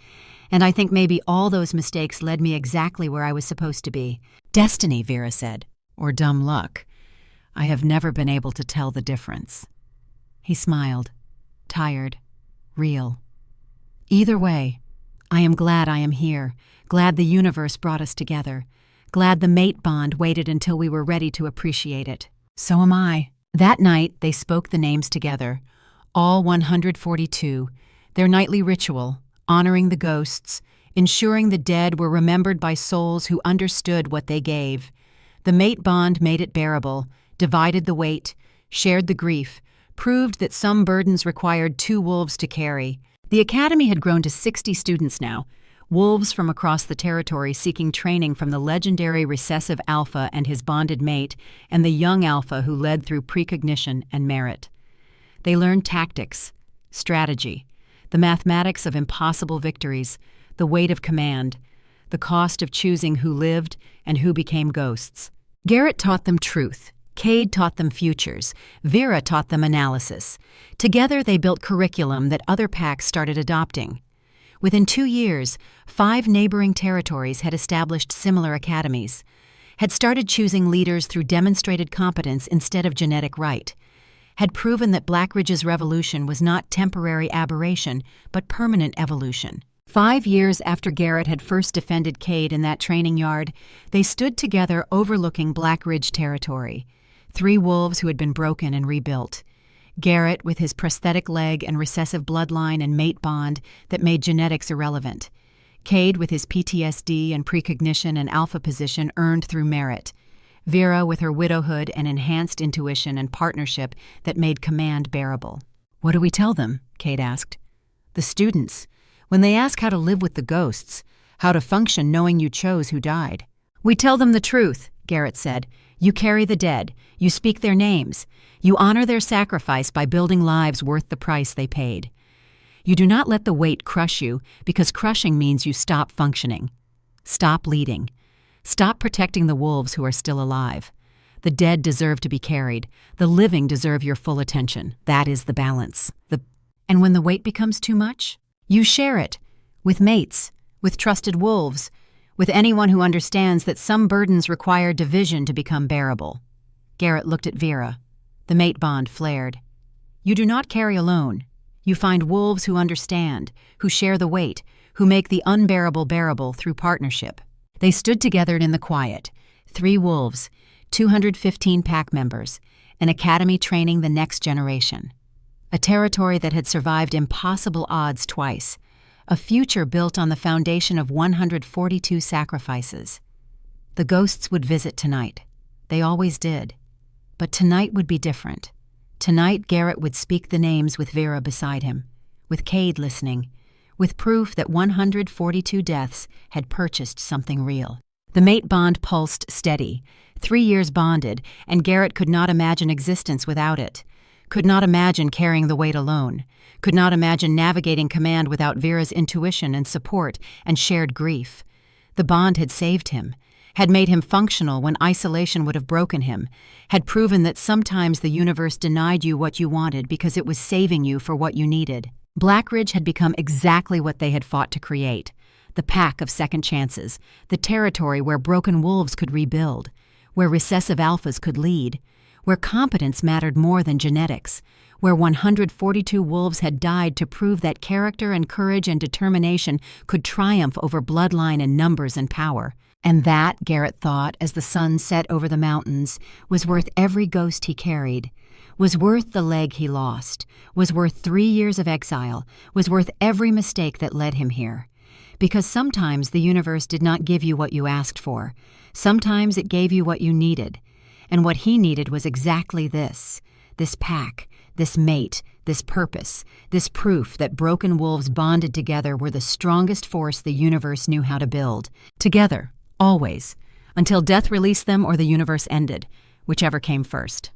and I think maybe all those mistakes led me exactly where I was supposed to be." "Destiny," Vera said, "or dumb luck. I have never been able to tell the difference." He smiled, tired, real. "Either way, I am glad I am here, glad the universe brought us together, glad the mate bond waited until we were ready to appreciate it. So am I." That night, they spoke the names together, all 142, their nightly ritual, honoring the ghosts, ensuring the dead were remembered by souls who understood what they gave. The mate bond made it bearable, divided the weight, shared the grief, proved that some burdens required 2 wolves to carry. The academy had grown to 60 students now, wolves from across the territory seeking training from the legendary recessive alpha and his bonded mate, and the young alpha who led through precognition and merit. They learned tactics, strategy, the mathematics of impossible victories, the weight of command, the cost of choosing who lived and who became ghosts. Garrett taught them truth. Cade taught them futures. Vera taught them analysis. Together they built curriculum that other packs started adopting. Within 2 years, 5 neighboring territories had established similar academies, had started choosing leaders through demonstrated competence instead of genetic right, had proven that Blackridge's revolution was not temporary aberration, but permanent evolution. 5 years after Garrett had first defended Cade in that training yard, they stood together overlooking Blackridge territory. 3 wolves who had been broken and rebuilt. Garrett with his prosthetic leg and recessive bloodline and mate bond that made genetics irrelevant. Cade with his PTSD and precognition and alpha position earned through merit. Vera with her widowhood and enhanced intuition and partnership that made command bearable. "What do we tell them?" Cade asked. "The students. When they ask how to live with the ghosts, how to function knowing you chose who died." "We tell them the truth," Garrett said. "You carry the dead. You speak their names. You honor their sacrifice by building lives worth the price they paid. You do not let the weight crush you, because crushing means you stop functioning. Stop leading. Stop protecting the wolves who are still alive. The dead deserve to be carried. The living deserve your full attention. That is the balance. And when the weight becomes too much, you share it with mates, with trusted wolves, with anyone who understands that some burdens require division to become bearable." Garrett looked at Vera. The mate bond flared. "You do not carry alone. You find wolves who understand, who share the weight, who make the unbearable bearable through partnership." They stood together in the quiet. 3 wolves, 215 pack members, an academy training the next generation. A territory that had survived impossible odds twice. A future built on the foundation of 142 sacrifices. The ghosts would visit tonight. They always did. But tonight would be different. Tonight Garrett would speak the names with Vera beside him, with Cade listening, with proof that 142 deaths had purchased something real. The mate bond pulsed steady. 3 years bonded, and Garrett could not imagine existence without it. Could not imagine carrying the weight alone. Could not imagine navigating command without Vera's intuition and support and shared grief. The bond had saved him, had made him functional when isolation would have broken him, had proven that sometimes the universe denied you what you wanted because it was saving you for what you needed. Blackridge had become exactly what they had fought to create. The pack of second chances, the territory where broken wolves could rebuild, where recessive alphas could lead, where competence mattered more than genetics, where 142 wolves had died to prove that character and courage and determination could triumph over bloodline and numbers and power. And that, Garrett thought, as the sun set over the mountains, was worth every ghost he carried, was worth the leg he lost, was worth 3 years of exile, was worth every mistake that led him here. Because sometimes the universe did not give you what you asked for. Sometimes it gave you what you needed. And what he needed was exactly this pack, this mate, this purpose, this proof that broken wolves bonded together were the strongest force the universe knew how to build. Together, always, until death released them or the universe ended, whichever came first.